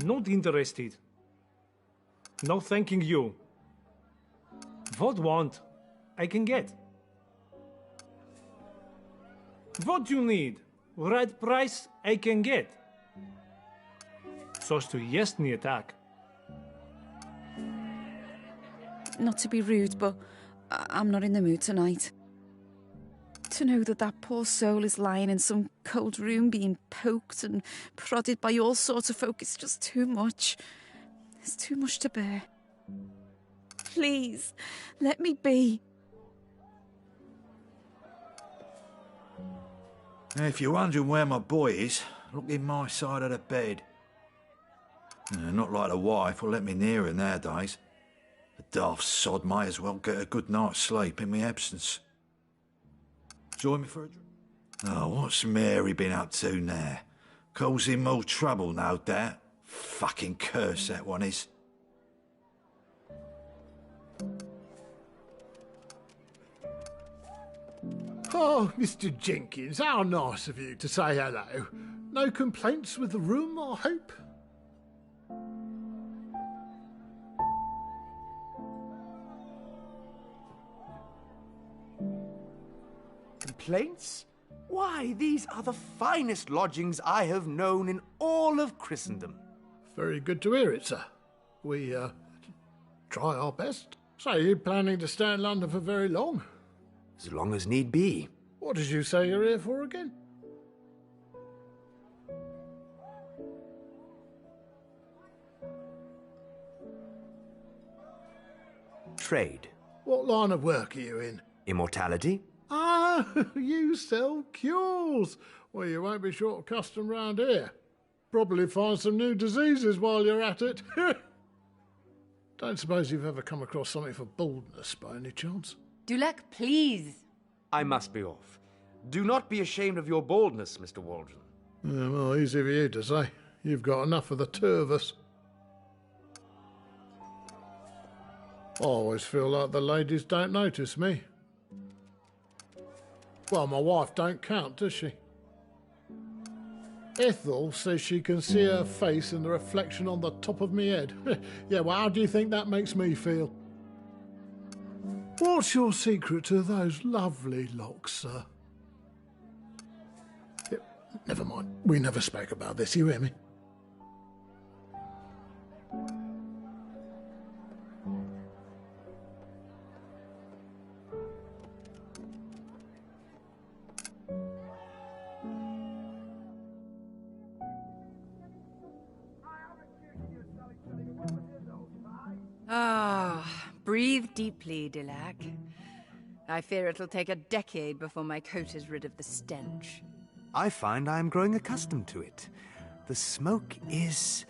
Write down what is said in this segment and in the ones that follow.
Not interested. No thanking you. What want, I can get. What you need, right price, I can get. So что есть не так. Not to be rude, but I'm not in the mood tonight. To know that that poor soul is lying in some cold room being poked and prodded by all sorts of folk is just too much. It's too much to bear. Please, let me be. If you're wondering where my boy is, look in my side of the bed. Not like the wife will let me near her nowadays. The daft sod might as well get a good night's sleep in my absence. Join me for a drink? Oh, what's Mary been up to now? Causing more trouble, no doubt. Fucking curse that one is. Oh, Mr. Jenkins, how nice of you to say hello. No complaints with the room, I hope? Complaints? Why, these are the finest lodgings I have known in all of Christendom. Very good to hear it, sir. We, try our best. So, you planning to stay in London for very long? As long as need be. What did you say you're here for again? Trade. What line of work are you in? Immortality. Ah, you sell cures. Well, you won't be short of custom round here. Probably find some new diseases while you're at it. Don't suppose you've ever come across something for baldness by any chance? Dulac, please. I must be off. Do not be ashamed of your boldness, Mr. Waldron. Yeah, well, easy for you to say. You've got enough of the two of us. I always feel like the ladies don't notice me. Well, my wife don't count, does she? Ethel says she can see her face in the reflection on the top of me head. Yeah, well, how do you think that makes me feel? What's your secret to those lovely locks, sir? Yeah, never mind. We never spoke about this, you hear me? Ah, breathe deeply, Dulac. I fear it'll take a decade before my coat is rid of the stench. I find I am growing accustomed to it. The smoke is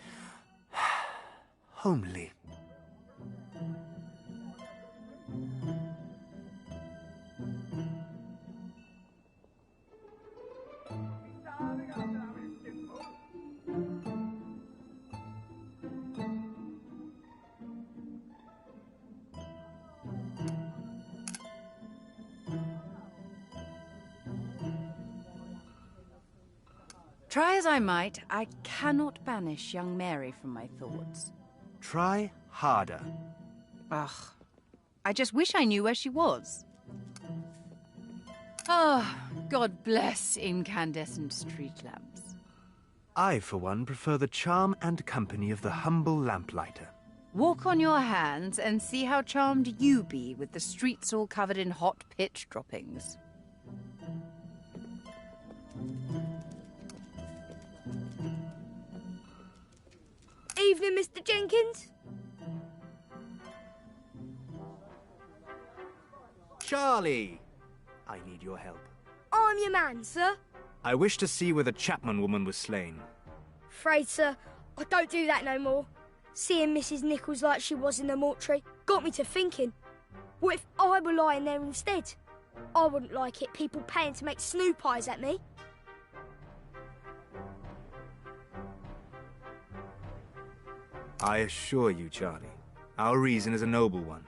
homely. Try as I might, I cannot banish young Mary from my thoughts. Try harder. Ugh. I just wish I knew where she was. Ah, God bless incandescent street lamps. I, for one, prefer the charm and company of the humble lamplighter. Walk on your hands and see how charmed you be with the streets all covered in hot pitch droppings. Evening, Mr. Jenkins. Charlie! I need your help. I'm your man, sir. I wish to see where the Chapman woman was slain. Afraid, sir, I don't do that no more. Seeing Mrs. Nichols like she was in the mortuary got me to thinking, what if I were lying there instead? I wouldn't like it, people paying to make snoop eyes at me. I assure you, Charlie, our reason is a noble one.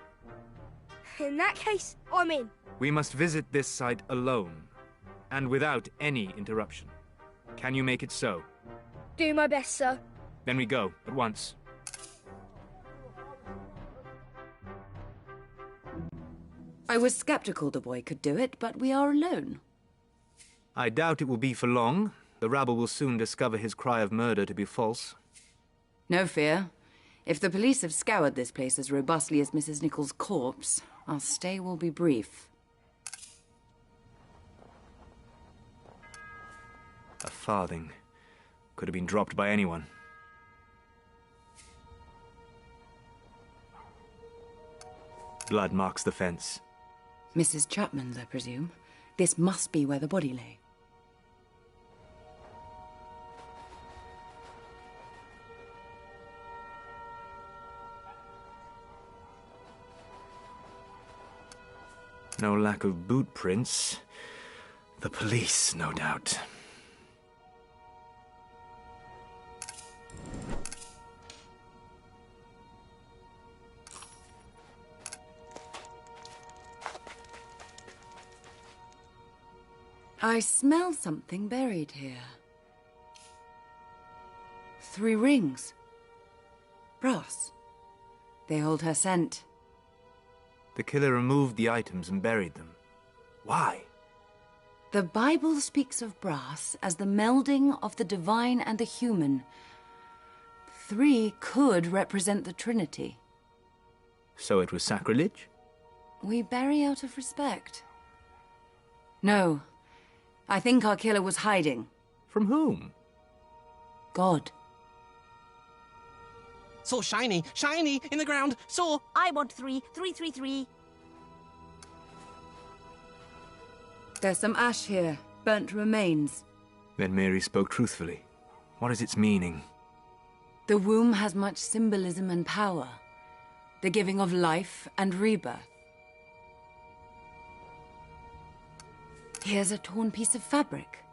In that case, I'm in. We must visit this site alone, and without any interruption. Can you make it so? Do my best, sir. Then we go, at once. I was skeptical the boy could do it, but we are alone. I doubt it will be for long. The rabble will soon discover his cry of murder to be false. No fear. If the police have scoured this place as robustly as Mrs. Nichols' corpse, our stay will be brief. A farthing. Could have been dropped by anyone. Blood marks the fence. Mrs. Chapman's, I presume. This must be where the body lay. No lack of boot prints. The police, no doubt. I smell something buried here. 3 rings. Brass. They hold her scent. The killer removed the items and buried them. Why? The Bible speaks of brass as the melding of the divine and the human. 3 could represent the Trinity. So it was sacrilege? We bury out of respect. No. I think our killer was hiding. From whom? God. Saw shiny, shiny in the ground. Saw. I want 3, 3, 3, 3. There's some ash here. Burnt remains. Then Mary spoke truthfully. What is its meaning? The womb has much symbolism and power. The giving of life and rebirth. Here's a torn piece of fabric.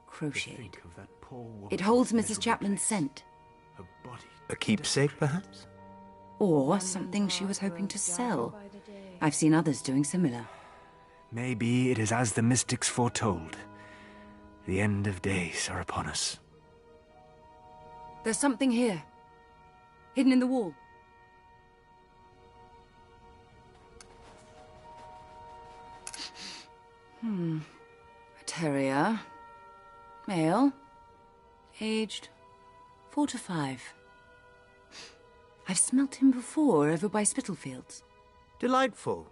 Crocheted. It holds Mrs. Chapman's scent. A keepsake, perhaps? Or something she was hoping to sell. I've seen others doing similar. Maybe it is as the mystics foretold. The end of days are upon us. There's something here. Hidden in the wall. A terrier. Male. Aged 4 to 5. I've smelt him before over by Spitalfields. Delightful.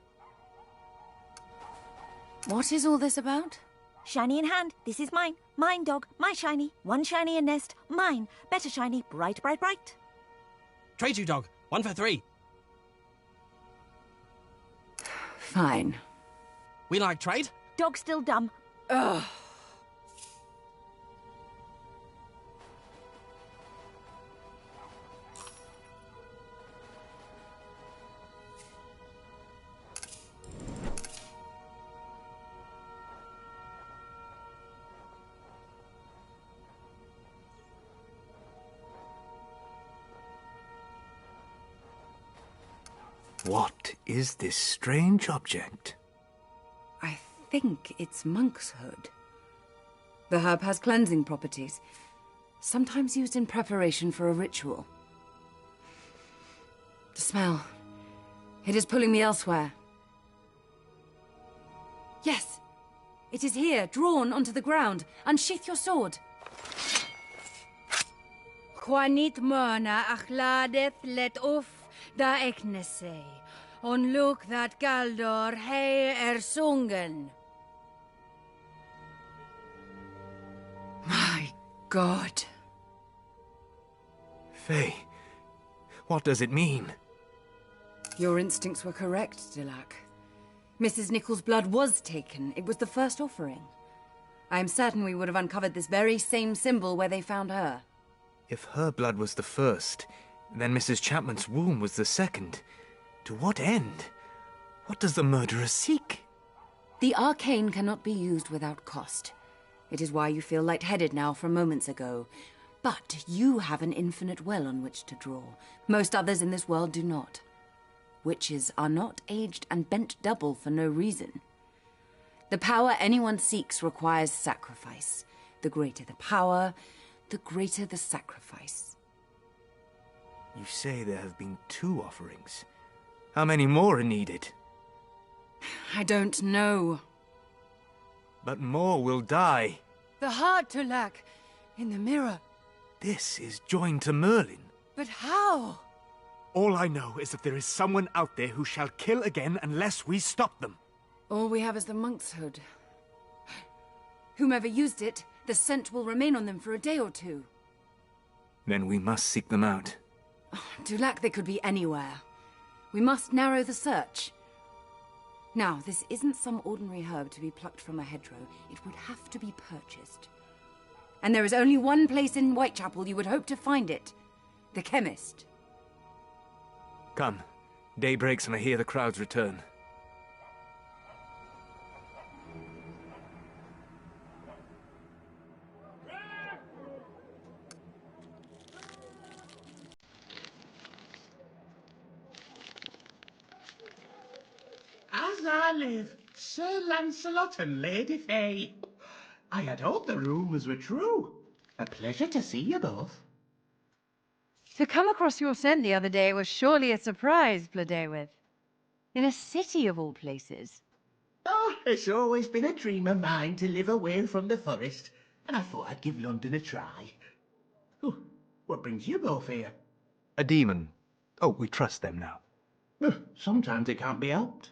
What is all this about? Shiny in hand. This is mine. Mine, dog. My shiny. 1 shiny in nest. Mine. Better shiny. Bright, bright, bright. Trade you, dog. 1 for 3. Fine. We like trade. Dog still dumb. Ugh. What is this strange object? I think it's monk's hood. The herb has cleansing properties, sometimes used in preparation for a ritual. The smell. It is pulling me elsewhere. Yes, it is here, drawn onto the ground. Unsheath your sword. Juanit mona achladet let off da eknese. On look that Galdor hei sungen. My God. Faye, what does it mean? Your instincts were correct, Dillac. Mrs. Nichols' blood was taken. It was the first offering. I am certain we would have uncovered this very same symbol where they found her. If her blood was the first, then Mrs. Chapman's womb was the second. To what end? What does the murderer seek? The arcane cannot be used without cost. It is why you feel lightheaded now from moments ago. But you have an infinite well on which to draw. Most others in this world do not. Witches are not aged and bent double for no reason. The power anyone seeks requires sacrifice. The greater the power, the greater the sacrifice. You say there have been 2 offerings. How many more are needed? I don't know. But more will die. The heart, Tulak, in the mirror. This is joined to Merlin. But how? All I know is that there is someone out there who shall kill again unless we stop them. All we have is the monk's hood. Whomever used it, the scent will remain on them for a day or 2. Then we must seek them out. Tulak, they could be anywhere. We must narrow the search. Now, this isn't some ordinary herb to be plucked from a hedgerow. It would have to be purchased. And there is only one place in Whitechapel you would hope to find it. The chemist. Come. Day breaks and I hear the crowds return. As I live, Sir Lancelot and Lady Fay. I had hoped the rumours were true. A pleasure to see you both. To come across your scent the other day was surely a surprise, Bladewith. In a city of all places. Oh, it's always been a dream of mine to live away from the forest, and I thought I'd give London a try. Oh, what brings you both here? A demon. Oh, we trust them now. Sometimes it can't be helped.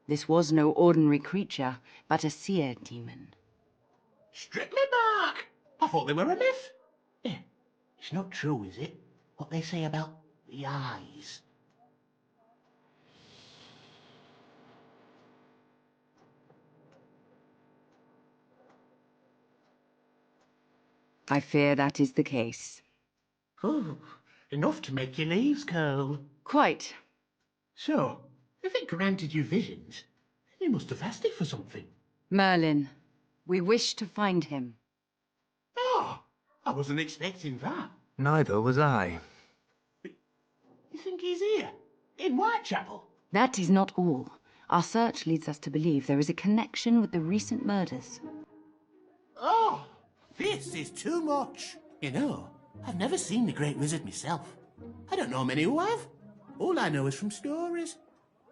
This was no ordinary creature, but a seer demon. Strictly bark! I thought they were a myth. Yeah, it's not true, is it? What they say about the eyes. I fear that is the case. Oh, enough to make your leaves curl. Quite. So, if it granted you visions, you must have asked it for something. Merlin, we wish to find him. Oh, I wasn't expecting that. Neither was I. You think he's here? In Whitechapel? That is not all. Our search leads us to believe there is a connection with the recent murders. Oh, this is too much. You know, I've never seen the Great Wizard myself. I don't know many who have. All I know is from stories.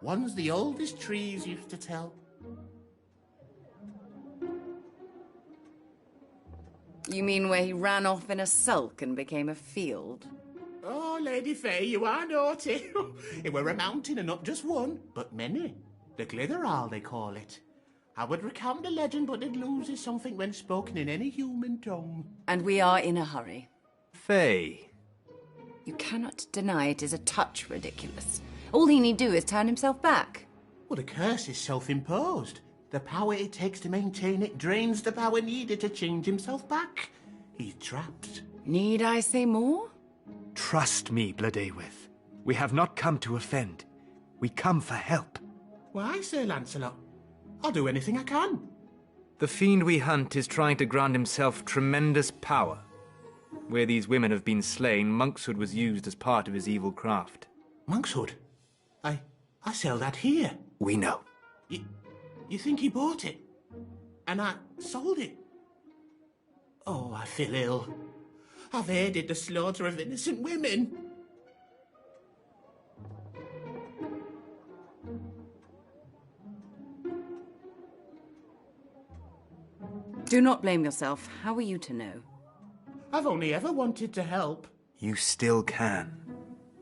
Ones the oldest trees used to tell. You mean where he ran off in a sulk and became a field? Oh, Lady Fay, you are naughty. It were a mountain, and not just one, but many. The Glitherall, they call it. I would recount the legend, but it loses something when spoken in any human tongue. And we are in a hurry. Faye. You cannot deny it is a touch ridiculous. All he need do is turn himself back. Well, the curse is self-imposed. The power it takes to maintain it drains the power needed to change himself back. He's trapped. Need I say more? Trust me, Bladewith. We have not come to offend. We come for help. Why, Sir Lancelot? I'll do anything I can. The fiend we hunt is trying to grant himself tremendous power. Where these women have been slain, monkshood was used as part of his evil craft. Monkshood? I sell that here. We know. You think he bought it? And I sold it? Oh, I feel ill. I've aided the slaughter of innocent women. Do not blame yourself. How are you to know? I've only ever wanted to help. You still can.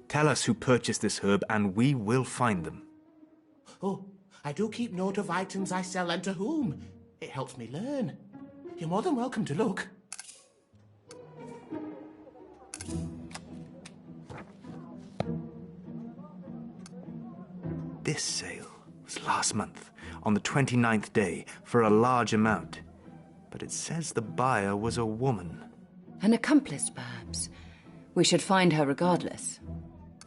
Tell us who purchased this herb, and we will find them. Oh, I do keep note of items I sell and to whom. It helps me learn. You're more than welcome to look. This sale was last month, on the 29th day, for a large amount. But it says the buyer was a woman. An accomplice, perhaps. We should find her regardless.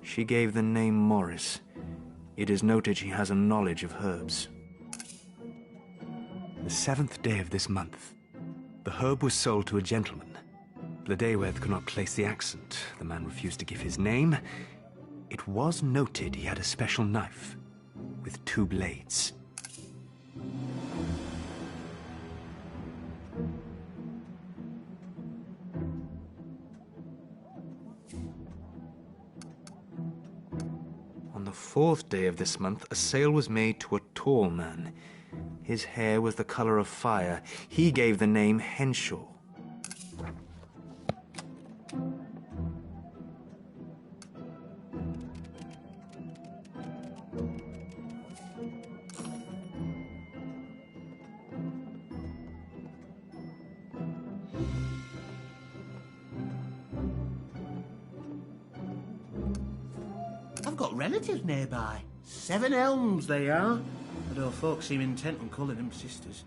She gave the name Morris. It is noted she has a knowledge of herbs. The 7th day of this month, the herb was sold to a gentleman. Bladewith could not place the accent. The man refused to give his name. It was noted he had a special knife with 2 blades. On the 4th day of this month, a sale was made to a tall man. His hair was the color of fire. He gave the name Henshaw. I've got relatives nearby. 7 elms they are. Although folks seem intent on calling them sisters.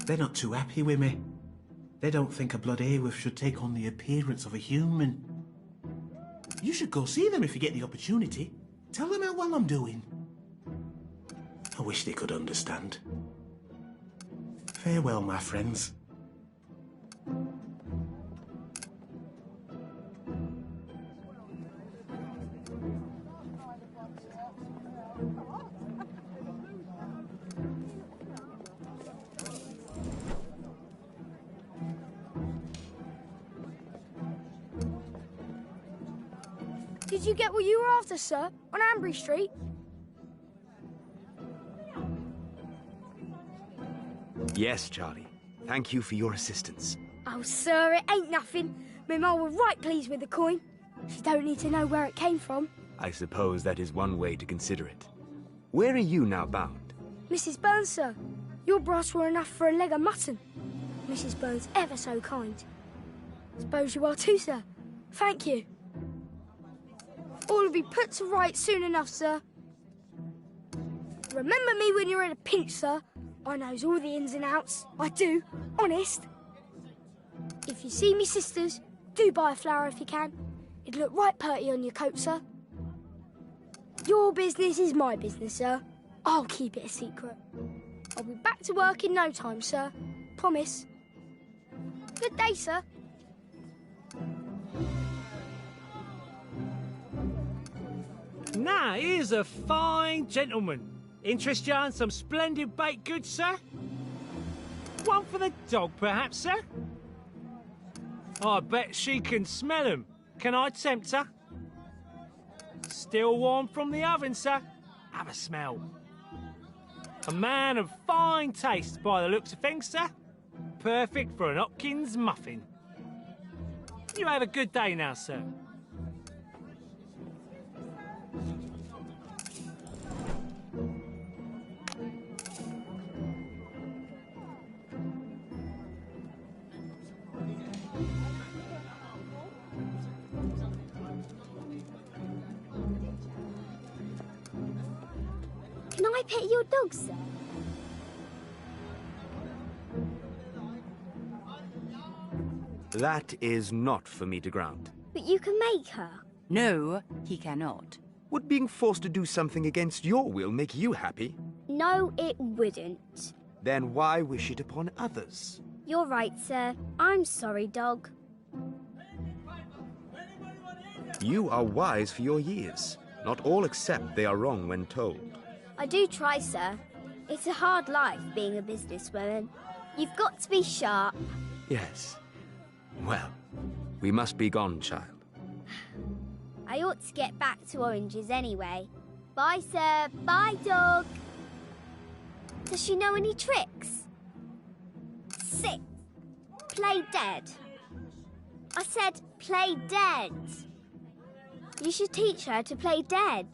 They're not too happy with me. They don't think a blood Aworth should take on the appearance of a human. You should go see them if you get the opportunity. Tell them how well I'm doing. I wish they could understand. Farewell, my friends. Did you get what you were after, sir? On Ambury Street? Yes, Charlie. Thank you for your assistance. Oh, sir, it ain't nothing. My ma were right pleased with the coin. She don't need to know where it came from. I suppose that is one way to consider it. Where are you now bound? Mrs. Burns, sir. Your brass were enough for a leg of mutton. Mrs. Burns ever so kind. Suppose you are too, sir. Thank you. All will be put to right soon enough, sir. Remember me when you're in a pinch, sir. I knows all the ins and outs. I do, honest. If you see me sisters, do buy a flower if you can. It'd look right purty on your coat, sir. Your business is my business, sir. I'll keep it a secret. I'll be back to work in no time, sir. Promise. Good day, sir. Now, here's a fine gentleman. Interest you in some splendid baked goods, sir? One for the dog, perhaps, sir? I bet she can smell 'em. Can I tempt her? Still warm from the oven, sir. Have a smell. A man of fine taste, by the looks of things, sir. Perfect for an Hopkins muffin. You have a good day now, sir. Can I pet your dog, sir? That is not for me to grant. But you can make her. No, he cannot. Would being forced to do something against your will make you happy? No, it wouldn't. Then why wish it upon others? You're right, sir. I'm sorry, dog. You are wise for your years. Not all accept they are wrong when told. I do try, sir. It's a hard life being a businesswoman. You've got to be sharp. Yes. Well, we must be gone, child. I ought to get back to Oranges anyway. Bye, sir. Bye, dog. Does she know any tricks? Sit. Play dead. I said play dead. You should teach her to play dead.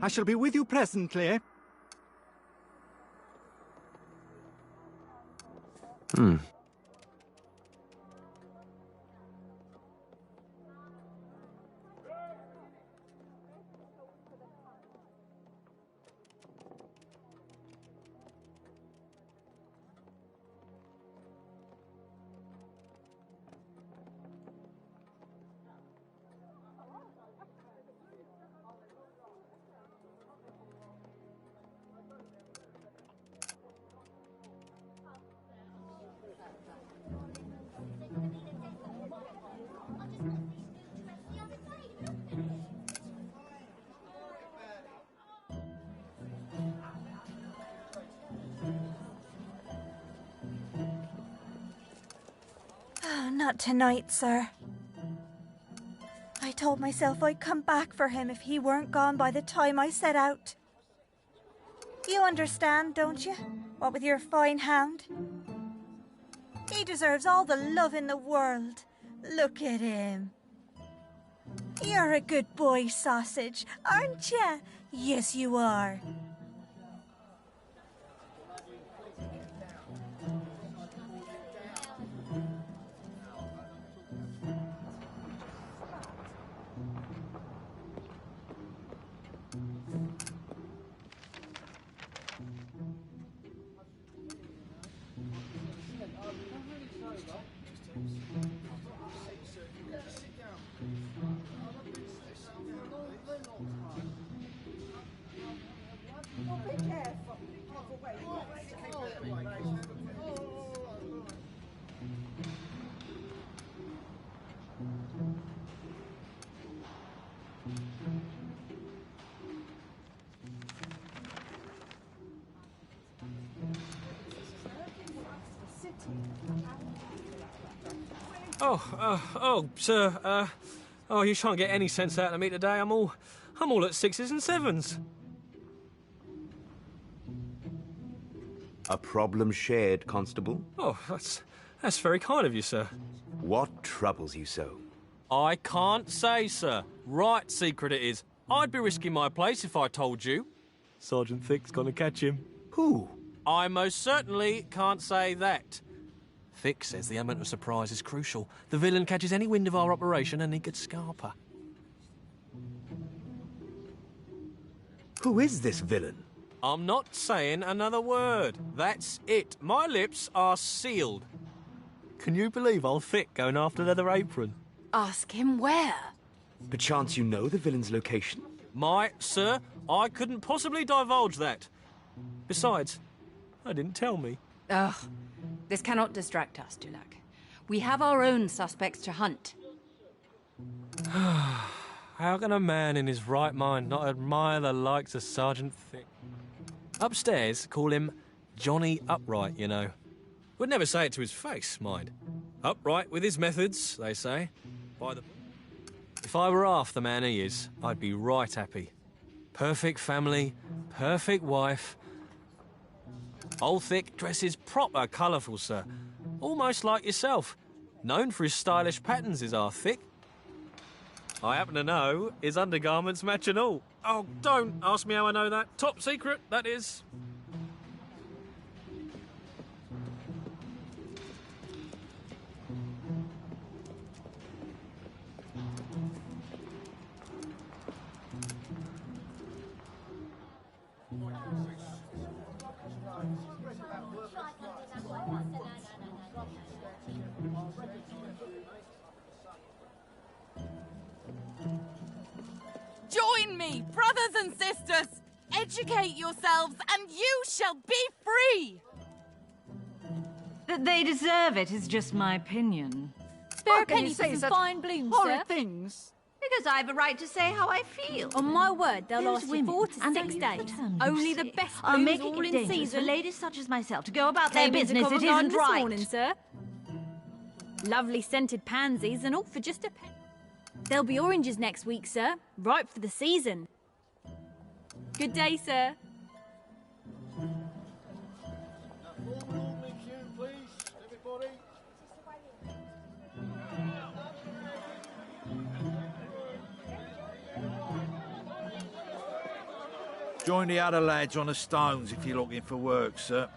I shall be with you presently. Not tonight, sir. I told myself I'd come back for him if he weren't gone by the time I set out. You understand, don't you? What with your fine hound? He deserves all the love in the world. Look at him. You're a good boy, Sausage, aren't you? Yes, you are. Sir, you shan't get any sense out of me today. I'm all at 6s and 7s. A problem shared, Constable? Oh, that's very kind of you, sir. What troubles you so? I can't say, sir. Right secret it is. I'd be risking my place if I told you. Sergeant Thick's gonna catch him. Who? I most certainly can't say that. Thick says the element of surprise is crucial. The villain catches any wind of our operation and he could scalp her. Who is this villain? I'm not saying another word. That's it. My lips are sealed. Can you believe old Thick going after Leather Apron? Ask him where. Perchance you know the villain's location? Sir, I couldn't possibly divulge that. Besides, I didn't tell me. Ugh. This cannot distract us, Dulac. We have our own suspects to hunt. How can a man in his right mind not admire the likes of Sergeant Thick? Upstairs, call him Johnny Upright, you know. Would never say it to his face, mind. Upright with his methods, they say. If I were half the man he is, I'd be right happy. Perfect family, perfect wife. Old Thick dresses proper colourful, sir. Almost like yourself. Known for his stylish patterns is our Thick. I happen to know his undergarments match and all. Oh, don't ask me how I know that. Top secret, that is. Join me, brothers and sisters! Educate yourselves and you shall be free! That they deserve it is just my opinion. Spare a penny for some fine blooms, sir? Things. Because I have a right to say how I feel. On my word, they'll Those last you women, 4 to and 6 you days. put them, Only you the see, best are blooms making all it in dangerous season. for ladies such as myself to go about their Came into business. It Covent isn't Garden this right. morning, sir. Lovely scented pansies and all for just a penny. There'll be oranges next week, sir. Ripe for the season. Good day, sir. Join the other lads on the stones if you're looking for work, sir.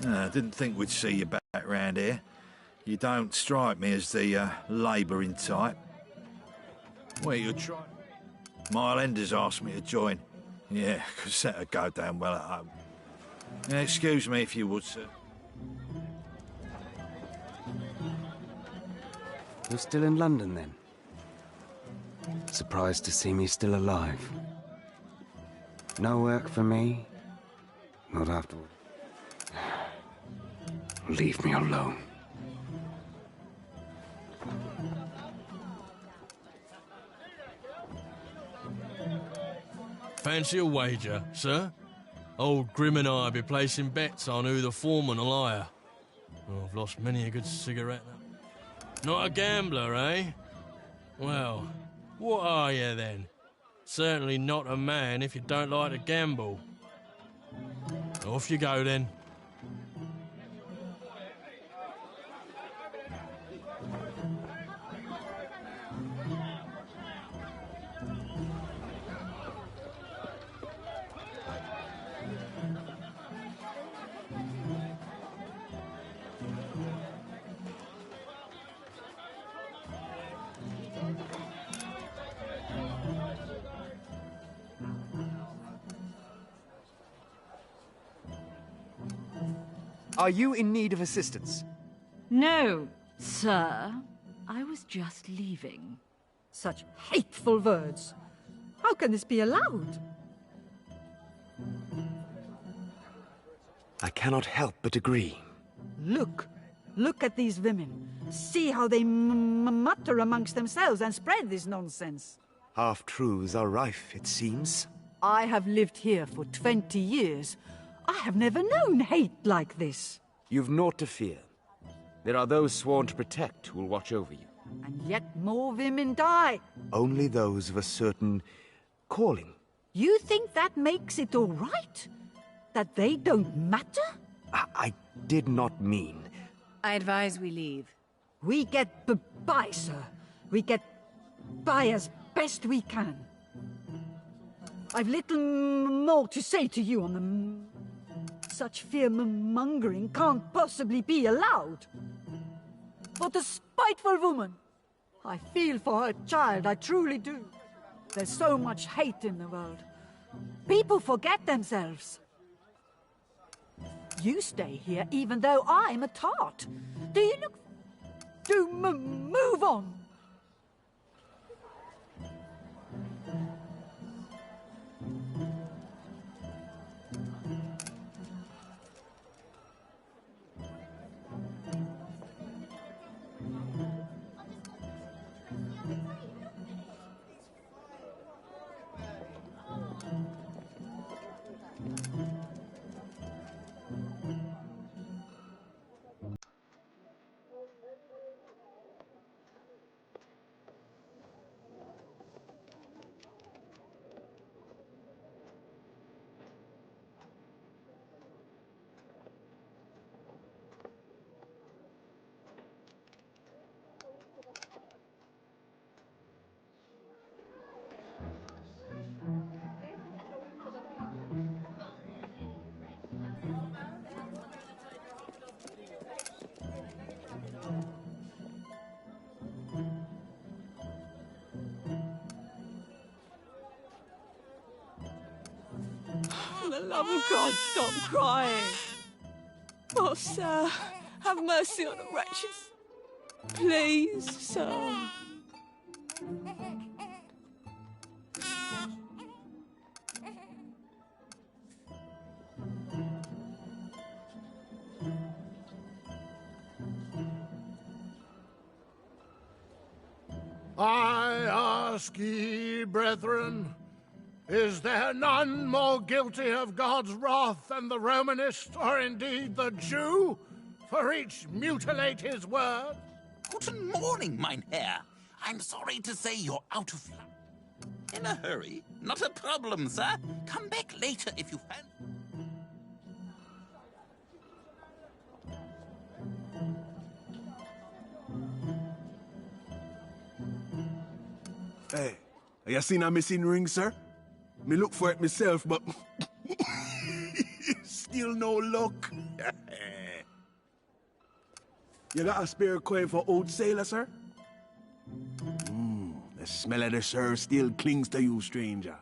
Didn't think we'd see you back round here. You don't strike me as the labouring type. Well, you try. Mile Enders asked me to join. Yeah, because that'd go down well at home. Excuse me if you would, sir. You're still in London, then? Surprised to see me still alive. No work for me? Not afterward. Leave me alone. Fancy a wager, sir? Old Grim and I be placing bets on who the foreman will hire. Oh, I've lost many a good cigarette. Not a gambler, eh? Well, what are you then? Certainly not a man if you don't like to gamble. Off you go then. Are you in need of assistance? No, sir. I was just leaving. Such hateful words. How can this be allowed? I cannot help but agree. Look. Look at these women. See how they mutter amongst themselves and spread this nonsense. Half-truths are rife, it seems. I have lived here for 20 years. I have never known hate like this. You've naught to fear. There are those sworn to protect who will watch over you. And yet more women die. Only those of a certain calling. You think that makes it all right? That they don't matter? I did not mean... I advise we leave. We get by, sir. We get by as best we can. I've little more to say to you on the... Such fear-mongering can't possibly be allowed. What a spiteful woman! I feel for her child, I truly do. There's so much hate in the world. People forget themselves. You stay here even though I'm a tart. Do you look... Do move on! For the love of God, stop crying. Oh, sir, have mercy on the wretches. Please, sir. I ask ye, brethren, is there none more guilty of God's wrath than the Romanist, or indeed the Jew? For each mutilate his word. Guten Morning, mein Herr. I'm sorry to say you're out of luck. In a hurry? Not a problem, sir. Come back later if you fancy. Hey, have you seen a missing ring, sir? Me look for it myself, but still no luck. You got a spare coin for old sailor, sir? The smell of the serve still clings to you, stranger.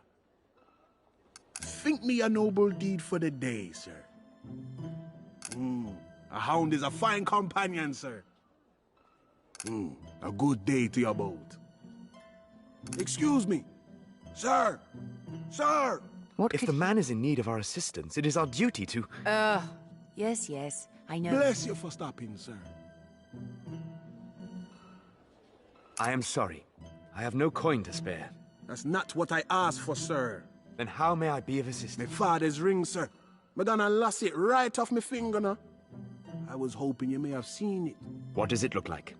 Think me a noble deed for the day, sir. A hound is a fine companion, sir. A good day to your boat. Excuse me. Sir! Sir! If the man is in need of our assistance, it is our duty to... Yes, I know. Bless you for stopping, sir. I am sorry. I have no coin to spare. That's not what I asked for, sir. Then how may I be of assistance? My father's ring, sir. Me done and lost it right off my finger now. I was hoping you may have seen it. What does it look like?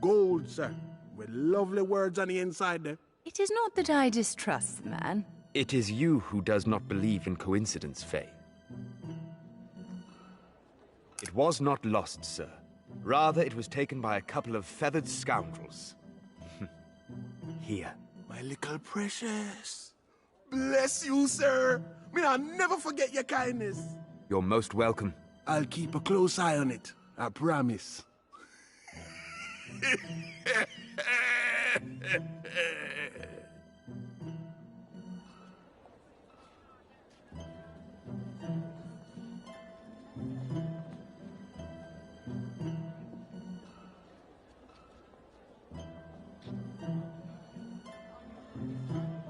Gold, sir, with lovely words on the inside there. It is not that I distrust the man. It is you who does not believe in coincidence, Faye. It was not lost, sir. Rather, it was taken by a couple of feathered scoundrels. Here. My little precious. Bless you, sir. May I never forget your kindness. You're most welcome. I'll keep a close eye on it. I promise.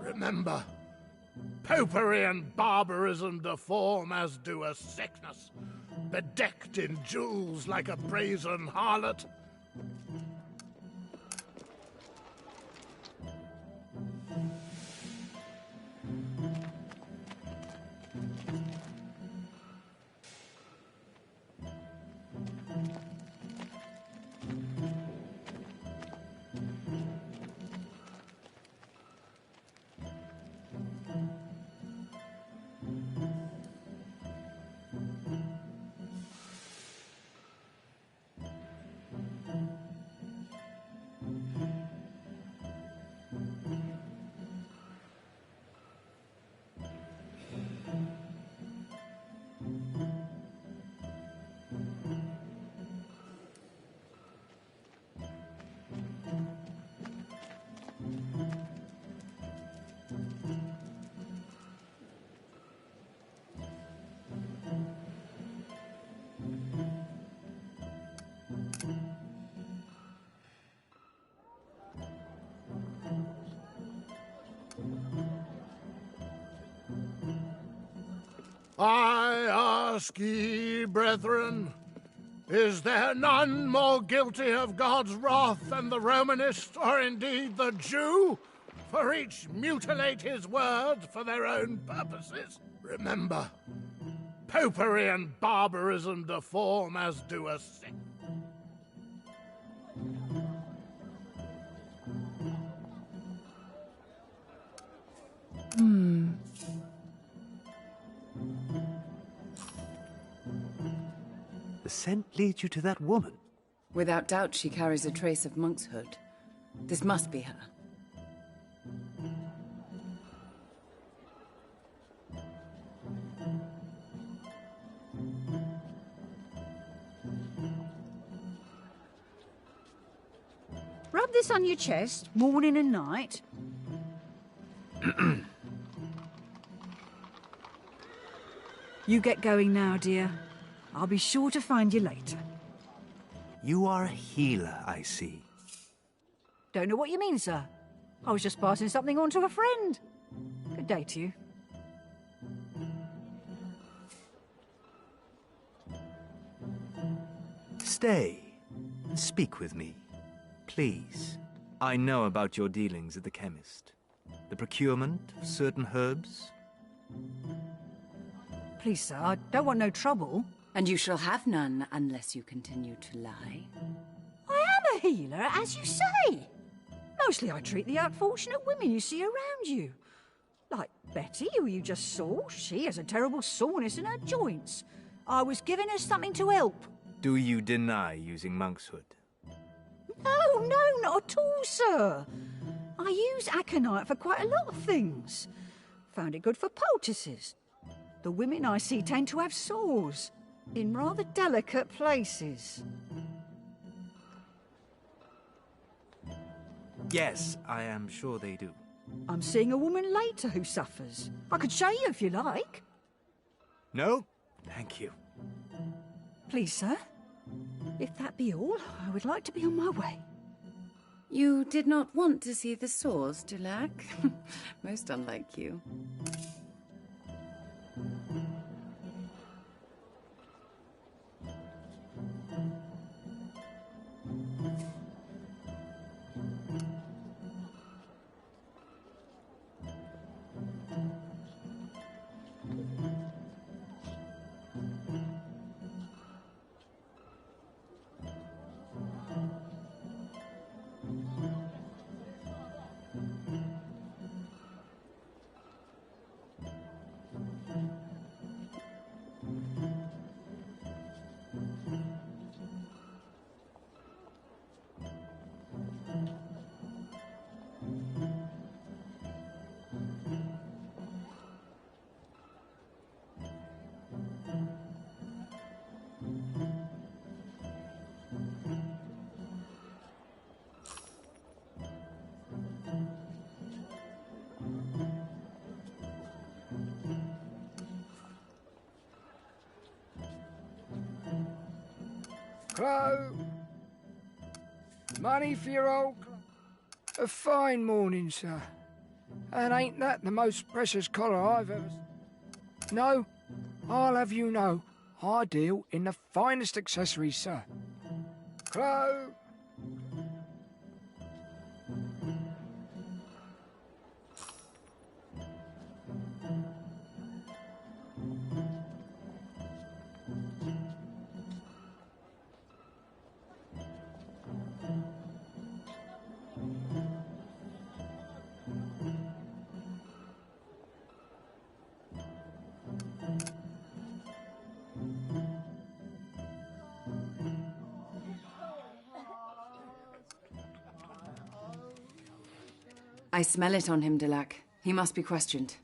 Remember, popery and barbarism deform as do a sickness, bedecked in jewels like a brazen harlot. I ask ye, brethren, is there none more guilty of God's wrath than the Romanist, or indeed the Jew? For each mutilate his words for their own purposes. Remember, popery and barbarism deform as do a sick. The scent leads you to that woman. Without doubt, she carries a trace of monkshood. This must be her. Rub this on your chest, morning and night. You get going now, dear. I'll be sure to find you later. You are a healer, I see. Don't know what you mean, sir. I was just passing something on to a friend. Good day to you. Stay and speak with me, please. I know about your dealings at the chemist. The procurement of certain herbs. Please, sir, I don't want no trouble. And you shall have none unless you continue to lie. I am a healer, as you say. Mostly I treat the unfortunate women you see around you. Like Betty, who you just saw. She has a terrible soreness in her joints. I was giving her something to help. Do you deny using monkshood? No, not at all, sir. I use aconite for quite a lot of things. Found it good for poultices. The women I see tend to have sores in rather delicate places. Yes, I am sure they do. I'm seeing a woman later who suffers. I could show you if you like. No, thank you. Please, sir. If that be all, I would like to be on my way. You did not want to see the sores, Dulac? Most unlike you. Clo! Money for your old... A fine morning, sir. And ain't that the most precious collar I've ever... No, I'll have you know, I deal in the finest accessories, sir. Clo! I smell it on him, Delac. He must be questioned.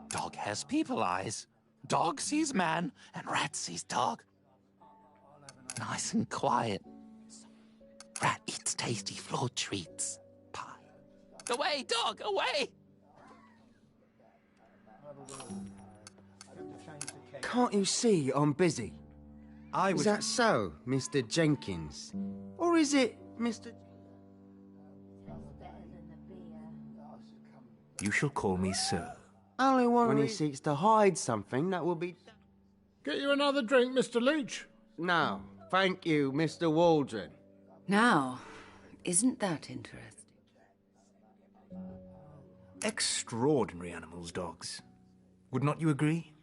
Dog has people eyes. Dog sees man, and rat sees dog. Nice and quiet. Rat eats tasty floor treats. Pie. Away, dog, away! Can't you see I'm busy? Is that so, Mr. Jenkins? Or is it Mr... You shall call me sir. Only when he seeks to hide something, that will be... Get you another drink, Mr. Leach? No, thank you, Mr. Waldron. Now, isn't that interesting? Extraordinary animals, dogs. Would not you agree?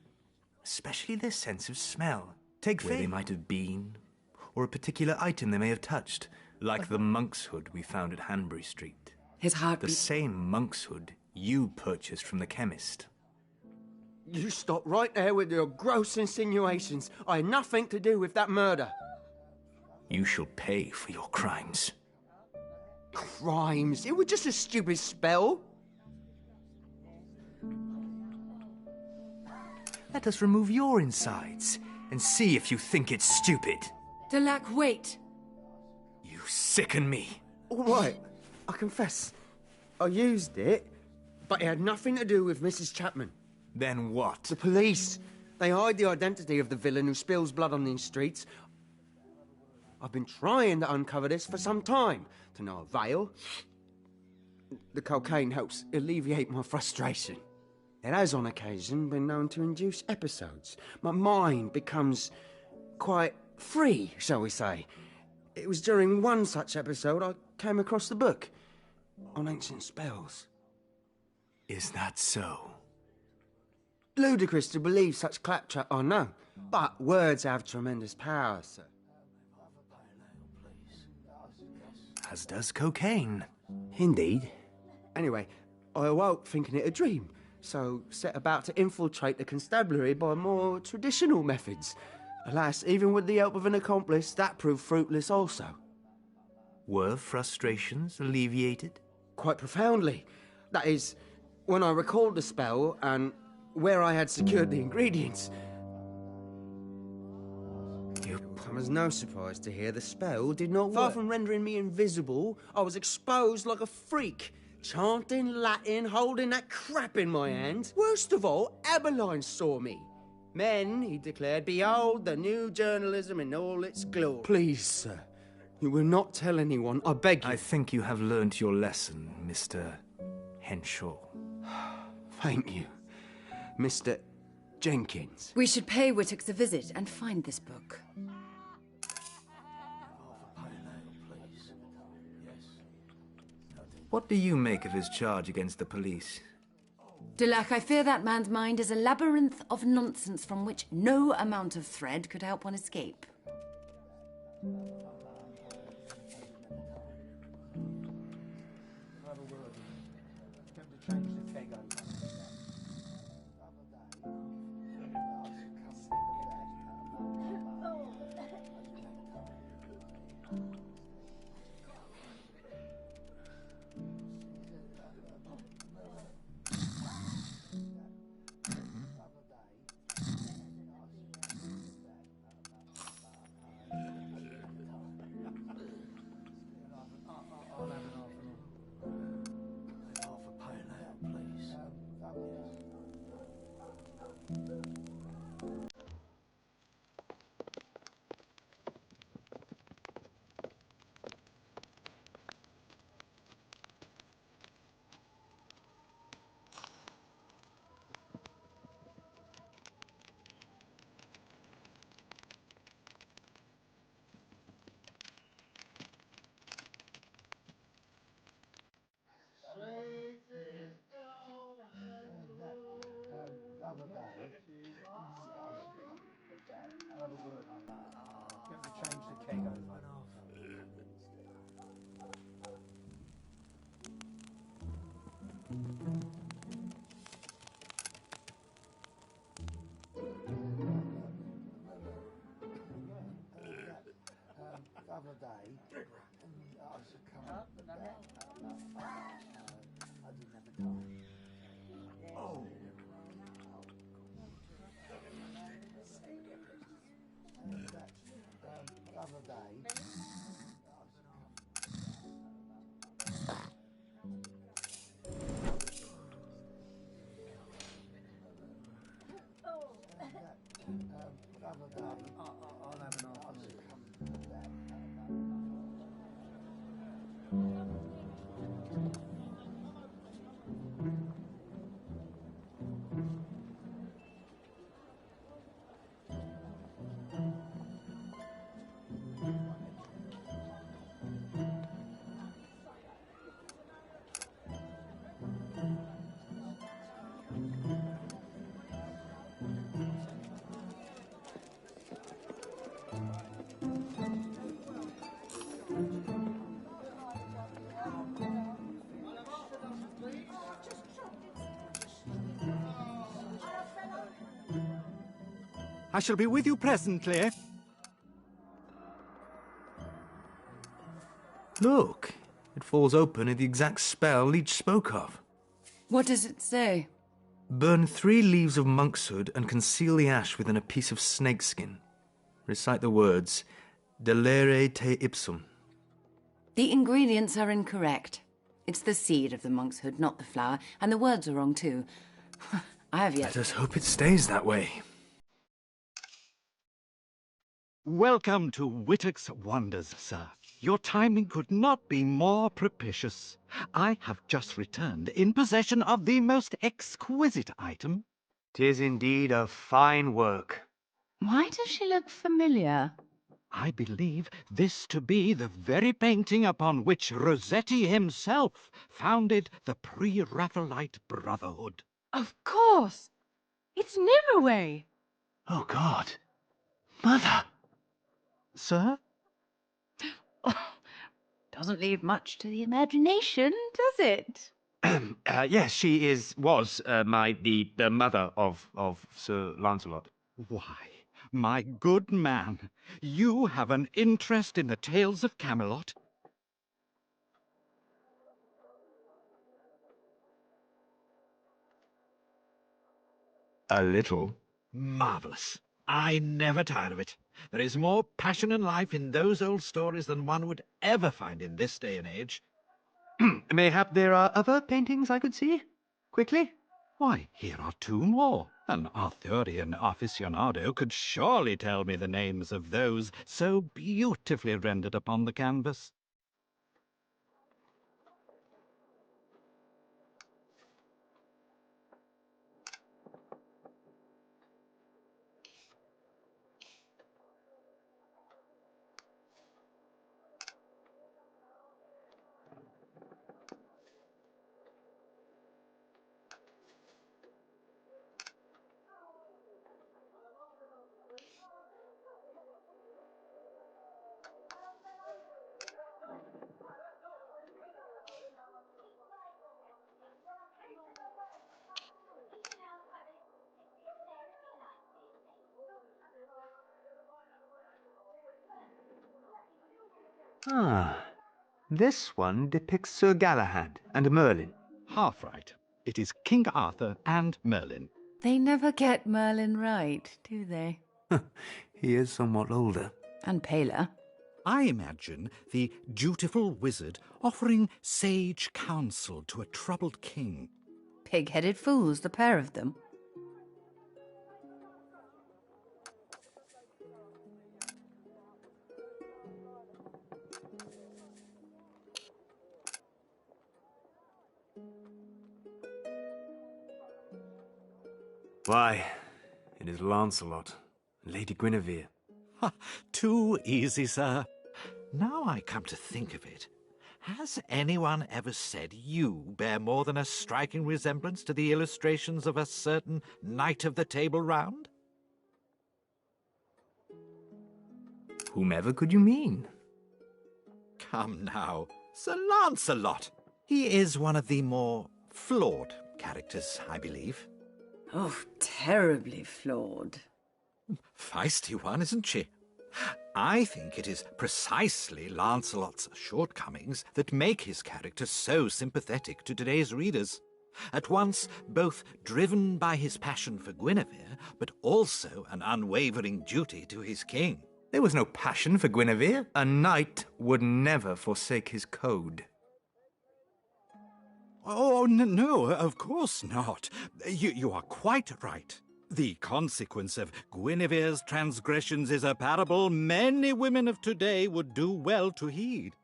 Especially their sense of smell. Take where they might have been, or a particular item they may have touched, like the monk's hood we found at Hanbury Street. His heart... The same monk's hood you purchased from the chemist. You stop right there with your gross insinuations. I had nothing to do with that murder. You shall pay for your crimes. Crimes? It was just a stupid spell. Let us remove your insides and see if you think it's stupid. Delac, wait. You sicken me. All right, I confess. I used it, but it had nothing to do with Mrs. Chapman. Then what? The police. They hide the identity of the villain who spills blood on these streets. I've been trying to uncover this for some time, to no avail. The cocaine helps alleviate my frustration. It has, on occasion, been known to induce episodes. My mind becomes quite free, shall we say. It was during one such episode I came across the book on ancient spells. Is that so? Ludicrous to believe such claptrap, I know. But words have tremendous power, sir. As does cocaine. Indeed. Anyway, I awoke thinking it a dream. So set about to infiltrate the constabulary by more traditional methods. Alas, even with the help of an accomplice, that proved fruitless also. Were frustrations alleviated? Quite profoundly. That is, when I recalled the spell and where I had secured the ingredients. It was no surprise to hear the spell did not work. Far from rendering me invisible, I was exposed like a freak. Chanting Latin, holding that crap in my hand. Worst of all, Abeline saw me. Men, he declared, behold the new journalism in all its glory. Please, sir, you will not tell anyone, I beg you. I think you have learnt your lesson, Mr. Henshaw. Thank you, Mr. Jenkins. We should pay Whittox a visit and find this book. What do you make of his charge against the police? Delac, I fear that man's mind is a labyrinth of nonsense from which no amount of thread could help one escape. Half a pale ale, please. I shall be with you presently. Look, it falls open at the exact spell Leech spoke of. What does it say? Burn 3 leaves of monkshood and conceal the ash within a piece of snakeskin. Recite the words, Delere te ipsum. The ingredients are incorrect. It's the seed of the monkshood, not the flower, and the words are wrong too. I have yet... Let us hope it stays that way. Welcome to Whittock's Wonders, sir. Your timing could not be more propitious. I have just returned in possession of the most exquisite item. 'Tis indeed a fine work. Why does she look familiar? I believe this to be the very painting upon which Rossetti himself founded the Pre-Raphaelite Brotherhood. Of course! It's Nirraway! Oh, God. Mother! Sir? Doesn't leave much to the imagination, does it? Yes, she was the mother of Sir Lancelot. Why, my good man, you have an interest in the tales of Camelot? A little. Marvellous. I never tire of it. There is more passion and life in those old stories than one would ever find in this day and age. Mayhap there are other paintings I could see? Quickly? Why, here are 2 more. An Arthurian aficionado could surely tell me the names of those so beautifully rendered upon the canvas. Ah, this one depicts Sir Galahad and Merlin. Half right. It is King Arthur and Merlin. They never get Merlin right, do they? He is somewhat older. And paler. I imagine the dutiful wizard offering sage counsel to a troubled king. Pig-headed fools, the pair of them. Why, it is Lancelot, Lady Guinevere. Ha, too easy, sir. Now I come to think of it, has anyone ever said you bear more than a striking resemblance to the illustrations of a certain Knight of the Table Round? Whomever could you mean? Come now, Sir Lancelot. He is one of the more flawed characters, I believe. Oh, terribly flawed. Feisty one, isn't she? I think it is precisely Lancelot's shortcomings that make his character so sympathetic to today's readers. At once both driven by his passion for Guinevere, but also an unwavering duty to his king. There was no passion for Guinevere. A knight would never forsake his code. Oh, no, of course not. You are quite right. The consequence of Guinevere's transgressions is a parable many women of today would do well to heed.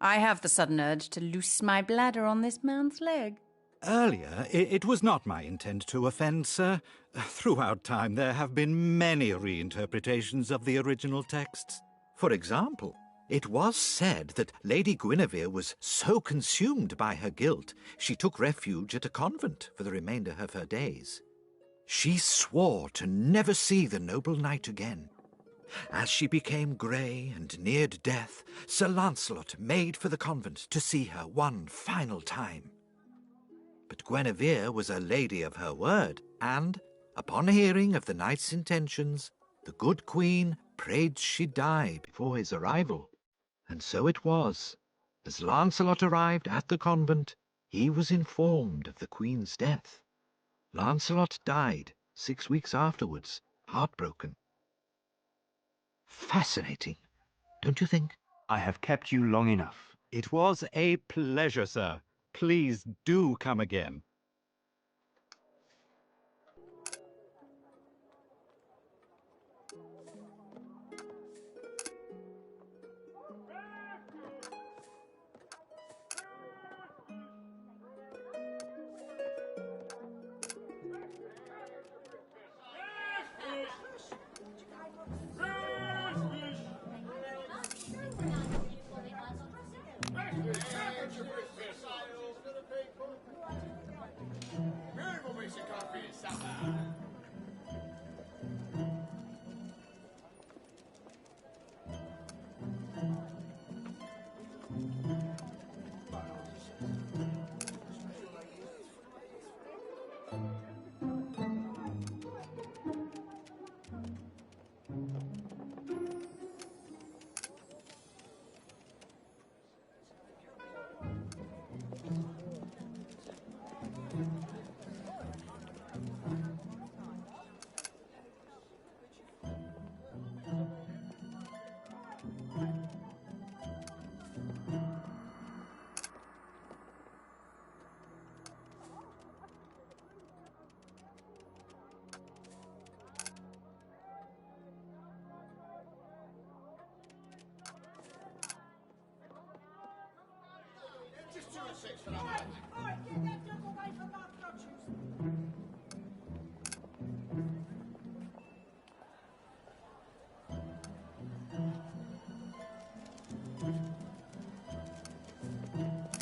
I have the sudden urge to loose my bladder on this man's leg. Earlier, it was not my intent to offend, sir. Throughout time, there have been many reinterpretations of the original texts. For example, it was said that Lady Guinevere was so consumed by her guilt, she took refuge at a convent for the remainder of her days. She swore to never see the noble knight again. As she became grey and neared death, Sir Lancelot made for the convent to see her one final time. But Guinevere was a lady of her word, and, upon hearing of the knight's intentions, the good queen prayed she'd die before his arrival. And so it was. As Lancelot arrived at the convent, he was informed of the queen's death. Lancelot died 6 weeks afterwards, heartbroken. Fascinating, don't you think? I have kept you long enough. It was a pleasure, sir. Please do come again.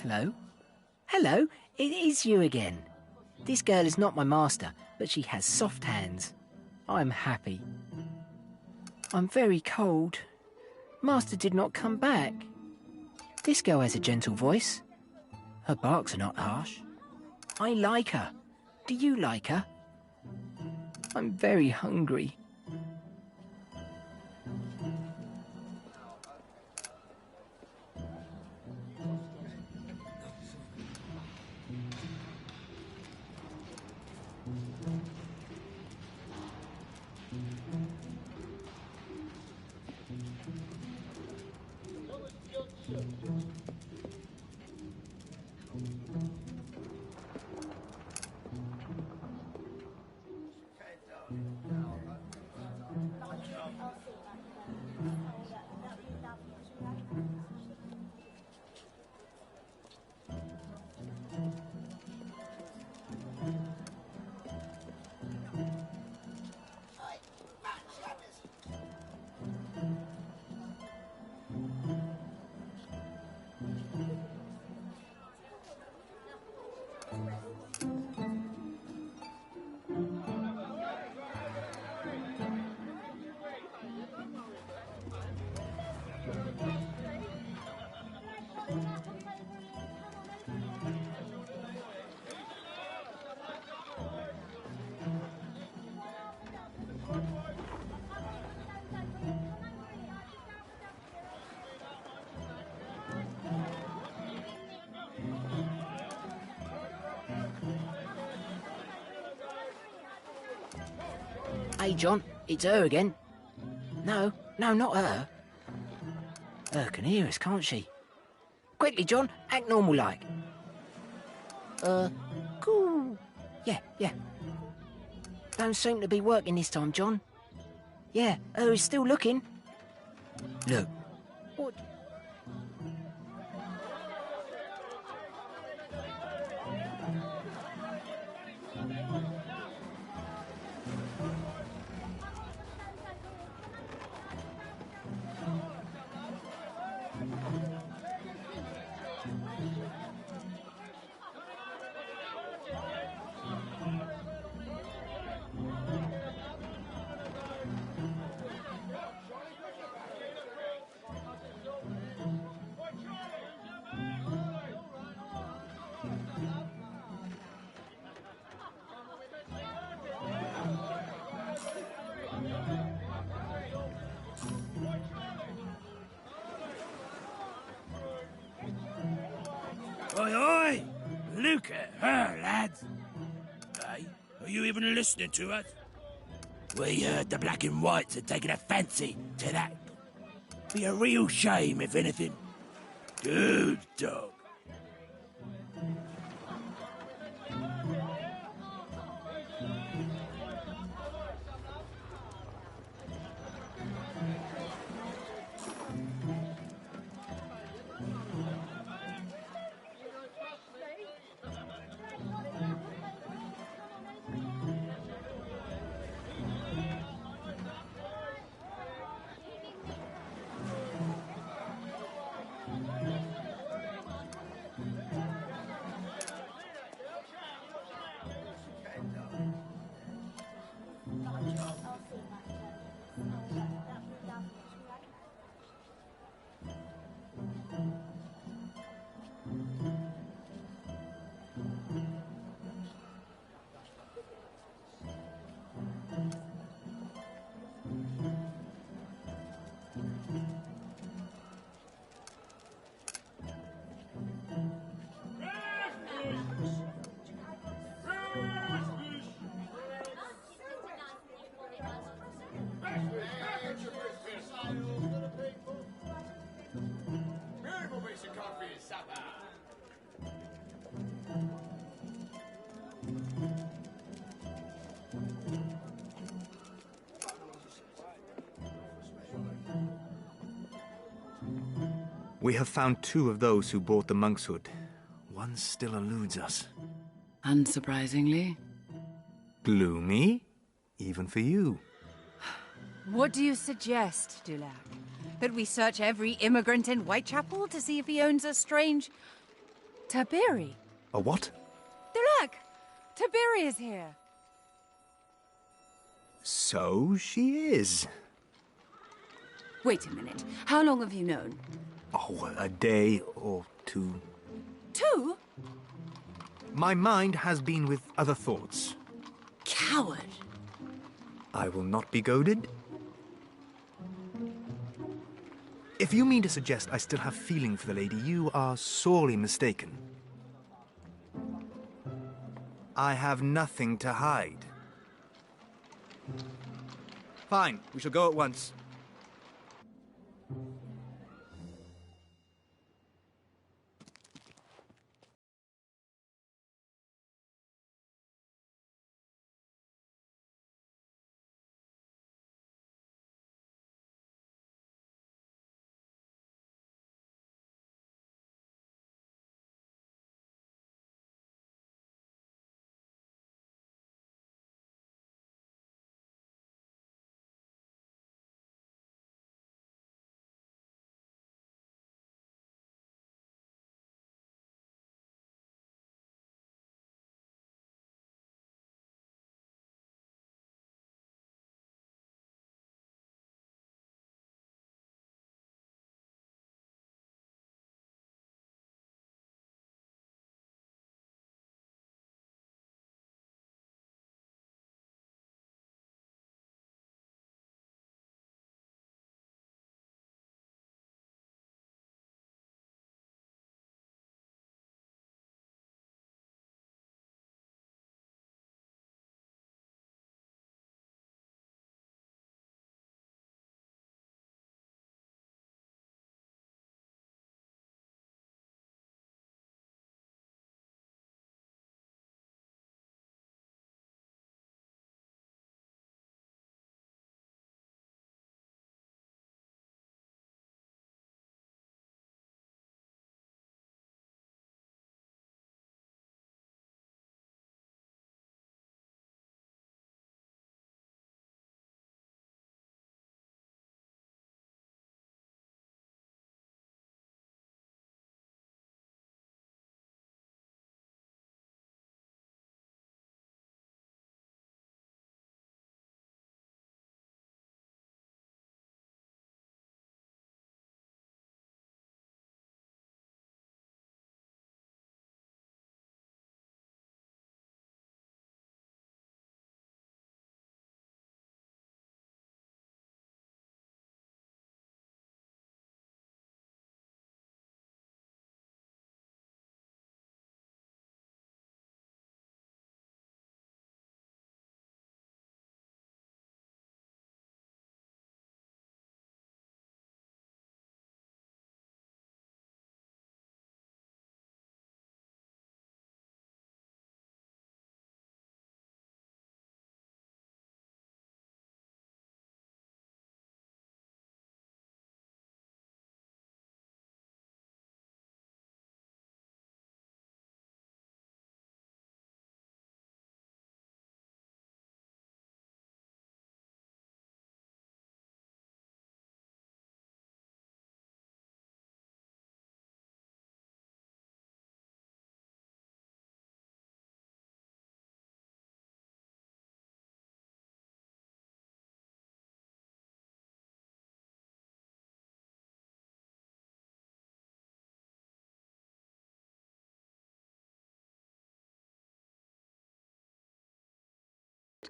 Hello? Hello, it is you again. This girl is not my master, but she has soft hands. I'm happy. I'm very cold. Master did not come back. This girl has a gentle voice. Her barks are not harsh. I like her. Do you like her? I'm very hungry. Hey, John, it's her again. No, not her. Her can hear us, can't she? Quickly, John, act normal like. Cool. Yeah. Don't seem to be working this time, John. Yeah, her is still looking. Look. What? Oi! Look at her, lads! Hey, are you even listening to us? We heard the black and whites had taken a fancy to that. Be a real shame, if anything. Good dog. We have found 2 of those who bought the monk's hood. One still eludes us. Unsurprisingly. Gloomy, even for you. What do you suggest, Dulac? That we search every immigrant in Whitechapel to see if he owns a strange... Tiberi? A what? Dulac! Tiberi is here! So she is. Wait a minute. How long have you known? Oh, a day or 2. 2? My mind has been with other thoughts. Coward! I will not be goaded. If you mean to suggest I still have feeling for the lady, you are sorely mistaken. I have nothing to hide. Fine, we shall go at once.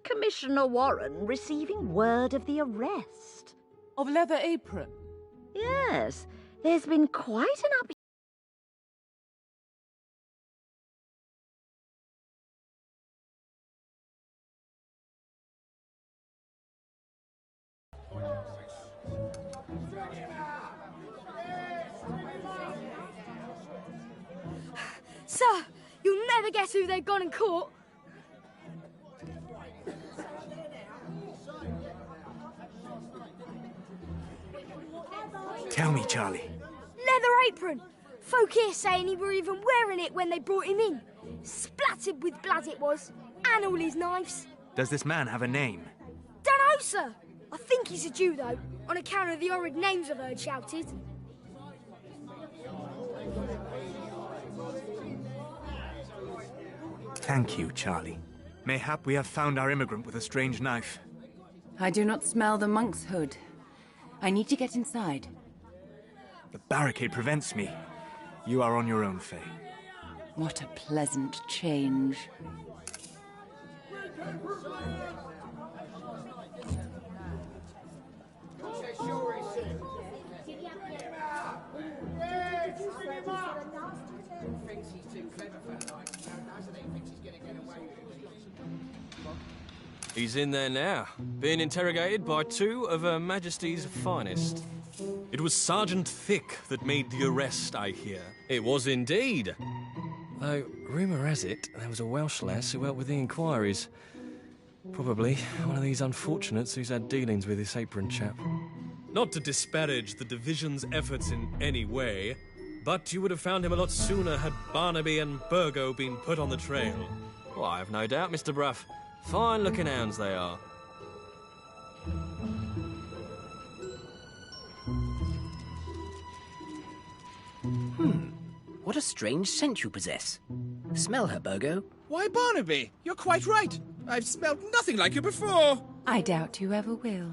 Commissioner Warren receiving word of the arrest. Of Leather Apron? Yes, there's been quite an up... Sir, you'll never guess who they've gone and caught. Tell me, Charlie. Leather Apron. Folk here saying he were even wearing it when they brought him in. Splattered with blood it was, and all his knives. Does this man have a name? Dunno, sir. I think he's a Jew, though, on account of the horrid names I've heard shouted. Thank you, Charlie. Mayhap we have found our immigrant with a strange knife. I do not smell the monk's hood. I need to get inside. The barricade prevents me. You are on your own, Faye. What a pleasant change. He's in there now, being interrogated by two of Her Majesty's finest. It was Sergeant Thick that made the arrest, I hear. It was indeed. Though, rumour has it, there was a Welsh lass who helped with the inquiries. Probably one of these unfortunates who's had dealings with this apron chap. Not to disparage the division's efforts in any way, but you would have found him a lot sooner had Barnaby and Burgo been put on the trail. Well, I have no doubt, Mr. Bruff. Fine-looking hounds they are. What a strange scent you possess. Smell her, Burgo. Why, Barnaby, you're quite right. I've smelled nothing like you before. I doubt you ever will.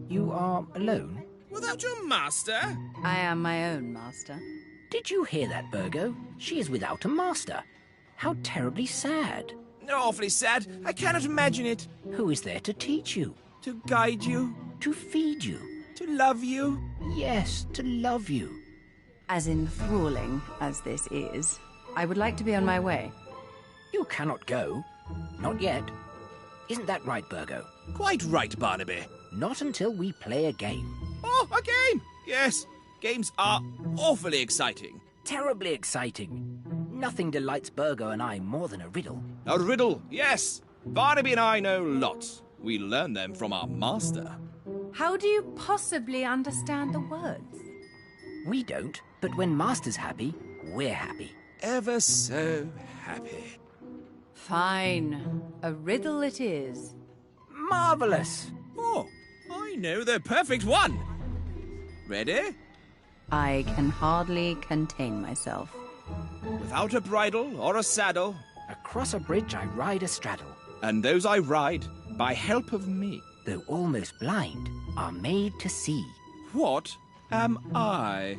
You are alone? Without your master? I am my own master. Did you hear that, Burgo? She is without a master. How terribly sad. Awfully sad. I cannot imagine it. Who is there to teach you? To guide you. To feed you. To love you. Yes, to love you. As enthralling as this is, I would like to be on my way. You cannot go. Not yet. Isn't that right, Burgo? Quite right, Barnaby. Not until we play a game. Oh, a game! Yes, games are awfully exciting. Terribly exciting. Nothing delights Burgo and I more than a riddle. A riddle, yes. Barnaby and I know lots. We learn them from our master. How do you possibly understand the words? We don't, but when Master's happy, we're happy. Ever so happy. Fine. A riddle it is. Marvellous. Oh, I know the perfect one. Ready? I can hardly contain myself. Without a bridle or a saddle, across a bridge I ride a straddle. And those I ride, by help of me, though almost blind, are made to see. What am I?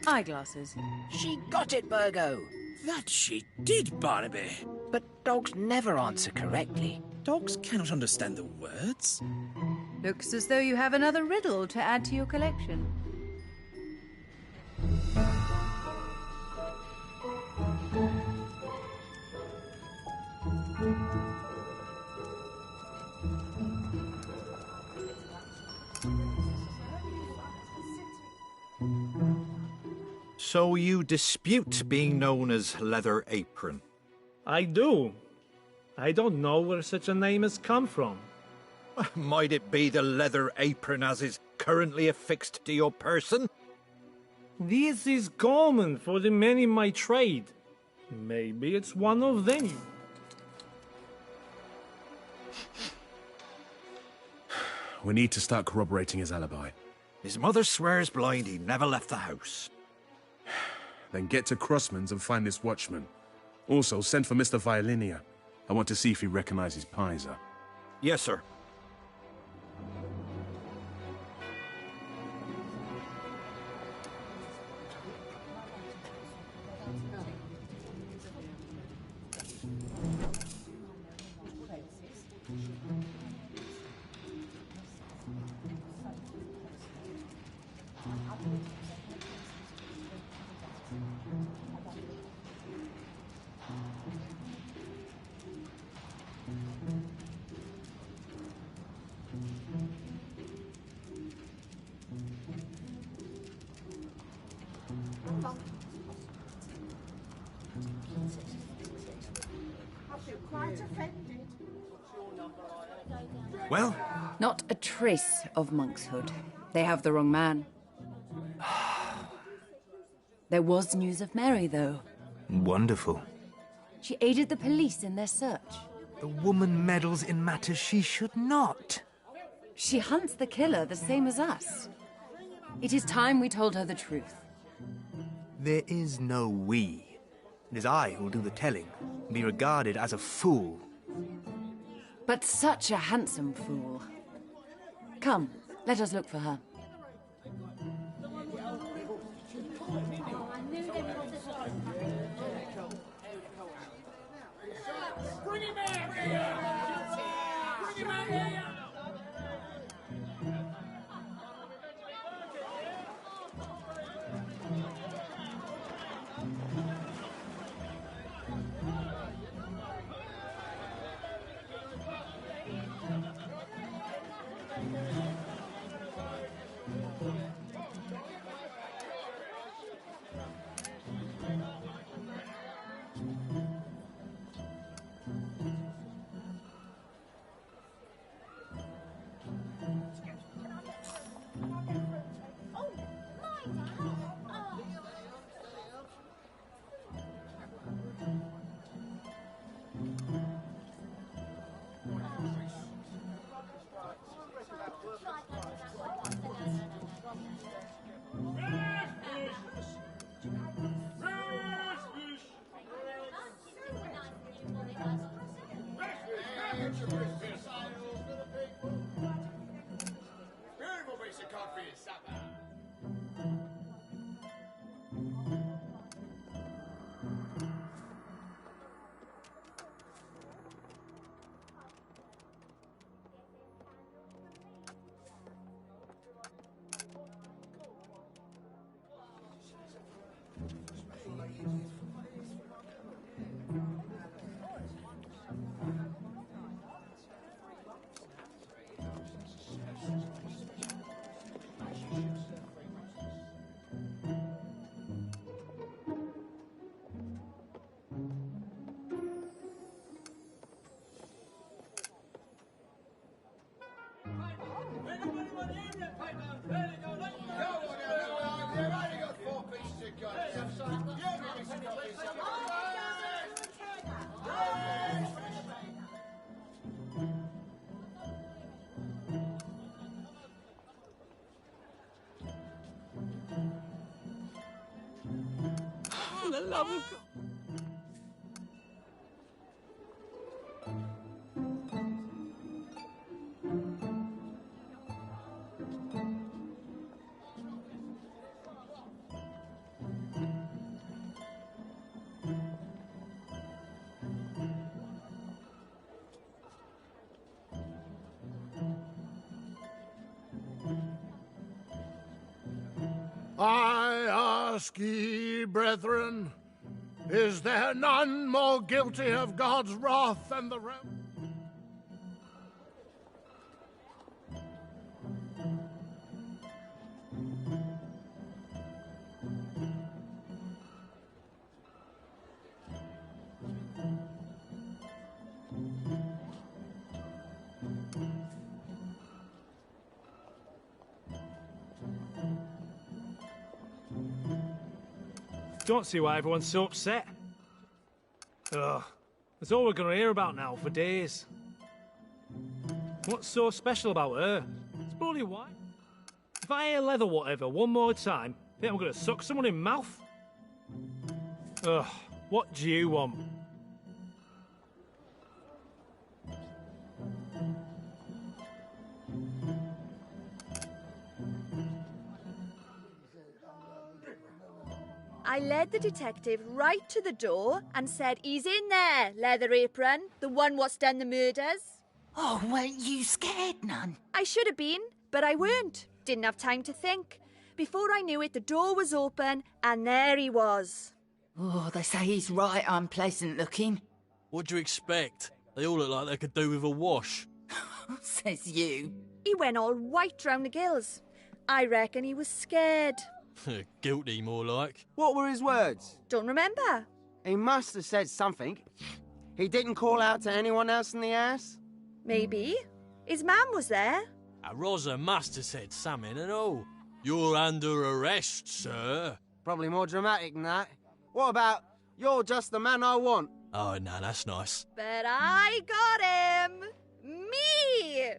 Eyeglasses. She got it, Burgo. That she did, Barnaby. But dogs never answer correctly. Dogs cannot understand the words. Looks as though you have another riddle to add to your collection. So you dispute being known as Leather Apron? I do. I don't know where such a name has come from. Might it be the leather apron as is currently affixed to your person? This is common for the men in my trade. Maybe it's one of them. We need to start corroborating his alibi. His mother swears blind he never left the house. Then get to Crossman's and find this watchman. Also, send for Mr. Violinia. I want to see if he recognizes Pizer. Yes, sir. Well? Not a trace of monkshood. They have the wrong man. There was news of Mary, though. Wonderful. She aided the police in their search. The woman meddles in matters she should not. She hunts the killer the same as us. It is time we told her the truth. There is no we. It is I who will do the telling, and be regarded as a fool. But such a handsome fool. Come, let us look for her. Bring him out here! Bring him out here! For the love of God. I ask ye, brethren, is there none more guilty of God's wrath than the realm? Don't see why everyone's so upset. Ugh, that's all we're gonna hear about now for days. What's so special about her? It's bloody white. If I hear leather whatever one more time, I think I'm gonna suck someone in mouth. Ugh, what do you want? I led the detective right to the door and said, he's in there, Leather Apron, the one what's done the murders. Oh, weren't you scared none? I should have been, but I weren't. Didn't have time to think. Before I knew it, the door was open, and there he was. Oh, they say he's right unpleasant looking. What do you expect? They all look like they could do with a wash. Says you. He went all white round the gills. I reckon he was scared. Guilty, more like. What were his words? Don't remember. He must have said something. He didn't call out to anyone else in the house? Maybe. His mum was there. Rosa must have said something and all. You're under arrest, sir. Probably more dramatic than that. What about, you're just the man I want? Oh, no, that's nice. But I got him. Me.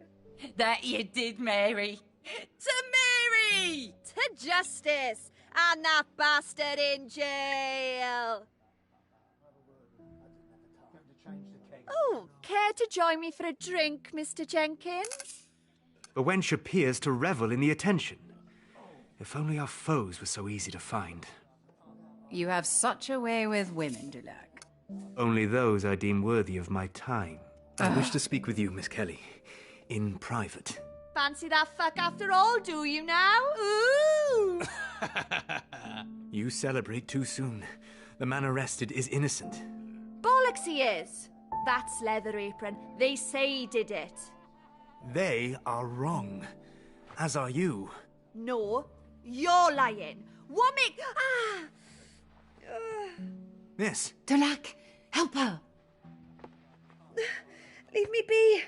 That you did, Mary. To Mary! To justice. And that bastard in jail. Oh, care to join me for a drink, Mr. Jenkins? The wench appears to revel in the attention. If only our foes were so easy to find. You have such a way with women, Dulac. Only those I deem worthy of my time. I wish to speak with you, Miss Kelly, in private. Fancy that fuck after all, do you now? Ooh! You celebrate too soon. The man arrested is innocent. Bollocks he is. That's Leather Apron. They say he did it. They are wrong. As are you. No, you're lying. What make... Miss. Dulac, help her. Leave me be.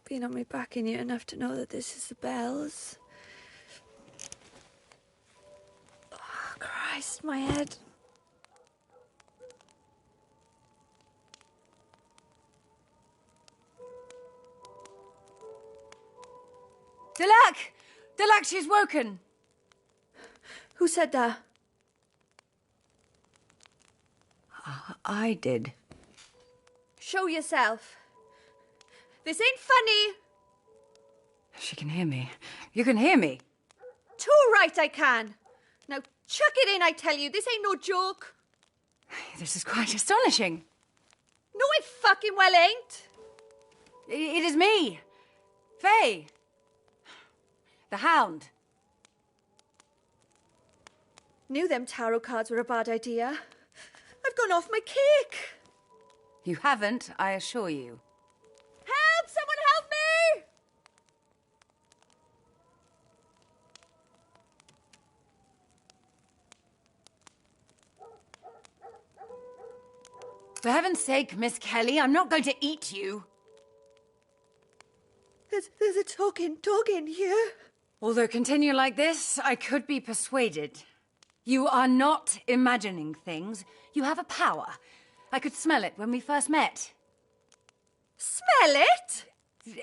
Been on my back in here enough to know that this is the bells. Oh, Christ, my head. Dulac! Dulac, she's woken! Who said that? I did. Show yourself. This ain't funny. She can hear me. You can hear me. Too right I can. Now chuck it in, I tell you. This ain't no joke. This is quite astonishing. No, it fucking well ain't. It is me. Faye. The Hound. Knew them tarot cards were a bad idea. I've gone off my cake. You haven't, I assure you. Help! Someone help me! For heaven's sake, Miss Kelly, I'm not going to eat you. There's a talking here. Although continue like this, I could be persuaded. You are not imagining things. You have a power. I could smell it when we first met. Smell it?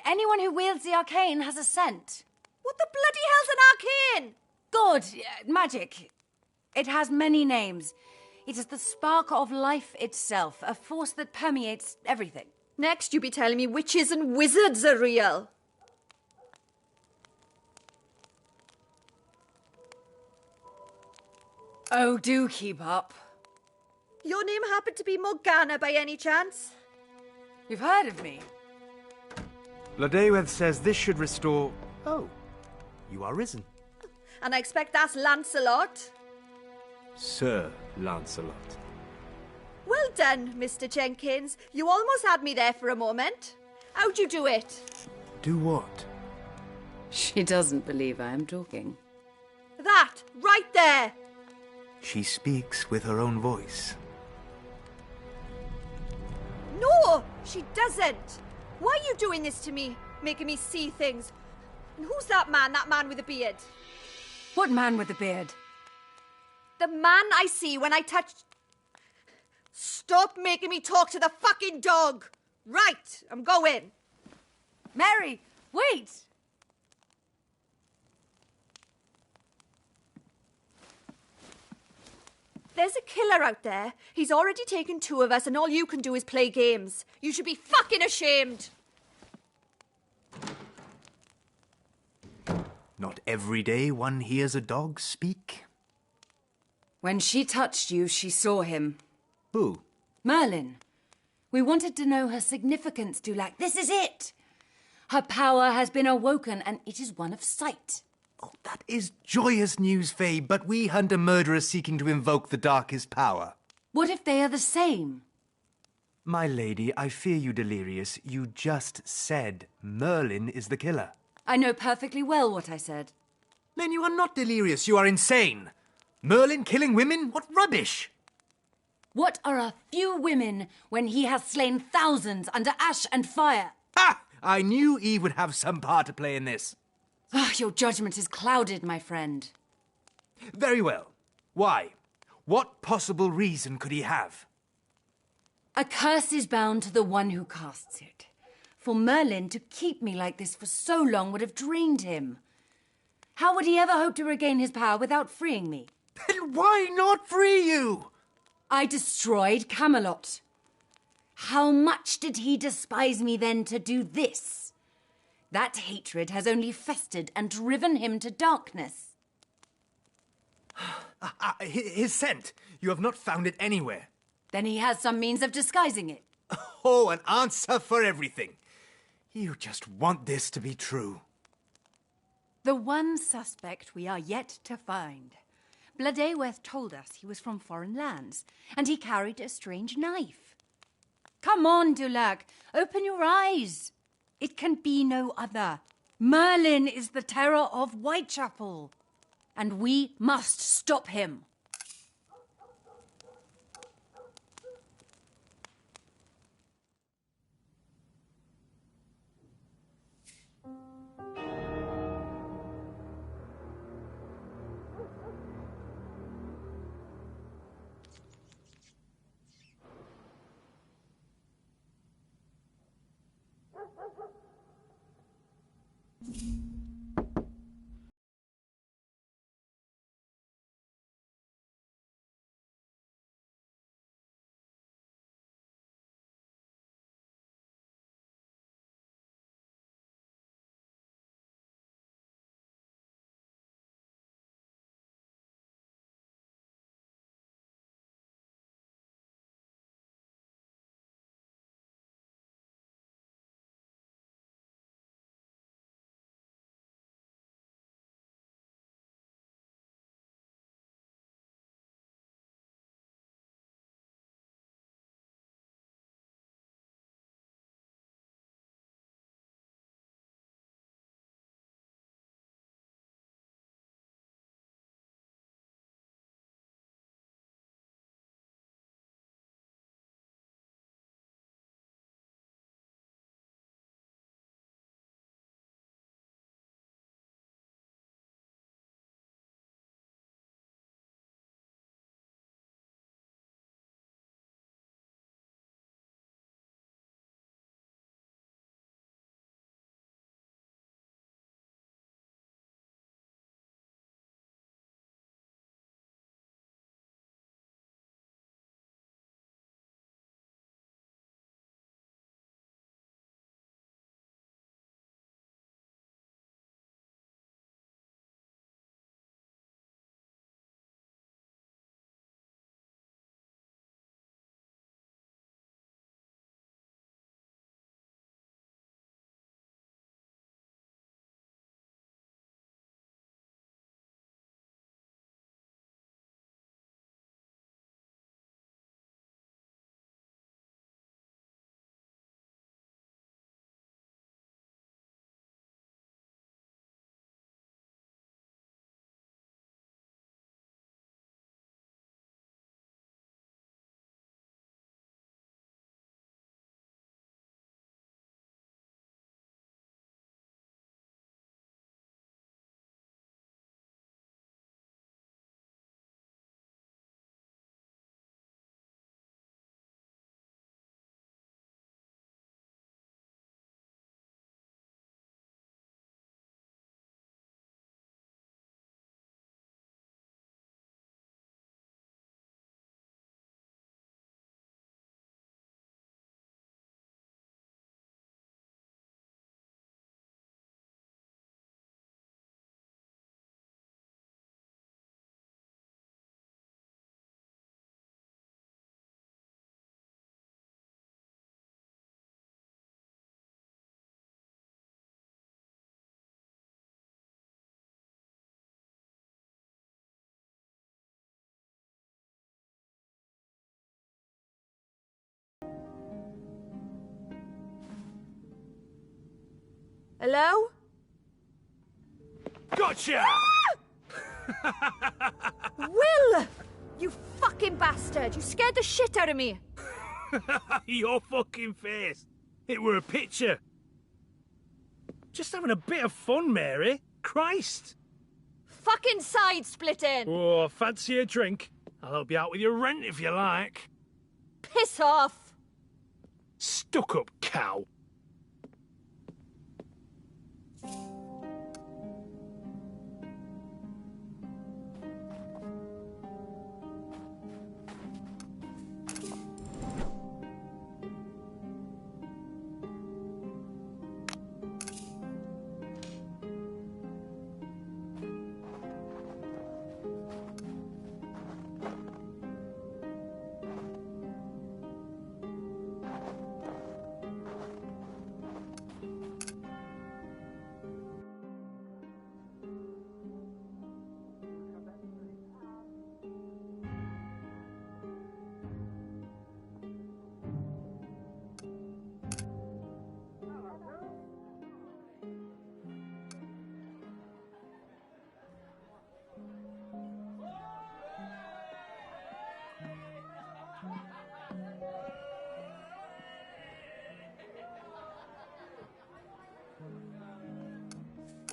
Anyone who wields the arcane has a scent. What the bloody hell's an arcane? Good. Magic. It has many names. It is the spark of life itself, a force that permeates everything. Next, you be telling me witches and wizards are real. Oh, do keep up. Your name happened to be Morgana by any chance? You've heard of me. Ladeweth says this should restore... Oh, you are risen. And I expect that's Lancelot. Sir Lancelot. Well done, Mr. Jenkins. You almost had me there for a moment. How'd you do it? Do what? She doesn't believe I am talking. That, right there! She speaks with her own voice. No, she doesn't. Why are you doing this to me? Making me see things. And who's that man with the beard? What man with the beard? The man I see when I touch... Stop making me talk to the fucking dog! Right, I'm going. Mary, wait! There's a killer out there. He's already taken 2 of us and all you can do is play games. You should be fucking ashamed. Not every day one hears a dog speak. When she touched you, she saw him. Who? Merlin. We wanted to know her significance, Dulac. This is it! Her power has been awoken, and it is one of sight. Oh, that is joyous news, Faye, but we hunt a murderer seeking to invoke the darkest power. What if they are the same? My lady, I fear you delirious. You just said Merlin is the killer. I know perfectly well what I said. Then you are not delirious, you are insane. Merlin killing women? What rubbish! What are a few women when he has slain thousands under ash and fire? Ha! I knew Eve would have some part to play in this. Your judgment is clouded, my friend. Very well. Why? What possible reason could he have? A curse is bound to the one who casts it. For Merlin to keep me like this for so long would have drained him. How would he ever hope to regain his power without freeing me? Then why not free you? I destroyed Camelot. How much did he despise me then to do this? That hatred has only festered and driven him to darkness. His scent. You have not found it anywhere. Then he has some means of disguising it. Oh, an answer for everything. You just want this to be true. The one suspect we are yet to find. Blodeuwedd told us he was from foreign lands, and he carried a strange knife. Come on, Dulac, open your eyes. It can be no other. Merlin is the terror of Whitechapel, and we must stop him. Hello? Gotcha! Will! You fucking bastard! You scared the shit out of me! Your fucking face! It were a picture! Just having a bit of fun, Mary. Christ! Fucking side splitting! Oh, fancy a drink? I'll help you out with your rent if you like. Piss off! Stuck up cow.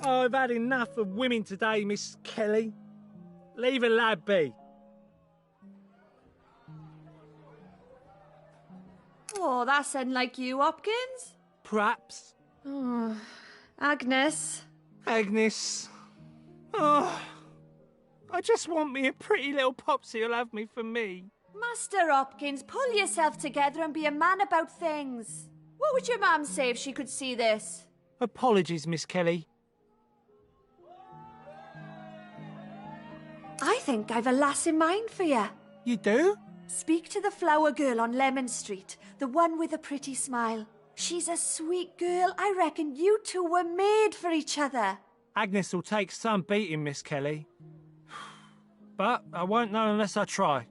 I've had enough of women today, Miss Kelly. Leave a lad be. Oh, that's unlike you, Hopkins. Perhaps. Oh, Agnes. Agnes. Oh, I just want me a pretty little popsy who'll have me for me. Master Hopkins, pull yourself together and be a man about things. What would your mum say if she could see this? Apologies, Miss Kelly. I think I've a lass in mind for you. You do? Speak to the flower girl on Lemon Street, the one with the pretty smile. She's a sweet girl. I reckon you two were made for each other. Agnes will take some beating, Miss Kelly. But I won't know unless I try.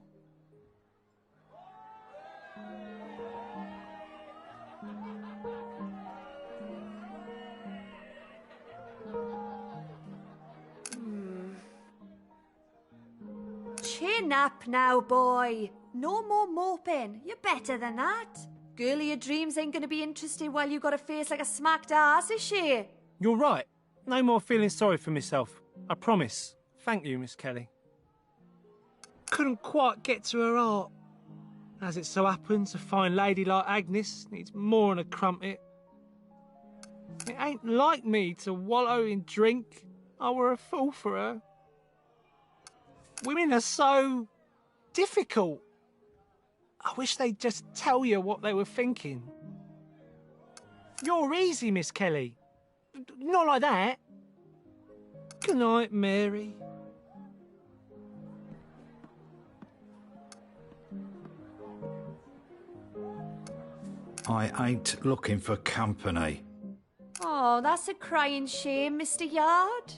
Chin up now, boy. No more moping. You're better than that. Girl of your dreams ain't gonna be interested while you got a face like a smacked ass, is she? You're right. No more feeling sorry for myself. I promise. Thank you, Miss Kelly. Couldn't quite get to her heart. As it so happens, a fine lady like Agnes needs more than a crumpet. It ain't like me to wallow in drink. I were a fool for her. Women are so difficult. I wish they'd just tell you what they were thinking. You're easy, Miss Kelly. Not like that. Good night, Mary. I ain't looking for company. Oh, that's a crying shame, Mr. Yard.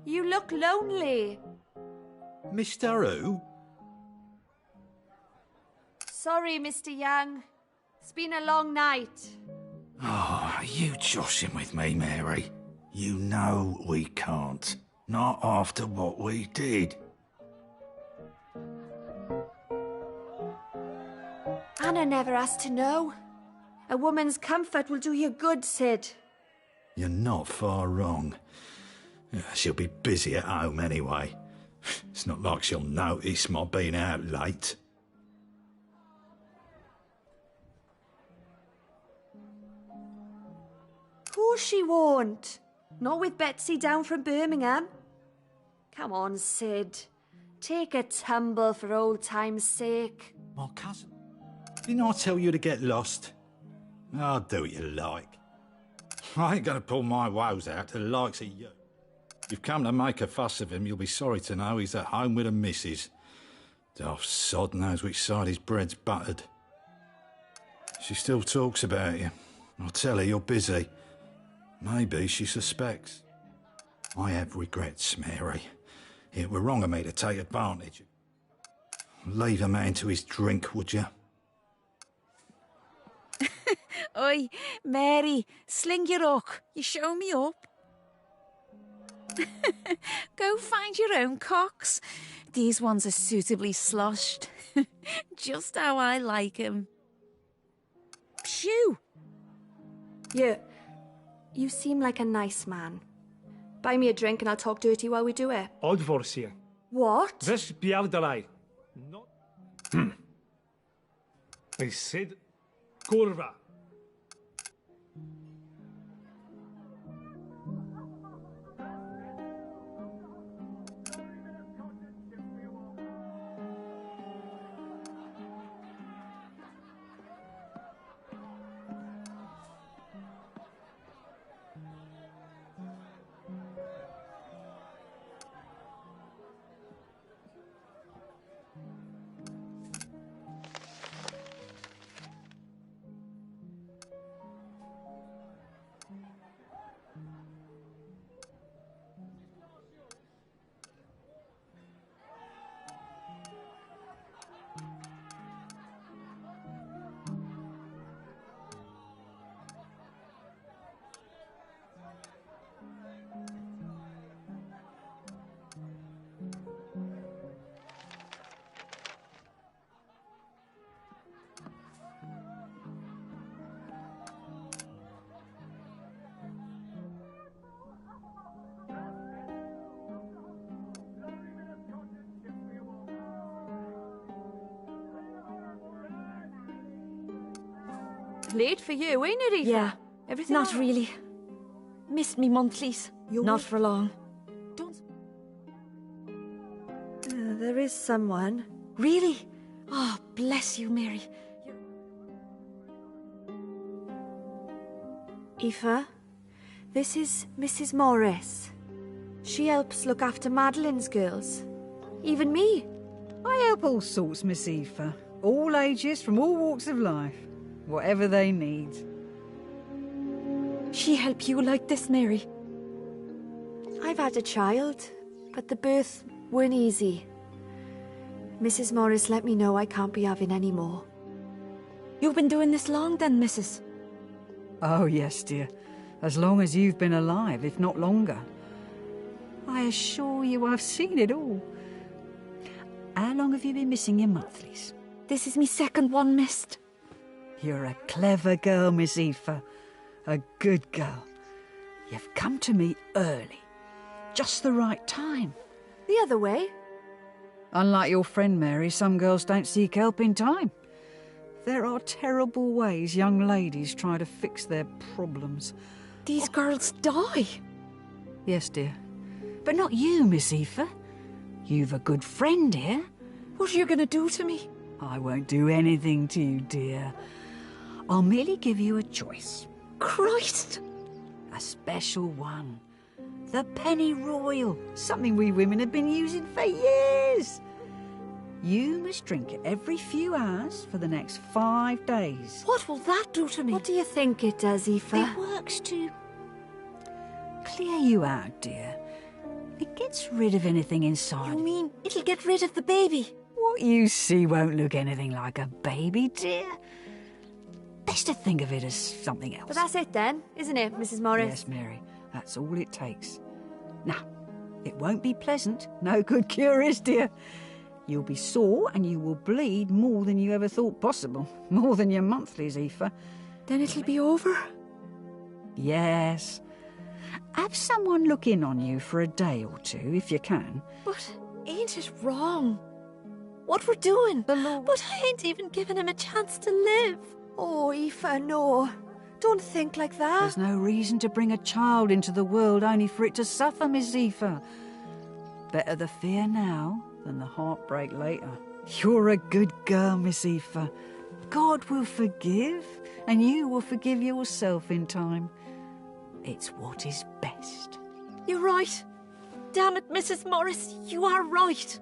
You look lonely. Mr. Who? Sorry, Mr. Young. It's been a long night. Oh, are you joshing with me, Mary? You know we can't. Not after what we did. Anna never has to know. A woman's comfort will do you good, Sid. You're not far wrong. She'll be busy at home anyway. It's not like she'll notice my being out late. Course she won't. Not with Betsy down from Birmingham. Come on, Sid. Take a tumble for old time's sake. My cousin? Didn't I tell you to get lost? I'll do what you like. I ain't gonna pull my woes out to the likes of you. If you've come to make a fuss of him, you'll be sorry to know he's at home with a missus. Daft sod knows which side his bread's buttered. She still talks about you. I'll tell her you're busy. Maybe she suspects. I have regrets, Mary. It were wrong of me to take advantage. Leave a man to his drink, would you? Oi, Mary, sling your hook. You show me up. Go find your own cocks. These ones are suitably sloshed. Just how I like 'em. Phew! You seem like a nice man. Buy me a drink and I'll talk dirty while we do it. Odvorsia. What? This Biavdalai. Not. I said, Korva. Late for you, ain't it, Eva? Yeah. Everything Not all right? really. Missed me monthlies. Not for long. There is someone. Really? Oh, bless you, Mary. Aoife, this is Mrs. Morris. She helps look after Madeline's girls. Even me. I help all sorts, Miss Aoife. All ages, from all walks of life. Whatever they need. She help you like this, Mary? I've had a child, but the birth weren't easy. Mrs. Morris let me know I can't be having any more. You've been doing this long then, Mrs.? Oh, yes, dear. As long as you've been alive, if not longer. I assure you I've seen it all. How long have you been missing your monthlies? This is me second one missed. You're a clever girl, Miss Aoife. A good girl. You've come to me early. Just the right time. The other way? Unlike your friend Mary, some girls don't seek help in time. There are terrible ways young ladies try to fix their problems. These girls die. Yes, dear. But not you, Miss Aoife. You've a good friend here. What are you going to do to me? I won't do anything to you, dear. I'll merely give you a choice. Christ! A special one. The penny royal. Something we women have been using for years. You must drink it every few hours for the next 5 days. What will that do to me? What do you think it does, Aoife? It works to clear you out, dear. It gets rid of anything inside. You mean it'll get rid of the baby? What you see won't look anything like a baby, dear. Best to think of it as something else. But that's it then, isn't it, Mrs. Morris? Yes, Mary. That's all it takes. Now, it won't be pleasant. No good cure is, dear. You'll be sore and you will bleed more than you ever thought possible. More than your monthlies, Aoife. Then it'll be over? Yes. Have someone look in on you for a day or two, if you can. But ain't it wrong? What we're doing? But I ain't even giving him a chance to live. Oh, Aoife, no. Don't think like that. There's no reason to bring a child into the world only for it to suffer, Miss Aoife. Better the fear now than the heartbreak later. You're a good girl, Miss Aoife. God will forgive, and you will forgive yourself in time. It's what is best. You're right. Damn it, Mrs. Morris, you are right.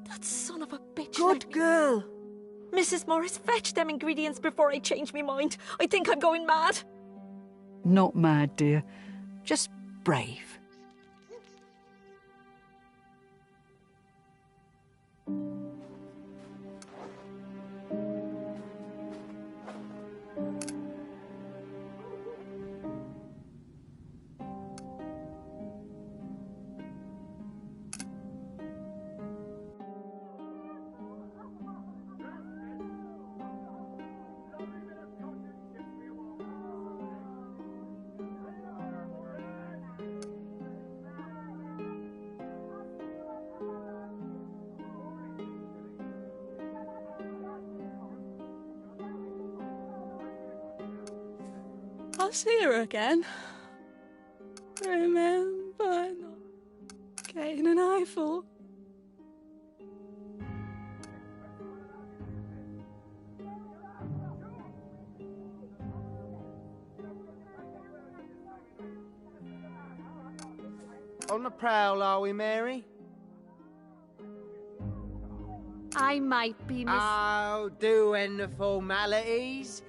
That son of a bitch. Good girl. Mrs. Morris, fetch them ingredients before I change my mind. I think I'm going mad. Not mad, dear. Just brave. I'll see her again. Remember not getting an eyeful. On the prowl, are we, Mary? I might be miss... Oh, doing the formalities.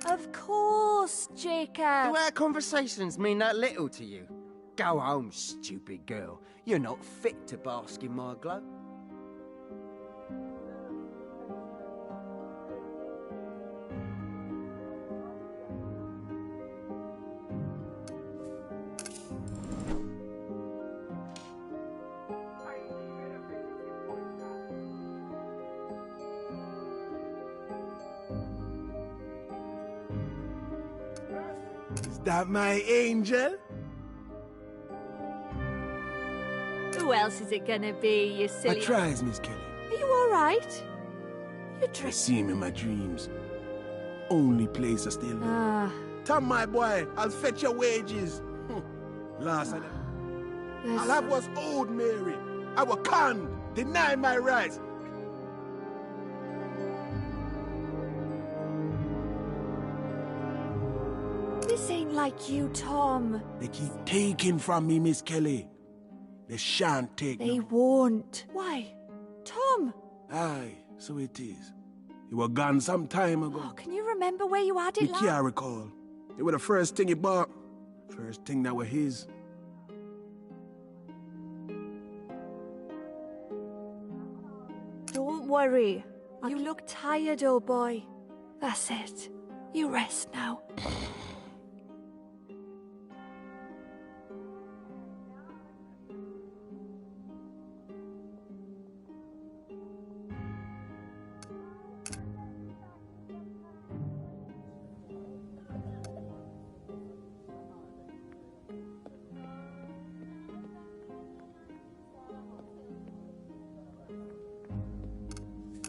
Of course, Jacob. Do our conversations mean that little to you? Go home, stupid girl. You're not fit to bask in my glow. Is that my angel? Who else is it gonna be, you silly... I tries, Miss Kelly. Are you all right? I see him in my dreams. Only place I still know. Tom, my boy, I'll fetch your wages. Last night, I'll have what's owed, Mary. I was conned, deny my rights. This ain't like you, Tom. They keep taking from me, Miss Kelly. They shan't take They no. won't. Why? Tom! Aye, so it is. He was gone some time ago. Oh, can you remember where you had it Me last? can't recall. It was the first thing he bought. First thing that was his. Don't worry. You look tired, old boy. That's it. You rest now.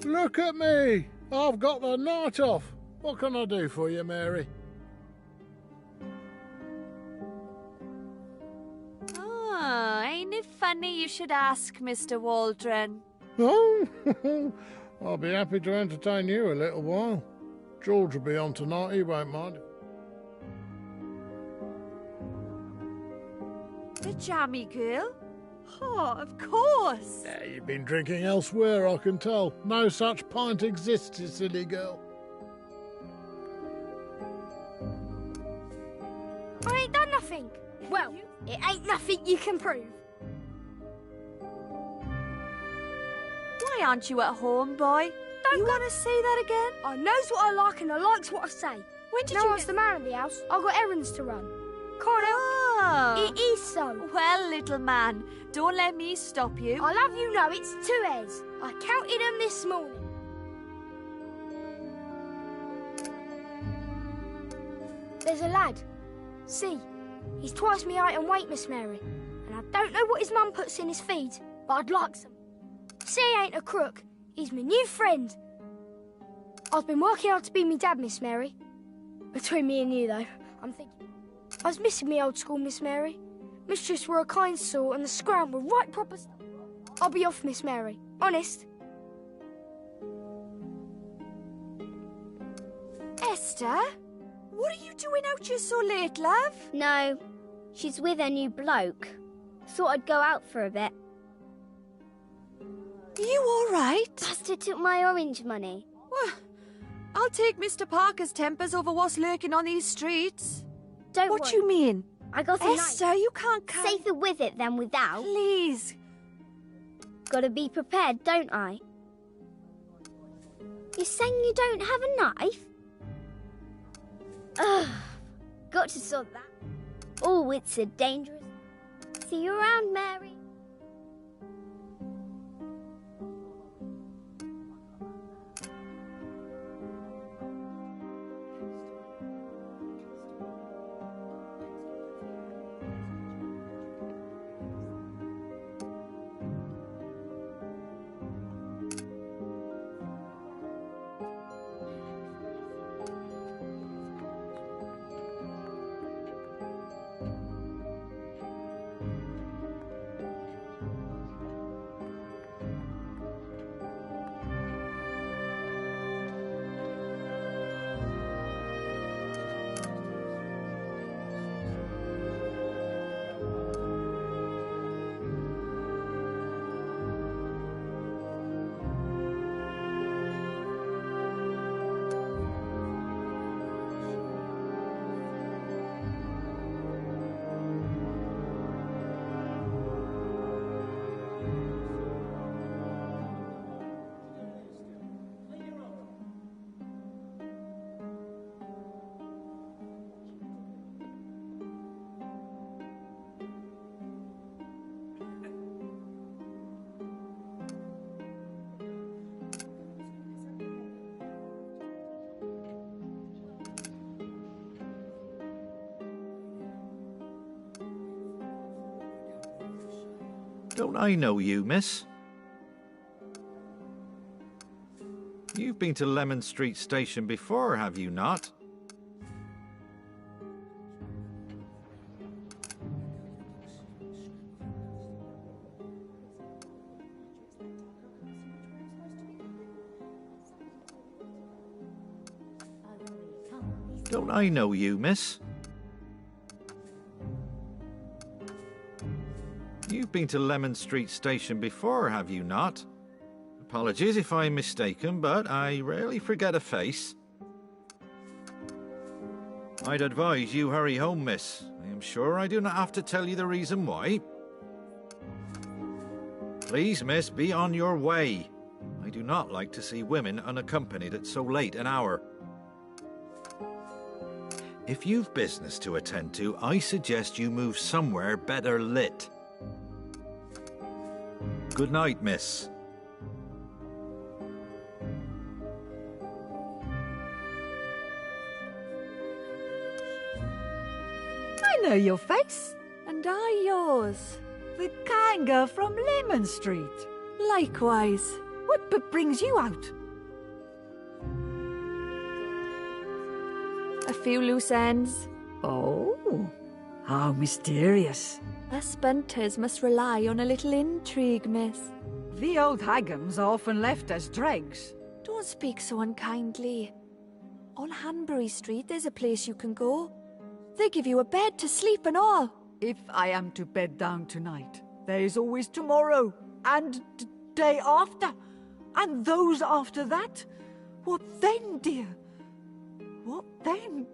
Look at me! I've got the night off. What can I do for you, Mary? Ah, ain't it funny you should ask, Mr. Waldron? Oh, I'll be happy to entertain you a little while. George will be on tonight, he won't mind. The jammy girl? Oh, of course. You've been drinking elsewhere, I can tell. No such pint exists, you silly girl. I ain't done nothing. Well, it ain't nothing you can prove. Why aren't you at home, boy? You want to say that again? I knows what I like and I likes what I say. When did now you I was the man of the house, I got errands to run. Can't help Oh. it. It is so. Well, little man, don't let me stop you. I'll have you know it's 2 heads. I counted them this morning. There's a lad. See, he's twice me height and weight, Miss Mary. And I don't know what his mum puts in his feed, but I'd like some. See, he ain't a crook. He's my new friend. I've been working hard to be me dad, Miss Mary. Between me and you, though, I'm thinking... I was missing me old school, Miss Mary. Mistress were a kind sort and the scram were right proper stuff. I'll be off, Miss Mary. Honest. Esther? What are you doing out here so late, love? No, she's with her new bloke. Thought I'd go out for a bit. Are you all right? Buster took my orange money. Well, I'll take Mr. Parker's tempers over what's lurking on these streets. Don't What worry. you mean? I got a Esther, you can't come. Safer with it than without. Please. Gotta be prepared, don't I? You're saying you don't have a knife? Ugh. Got to sort that. Oh, it's a dangerous... See you around, Mary. Don't I know you, miss? You've been to Lemon Street Station before, have you not? Don't I know you, miss? You've been to Lemon Street Station before, have you not? Apologies if I'm mistaken, but I rarely forget a face. I'd advise you hurry home, miss. I am sure I do not have to tell you the reason why. Please, miss, be on your way. I do not like to see women unaccompanied at so late an hour. If you've business to attend to, I suggest you move somewhere better lit. Good night, miss. I know your face. And I yours. The kind girl from Lemon Street. Likewise. What brings you out? A few loose ends. Oh, how mysterious. Us bunters must rely on a little intrigue, miss. The old hagums are often left as dregs. Don't speak so unkindly. On Hanbury Street there's a place you can go. They give you a bed to sleep and all. If I am to bed down tonight, there is always tomorrow, and day after, and those after that. What then, dear? What then?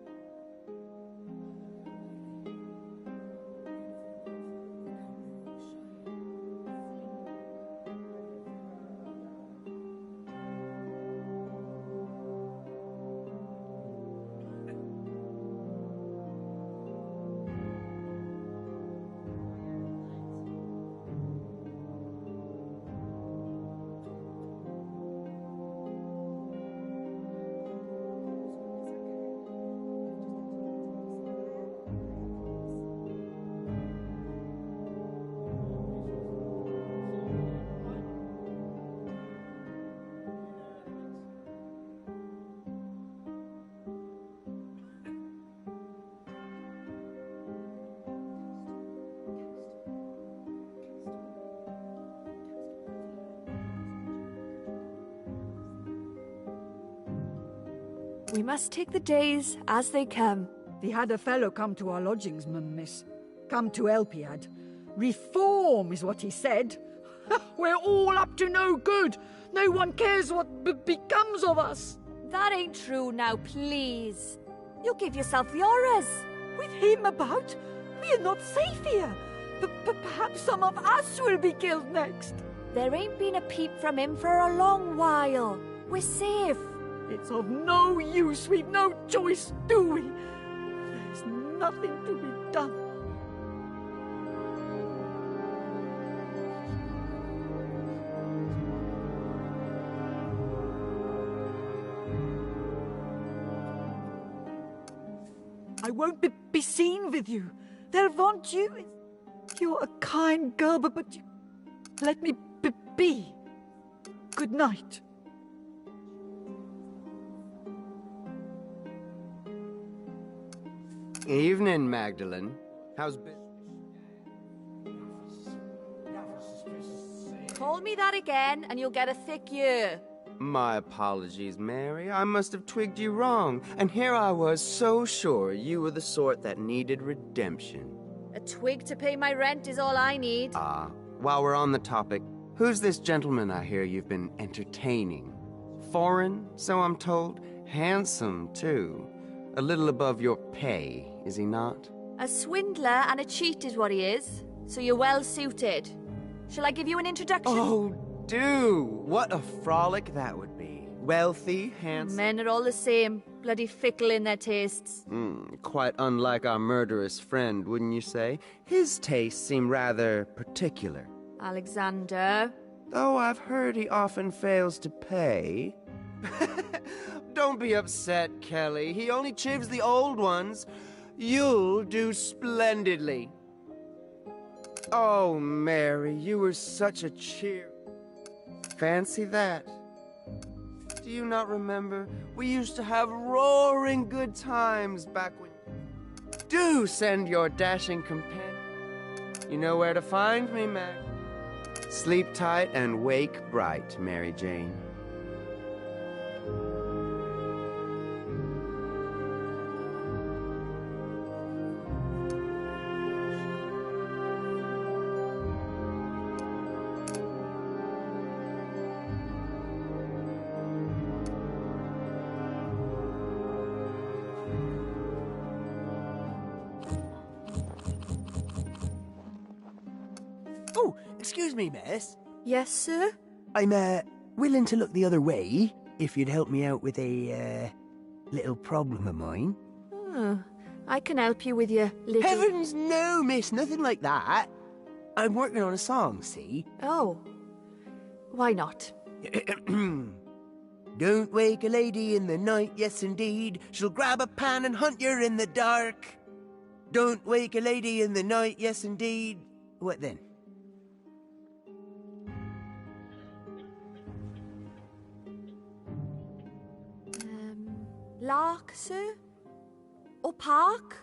We must take the days as they come. We had a fellow come to our lodgings, miss. Come to help, he had. Reform is what he said. We're all up to no good. No one cares what becomes of us. That ain't true now, please. You give yourself the horrors. With him about, we are not safe here. Perhaps some of us will be killed next. There ain't been a peep from him for a long while. We're safe. It's of no use. We've no choice, do we? There's nothing to be done. I won't be seen with you. They'll want you. You're a kind girl, but you... Let me be. Good night. Evening, Magdalene. How's business? Call me that again and you'll get a thick ear. My apologies, Mary. I must have twigged you wrong. And here I was so sure you were the sort that needed redemption. A twig to pay my rent is all I need. While we're on the topic, who's this gentleman I hear you've been entertaining? Foreign, so I'm told. Handsome, too. A little above your pay, is he not? A swindler and a cheat is what he is, so you're well suited. Shall I give you an introduction? Oh, do! What a frolic that would be. Wealthy, handsome... Men are all the same. Bloody fickle in their tastes. Quite unlike our murderous friend, wouldn't you say? His tastes seem rather particular. Alexander. Though I've heard he often fails to pay. Don't be upset, Kelly. He only chives the old ones. You'll do splendidly. Oh, Mary, you were such a cheer. Fancy that. Do you not remember? We used to have roaring good times back when... Do send your dashing companion. You know where to find me, Mag. Sleep tight and wake bright, Mary Jane. Oh, excuse me, miss. Yes, sir? I'm, willing to look the other way, if you'd help me out with a, little problem of mine. Oh, I can help you with your little... Heavens, no, miss, nothing like that. I'm working on a song, see? Oh. Why not? Don't wake a lady in the night, yes indeed. She'll grab a pan and hunt you in the dark. Don't wake a lady in the night, yes indeed. What then? Lark, sir? Or park?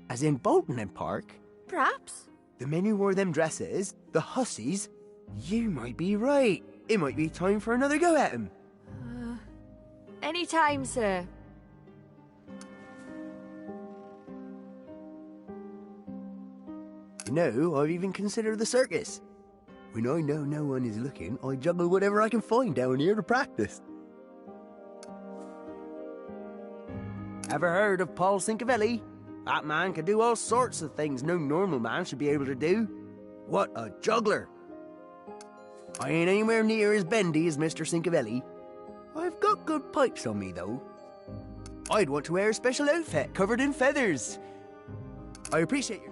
As in Bolton and Park? Perhaps. The men who wore them dresses, the hussies, you might be right. It might be time for another go at 'em. Any time, sir. You know, I've even considered the circus. When I know no one is looking, I juggle whatever I can find down here to practice. Ever heard of Paul Cinquevelli? That man could do all sorts of things no normal man should be able to do. What a juggler! I ain't anywhere near as bendy as Mr. Cinquevelli. I've got good pipes on me, though. I'd want to wear a special outfit covered in feathers. I appreciate your...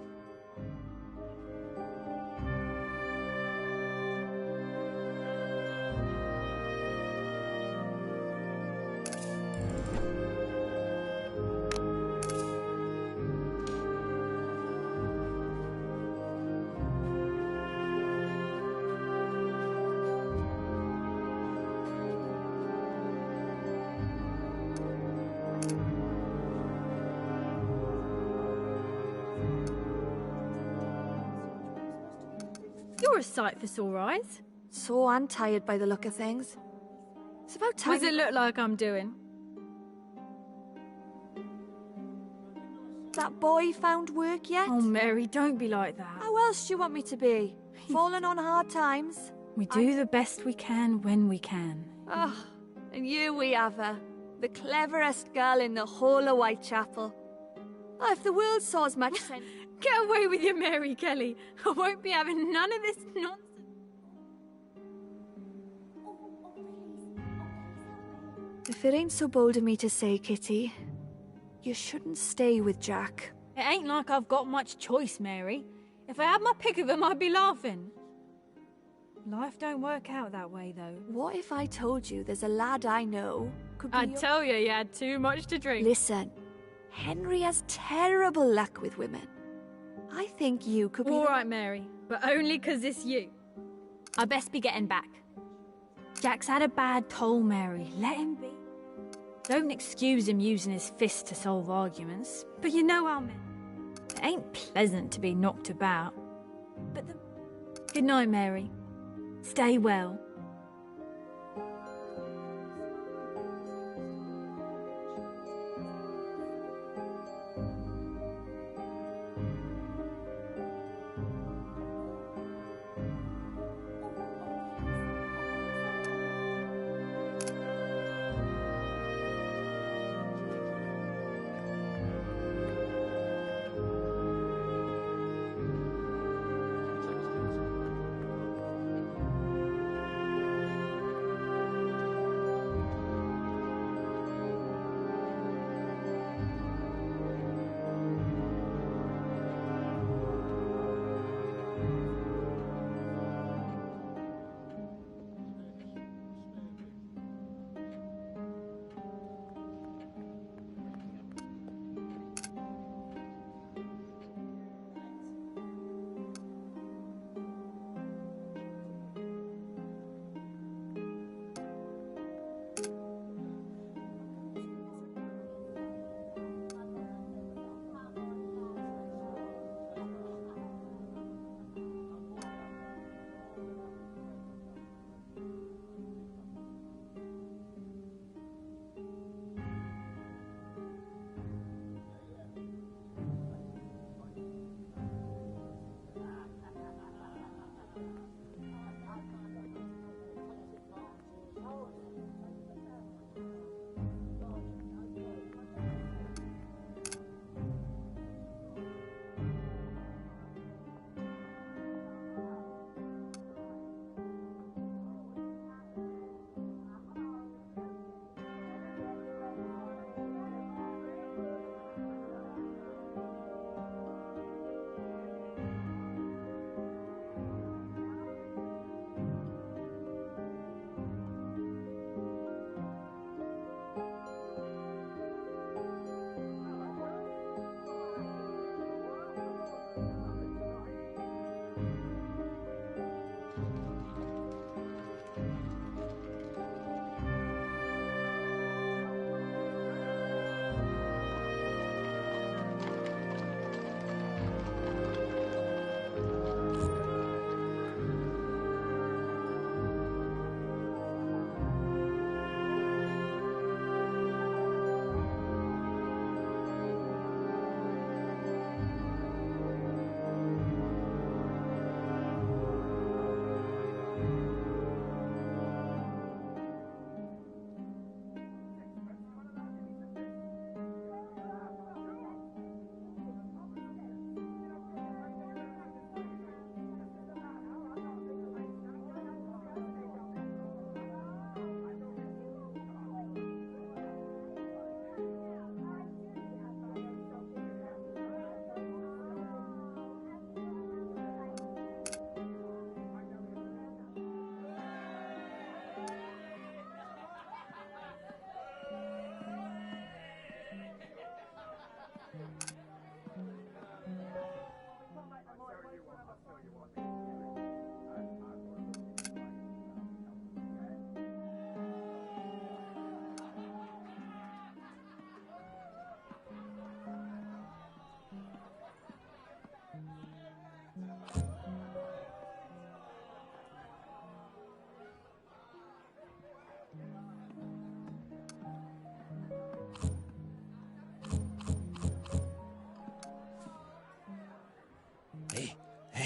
You're a sight for sore eyes. Sore and tired by the look of things. It's about time... What does it look like I'm doing? That boy found work yet? Oh, Mary, don't be like that. How else do you want me to be? Falling on hard times? We do the best we can when we can. Oh, and here we have her. The cleverest girl in the whole of Whitechapel. Oh, if the world saw as much sense... Get away with your Mary Kelly. I won't be having none of this nonsense. If it ain't so bold of me to say, Kitty, you shouldn't stay with Jack. It ain't like I've got much choice, Mary. If I had my pick of them, I'd be laughing. Life don't work out that way, though. What if I told you there's a lad I know could be I'd tell you you had too much to drink. Listen, Henry has terrible luck with women. I think you could be... All right, Mary, but only 'cause it's you. I best be getting back. Jack's had a bad toll, Mary. Let him be. Don't excuse him using his fists to solve arguments, but you know how men... It ain't pleasant to be knocked about. But the... Good night, Mary. Stay well.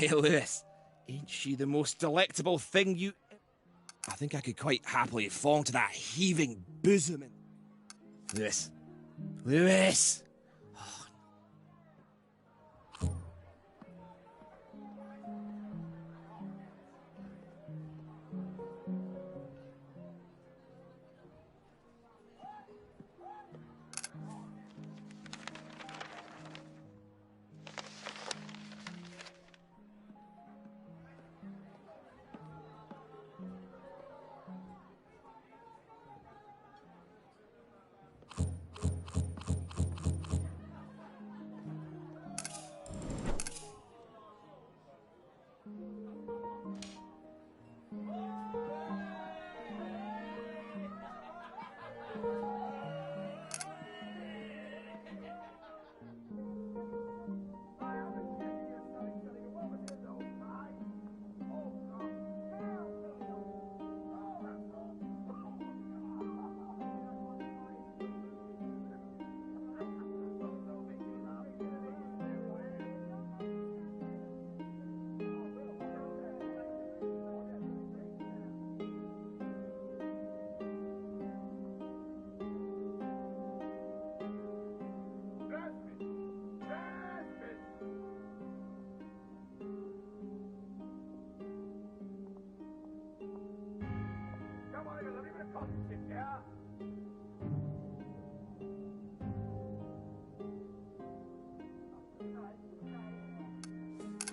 Hey, Lewis, ain't she the most delectable thing you... I think I could quite happily fall to that heaving bosom and... Lewis. Lewis!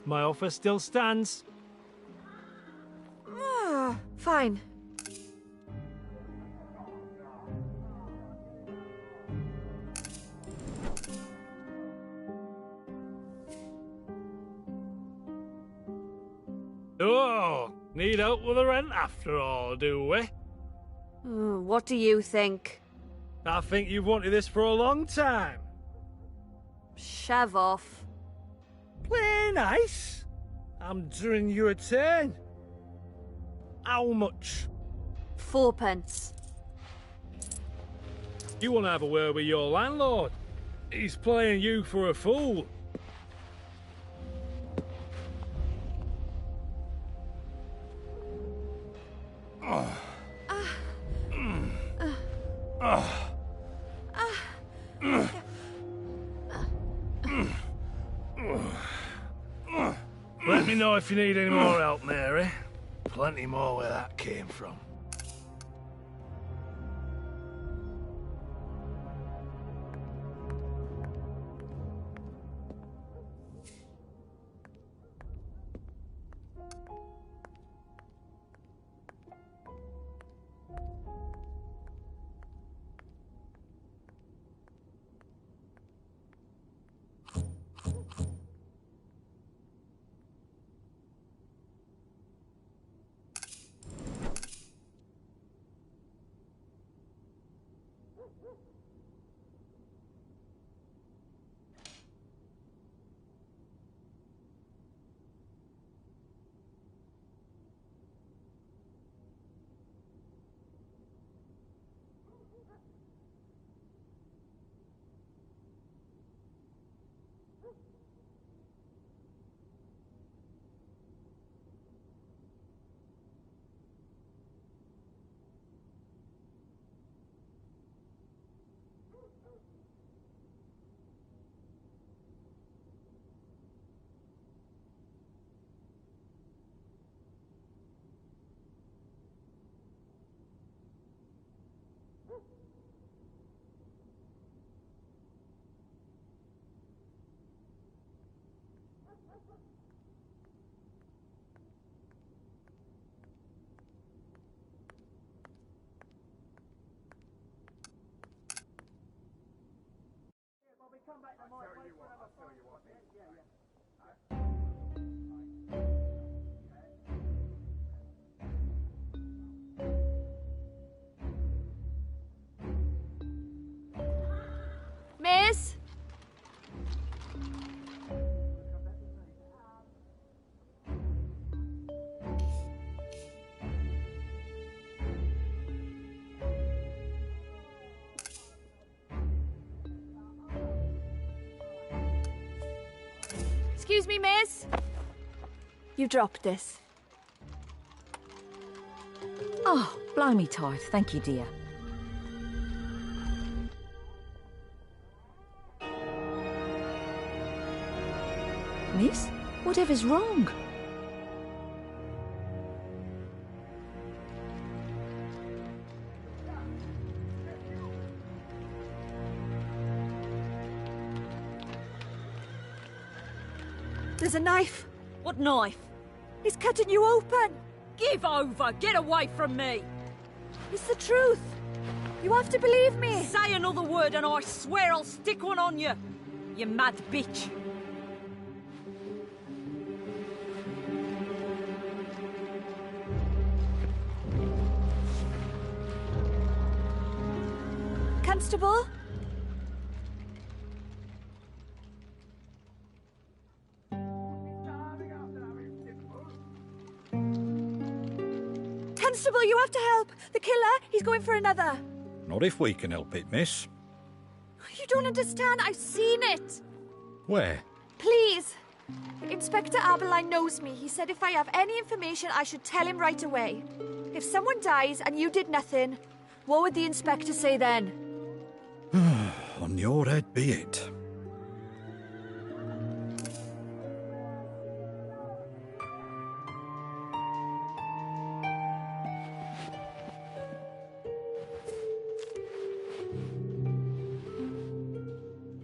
My offer still stands. Ah, fine. Oh, need help with the rent after all, do we? What do you think? I think you've wanted this for a long time. Shove off. Play nice. I'm doing you a turn. How much? 4p. You want to have a word with your landlord? He's playing you for a fool. Let me know if you need any more help, Mary. Plenty more where that came from. Miss? Excuse me, miss? You dropped this. Oh, blimey, Tithe. Thank you, dear. Miss, whatever's wrong? There's a knife. What knife? He's cutting you open. Give over! Get away from me! It's the truth. You have to believe me. Say another word and I swear I'll stick one on you, you mad bitch. Constable? Constable, you have to help. The killer, he's going for another. Not if we can help it, miss. You don't understand. I've seen it. Where? Please. Inspector Abeline knows me. He said if I have any information, I should tell him right away. If someone dies and you did nothing, what would the inspector say then? On your head be it.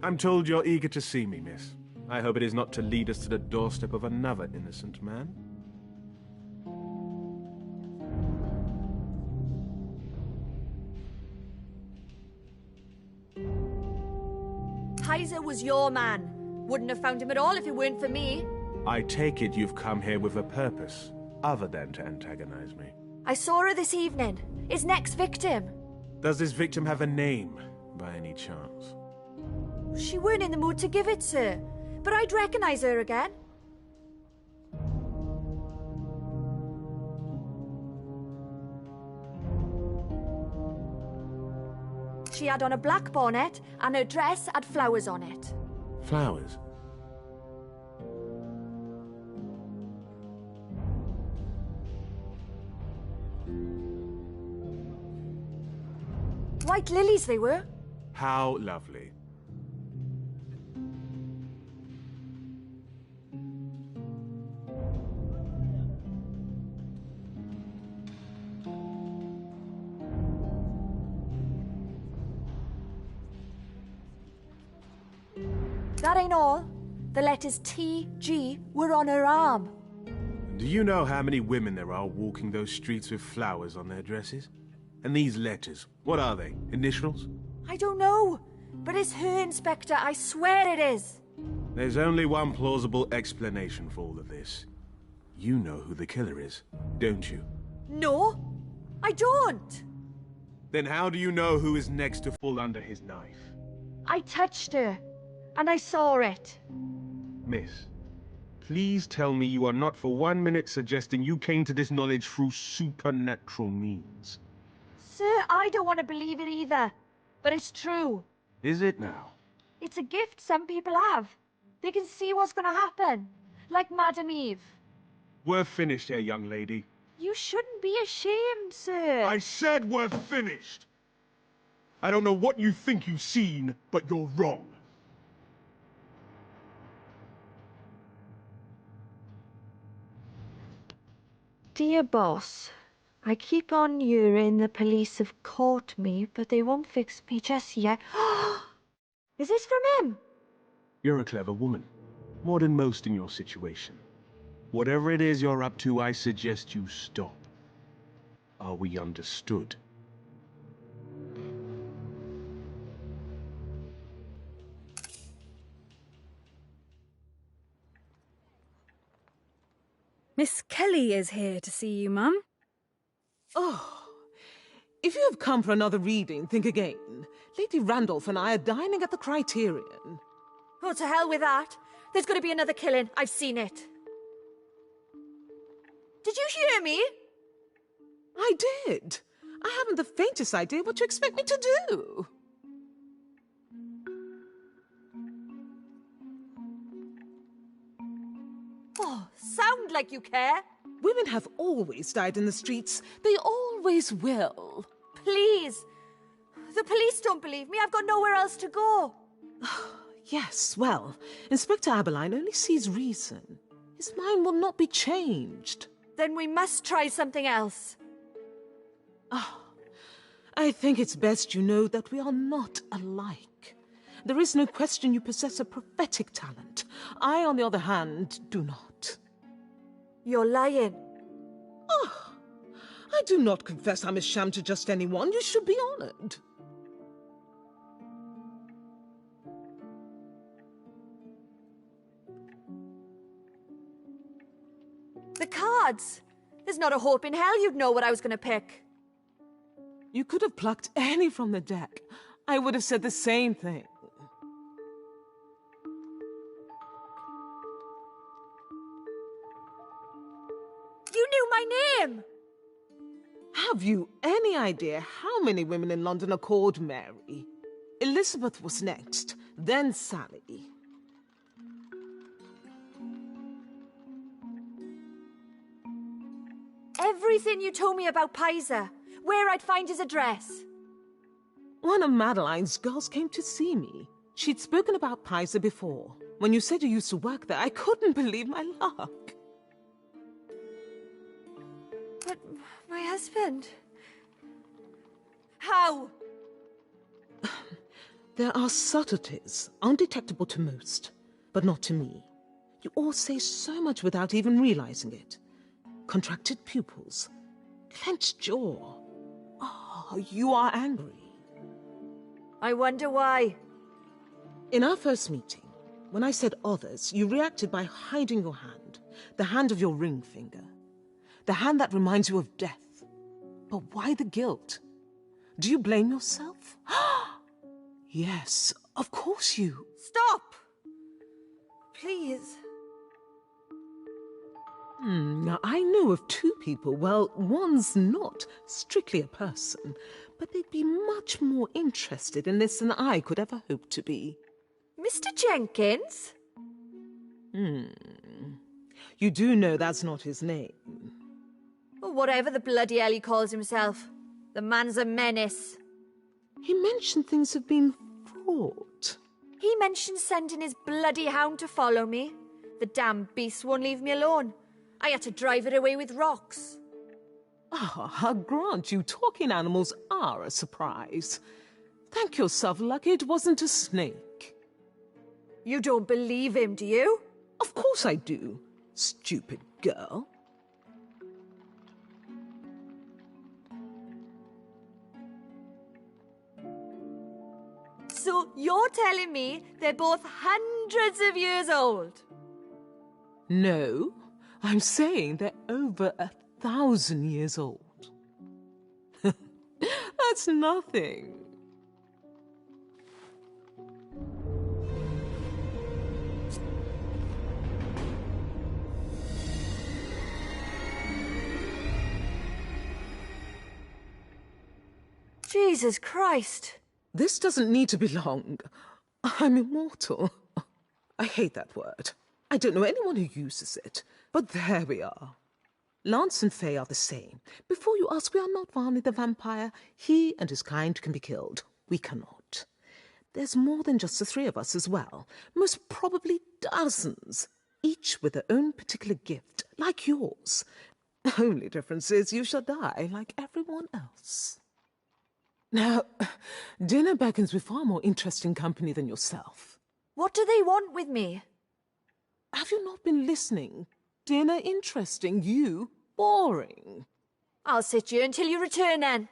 I'm told you're eager to see me, miss. I hope it is not to lead us to the doorstep of another innocent man. Heiser was your man. Wouldn't have found him at all if it weren't for me. I take it you've come here with a purpose, other than to antagonize me. I saw her this evening. His next victim. Does this victim have a name, by any chance? She weren't in the mood to give it, sir. But I'd recognise her again. She had on a black bonnet, and her dress had flowers on it. Flowers? White lilies they were. How lovely. That ain't all. The letters T.G. were on her arm. Do you know how many women there are walking those streets with flowers on their dresses? And these letters, what are they? Initials? I don't know. But it's her, Inspector. I swear it is. There's only one plausible explanation for all of this. You know who the killer is, don't you? No, I don't. Then how do you know who is next to fall under his knife? I touched her, and I saw it. Miss, please tell me you are not for 1 minute suggesting you came to this knowledge through supernatural means. Sir, I don't want to believe it either. But it's true. Is it now? It's a gift some people have. They can see what's going to happen. Like Madam Eve. We're finished here, young lady. You shouldn't be ashamed, sir. I said we're finished! I don't know what you think you've seen, but you're wrong. Dear boss, I keep on hearing the police have caught me, but they won't fix me just yet. Is this from him? You're a clever woman. More than most in your situation. Whatever it is you're up to, I suggest you stop. Are we understood? Miss Kelly is here to see you, Mum. Oh, if you have come for another reading, think again. Lady Randolph and I are dining at the Criterion. Oh, to hell with that. There's going to be another killing. I've seen it. Did you hear me? I did. I haven't the faintest idea what you expect me to do. Oh, sound like you care. Women have always died in the streets. They always will. Please. The police don't believe me. I've got nowhere else to go. Yes, well, Inspector Aberline only sees reason. His mind will not be changed. Then we must try something else. I think it's best you know that we are not alike. There is no question you possess a prophetic talent. I, on the other hand, do not. You're lying. I do not confess I'm a sham to just anyone. You should be honoured. The cards. There's not a hope in hell you'd know what I was going to pick. You could have plucked any from the deck. I would have said the same thing. You knew my name! Have you any idea how many women in London are called Mary? Elizabeth was next, then Sally. Everything you told me about Pizer, where I'd find his address. One of Madeline's girls came to see me. She'd spoken about Pizer before. When you said you used to work there, I couldn't believe my luck. But my husband... How? There are subtleties, undetectable to most, but not to me. You all say so much without even realizing it. Contracted pupils, clenched jaw. You are angry. I wonder why. In our first meeting, when I said others, you reacted by hiding your hand, the hand of your ring finger, the hand that reminds you of death. But why the guilt? Do you blame yourself? Yes, of course you... Stop! Please. Now, I know of two people. Well, one's not strictly a person, but they'd be much more interested in this than I could ever hope to be. Mr. Jenkins? You do know that's not his name. Or whatever the bloody hell he calls himself. The man's a menace. He mentioned things have been fraught. He mentioned sending his bloody hound to follow me. The damn beast won't leave me alone. I had to drive it away with rocks. I'll grant you talking animals are a surprise. Thank yourself lucky it wasn't a snake. You don't believe him, do you? Of course I do, stupid girl. So you're telling me they're both hundreds of years old? No, I'm saying they're over 1,000 years old. That's nothing. Jesus Christ. This doesn't need to be long. I'm immortal. I hate that word. I don't know anyone who uses it, but there we are. Lance and Faye are the same. Before you ask, we are not Varney the vampire. He and his kind can be killed. We cannot. There's more than just the three of us as well. Most probably dozens, each with their own particular gift, like yours. The only difference is you shall die like everyone else. Now, dinner beckons with far more interesting company than yourself. What do they want with me? Have you not been listening? Dinner interesting, you boring. I'll sit here until you return then.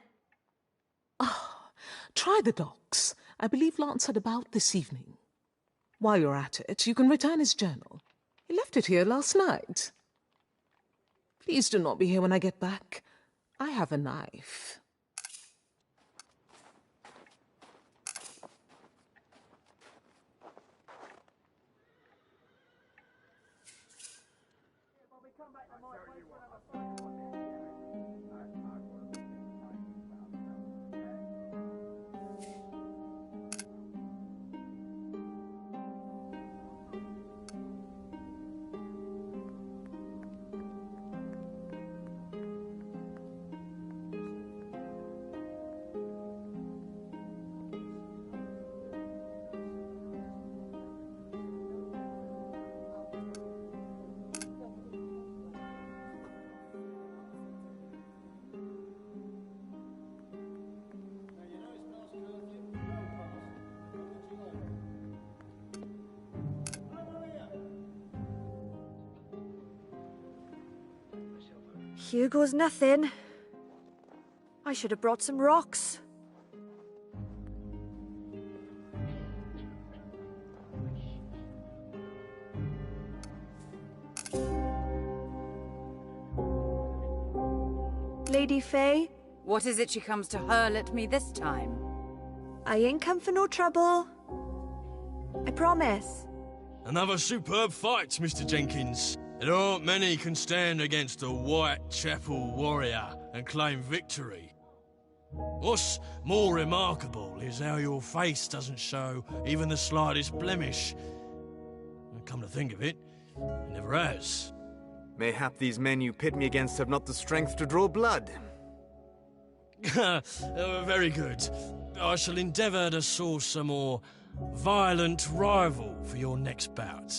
Try the docks. I believe Lance had about this evening. While you're at it, you can return his journal. He left it here last night. Please do not be here when I get back. I have a knife. Here goes nothing. I should have brought some rocks. Lady Faye? What is it she comes to hurl at me this time? I ain't come for no trouble. I promise. Another superb fight, Mr. Jenkins. There aren't many can stand against a Whitechapel warrior and claim victory. What's more remarkable is how your face doesn't show even the slightest blemish. And come to think of it, it never has. Mayhap these men you pit me against have not the strength to draw blood. Very good. I shall endeavour to source a more violent rival for your next bout.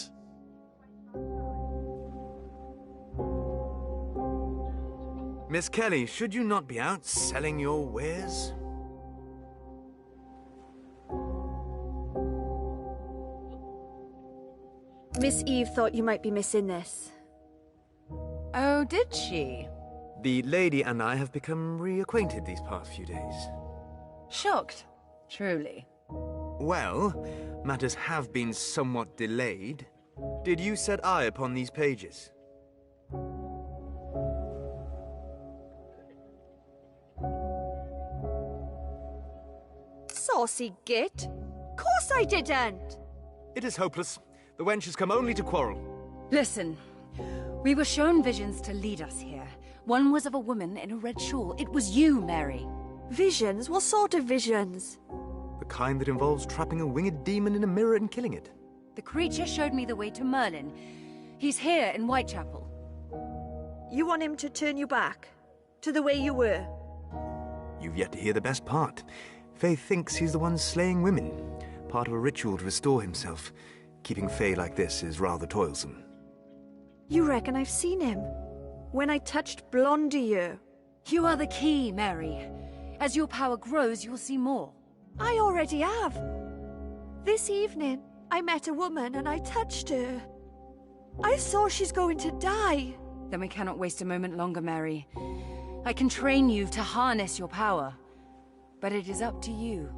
Miss Kelly, should you not be out selling your wares? Miss Eve thought you might be missing this. Oh, did she? The lady and I have become reacquainted these past few days. Shocked, truly. Well, matters have been somewhat delayed. Did you set eye upon these pages? Saucy git. Course I didn't. It is hopeless. The wench has come only to quarrel. Listen, we were shown visions to lead us here. One was of a woman in a red shawl. It was you, Mary. Visions? What sort of visions? The kind that involves trapping a winged demon in a mirror and killing it. The creature showed me the way to Merlin. He's here in Whitechapel. You want him to turn you back? To the way you were? You've yet to hear the best part. Faye thinks he's the one slaying women. Part of a ritual to restore himself. Keeping Faye like this is rather toilsome. You reckon I've seen him? When I touched Blondie here. You are the key, Mary. As your power grows, you'll see more. I already have. This evening, I met a woman and I touched her. I saw she's going to die. Then we cannot waste a moment longer, Mary. I can train you to harness your power. But it is up to you.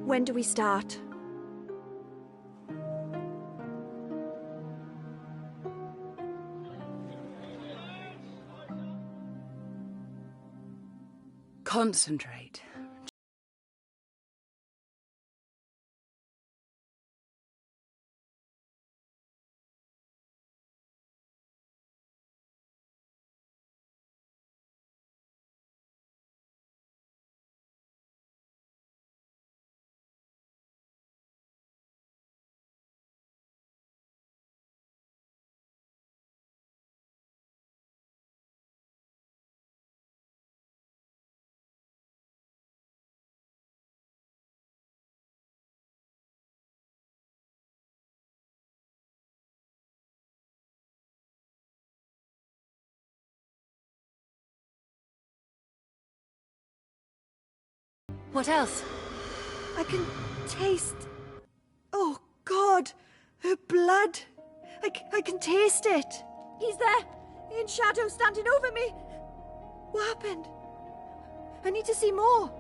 When do we start? Concentrate. What else? I can taste... Oh, God! Her blood! I can taste it! He's there! In shadow, standing over me! What happened? I need to see more!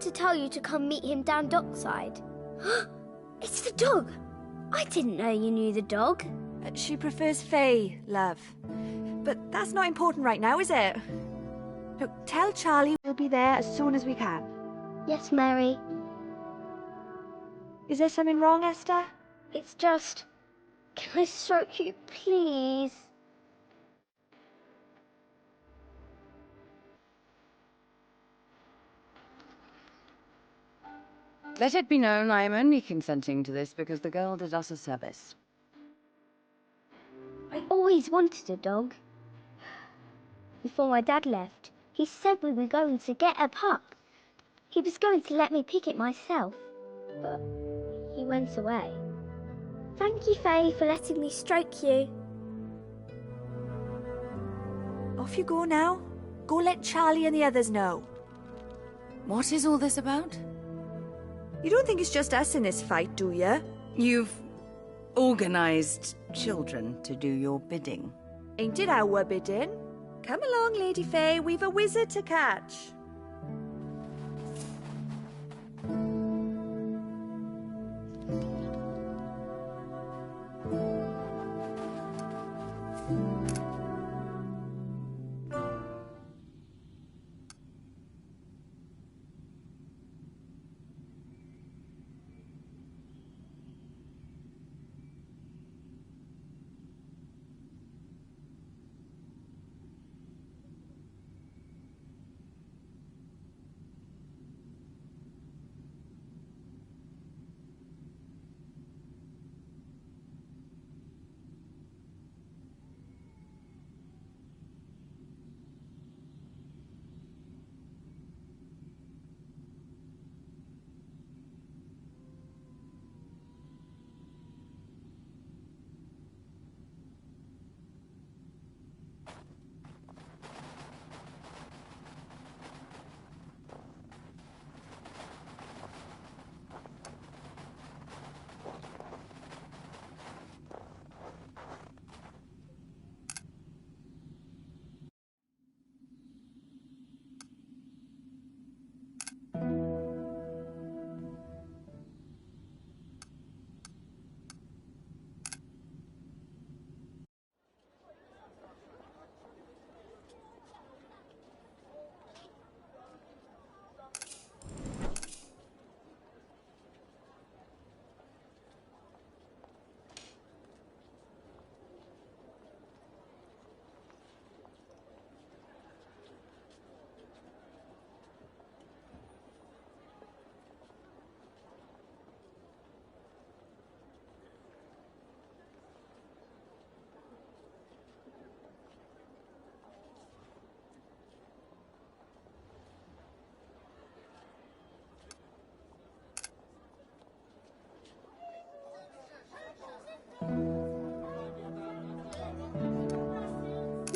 To tell you to come meet him down dockside. It's the dog. I didn't know you knew the dog. She prefers Faye, love. But that's not important right now, is it? Look, tell Charlie we'll be there as soon as we can. Yes, Mary. Is there something wrong, Esther? It's just... Can I stroke you, please? Let it be known I am only consenting to this because the girl did us a service. I always wanted a dog. Before my dad left, he said we were going to get a pup. He was going to let me pick it myself, but he went away. Thank you, Faye, for letting me stroke you. Off you go now. Go let Charlie and the others know. What is all this about? You don't think it's just us in this fight, do you? You've organised children to do your bidding. Ain't it our bidding? Come along, Lady Faye, we've a wizard to catch.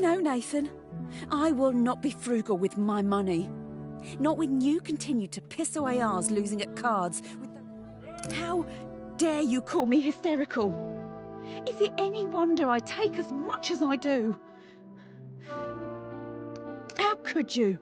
No, Nathan. I will not be frugal with my money. Not when you continue to piss away ours losing at cards with the... How dare you call me hysterical? Is it any wonder I take as much as I do? How could you?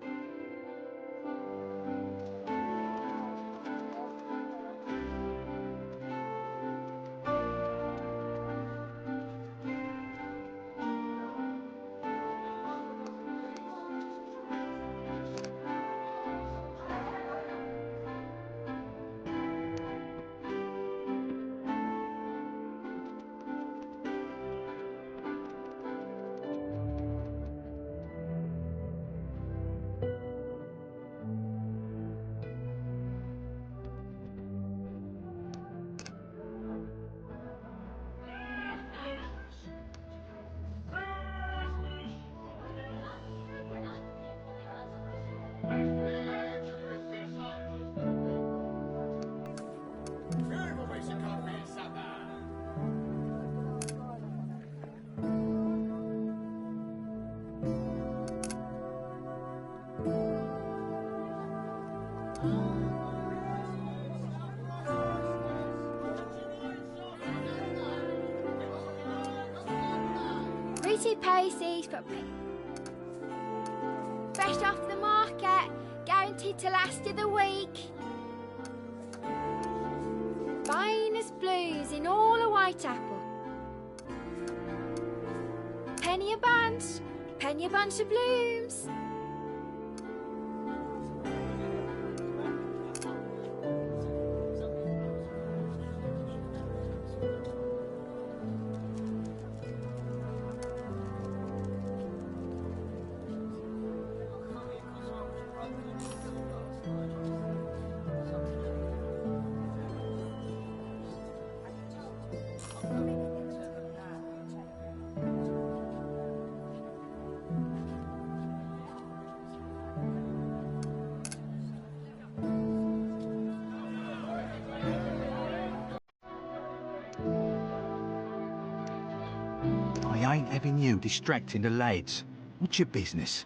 Paces, but fresh off the market, guaranteed wanted to last of the week. Finest blues in all of Whitechapel. Penny a bunch of blooms. I ain't having you distracting the lads. What's your business?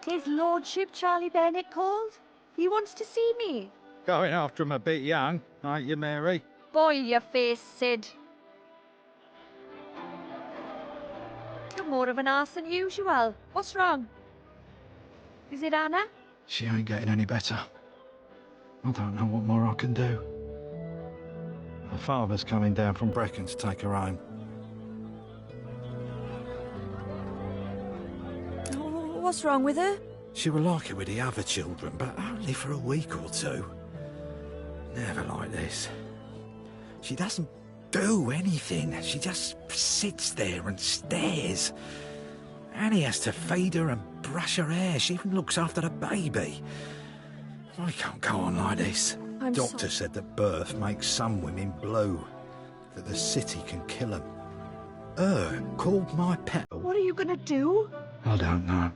His Lordship Charlie Bennett called. He wants to see me. Going after him a bit young, ain't you, Mary? Boil your face, Sid. You're more of an arse than usual. What's wrong? Is it Anna? She ain't getting any better. I don't know what more I can do. Her father's coming down from Brecon to take her home. What's wrong with her? She will like it with the other children, but only for a week or two. Never like this. She doesn't do anything. She just sits there and stares. Annie has to feed her and brush her hair. She even looks after the baby. I can't go on like this. Doctor said that birth makes some women blue, that the city can kill them. Her called my pet. What are you gonna do? I don't know.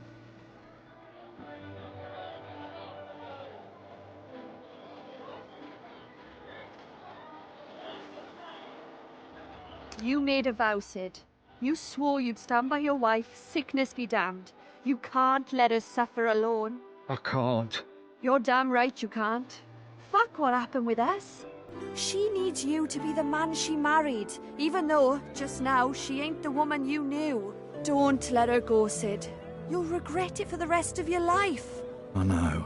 You made a vow, Sid. You swore you'd stand by your wife, sickness be damned. You can't let her suffer alone. I can't. You're damn right you can't. Fuck what happened with us. She needs you to be the man she married, even though, just now, she ain't the woman you knew. Don't let her go, Sid. You'll regret it for the rest of your life. I know.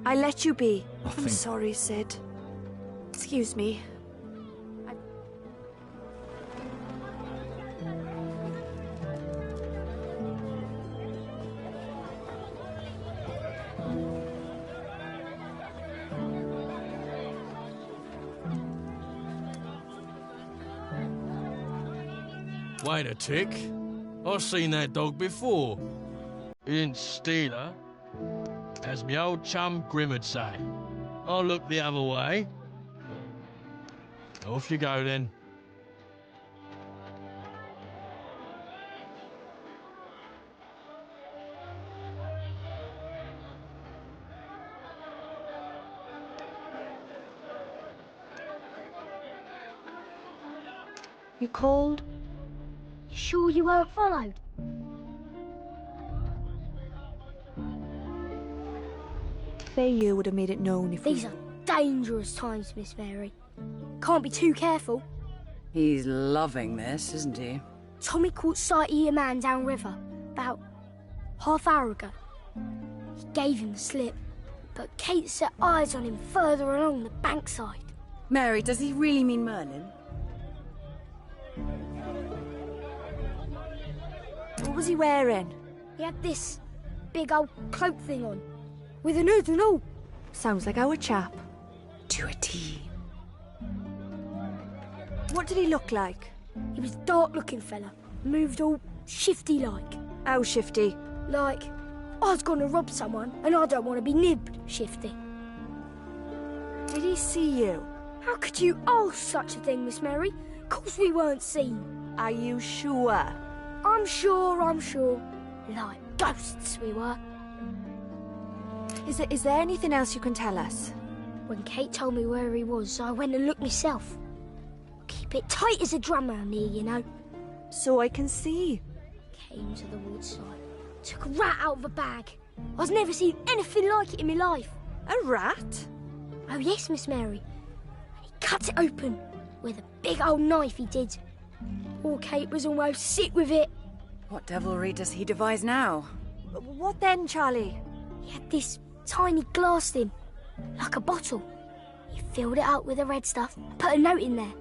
I let you be. I I'm think- sorry, Sid. Excuse me. Wait a tick. I've seen that dog before. He didn't steal her. As me old chum Grim'd say. I'll look the other way. Off you go then. You called? You sure you weren't followed? Faye would have made it known if These are dangerous times, Miss Mary. Can't be too careful. He's loving this, isn't he? Tommy caught sight of your man downriver about half-hour ago. He gave him the slip, but Kate set eyes on him further along the bankside. Mary, does he really mean Merlin? What was he wearing? He had this big old cloak thing on, with an hood and all. Sounds like our chap. To a T. What did he look like? He was a dark-looking fella, moved all shifty-like. How shifty? Like, I was gonna rob someone, and I don't want to be nibbed shifty. Did he see you? How could you ask such a thing, Miss Mary? 'Course we weren't seen. Are you sure? I'm sure. Like ghosts we were. Is there anything else you can tell us? When Kate told me where he was, I went and looked myself. Keep it tight as a drum around here, you know. So I can see. Came to the woodside, took a rat out of a bag. I've never seen anything like it in my life. A rat? Oh yes, Miss Mary. And he cut it open with a big old knife, he did. Poor Kate was almost sick with it. What devilry does he devise now? What then, Charlie? He had this tiny glass thing, like a bottle. He filled it up with the red stuff, put a note in there.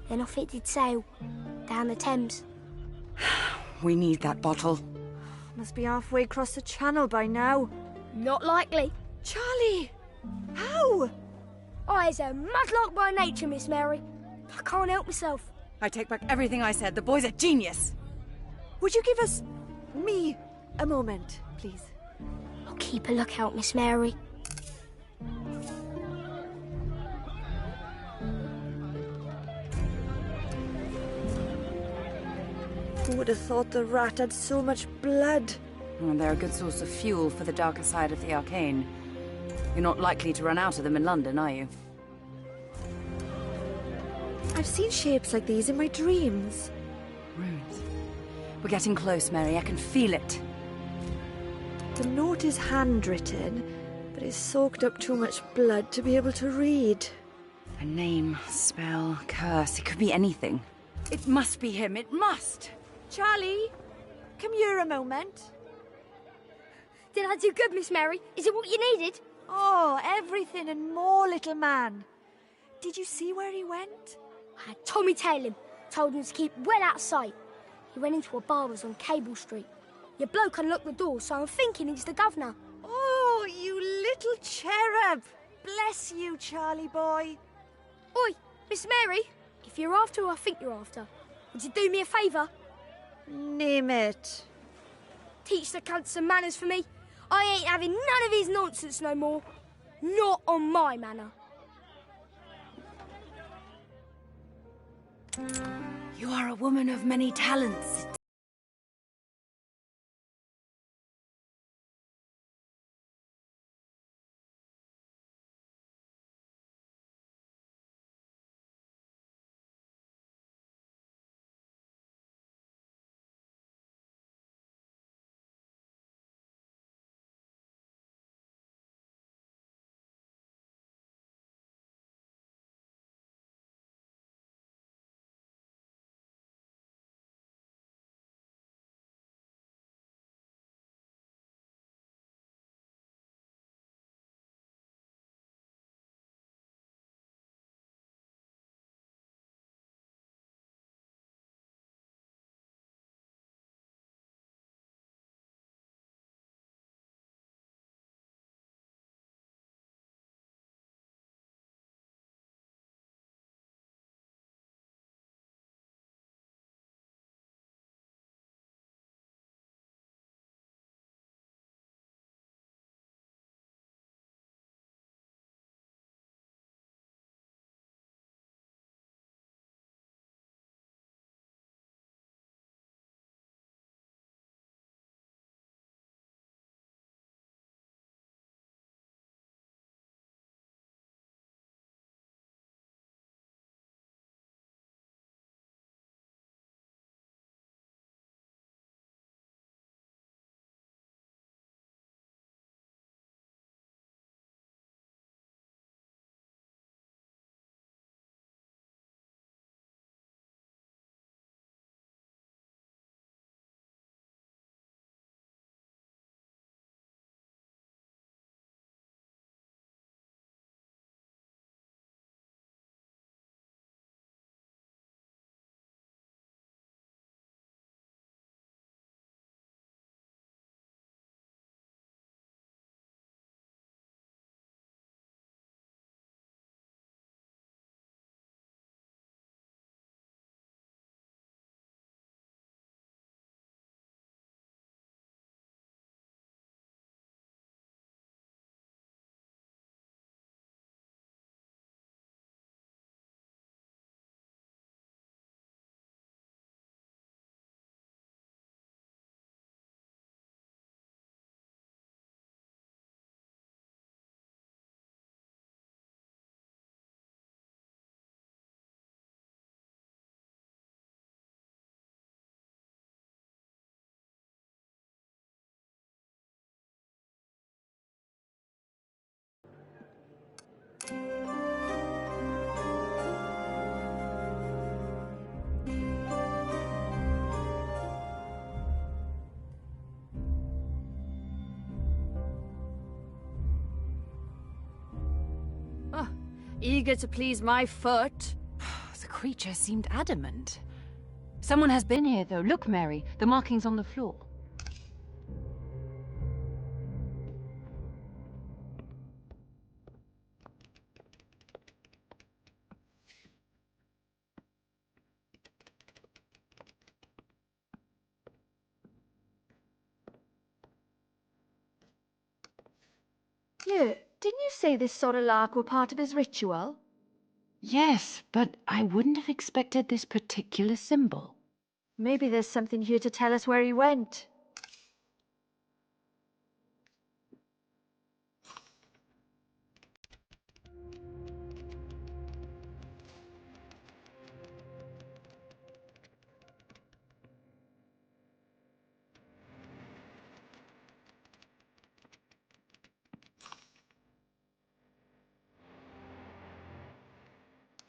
Then off it did sail, down the Thames. We need that bottle. Must be halfway across the channel by now. Not likely. Charlie! How? I is a mudlark by nature, Miss Mary. I can't help myself. I take back everything I said. The boy's a genius. Would you give me a moment, please? I'll keep a lookout, Miss Mary. Who would have thought the rat had so much blood? Oh, they're a good source of fuel for the darker side of the arcane. You're not likely to run out of them in London, are you? I've seen shapes like these in my dreams. Runes. We're getting close, Mary. I can feel it. The note is handwritten, but it's soaked up too much blood to be able to read. A name, spell, curse. It could be anything. It must be him. It must. Charlie, come here a moment. Did I do good, Miss Mary? Is it what you needed? Oh, everything and more, little man. Did you see where he went? I had Tommy tail him. Told him to keep well out of sight. He went into a barber's on Cable Street. Your bloke unlocked the door, so I'm thinking he's the governor. Oh, you little cherub. Bless you, Charlie boy. Oi, Miss Mary, if you're after who I think you're after, would you do me a favour? Name it. Teach the cunt some manners for me. I ain't having none of his nonsense no more. Not on my manor. You are a woman of many talents. eager to please my foot. The creature seemed adamant. Someone has been here, though. Look, Mary, the markings on the floor. Didn't you say this sort of lark were part of his ritual? Yes, but I wouldn't have expected this particular symbol. Maybe there's something here to tell us where he went.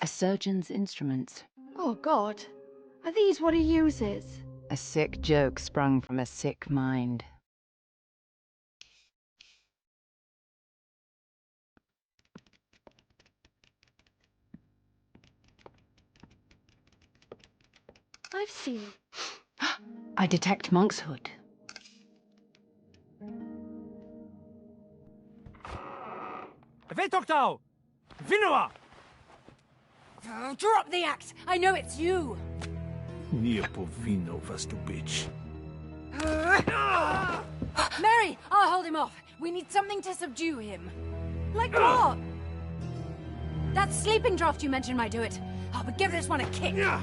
A surgeon's instruments. Oh, God. Are these what he uses? A sick joke sprung from a sick mind. I've seen. I detect monkshood. Vetoktal! Vinua! Oh, drop the axe! I know it's you! Nie powinno was tu być. Mary, I'll hold him off. We need something to subdue him. Like what? That sleeping draught you mentioned might do it. Oh, but give this one a kick. Yeah.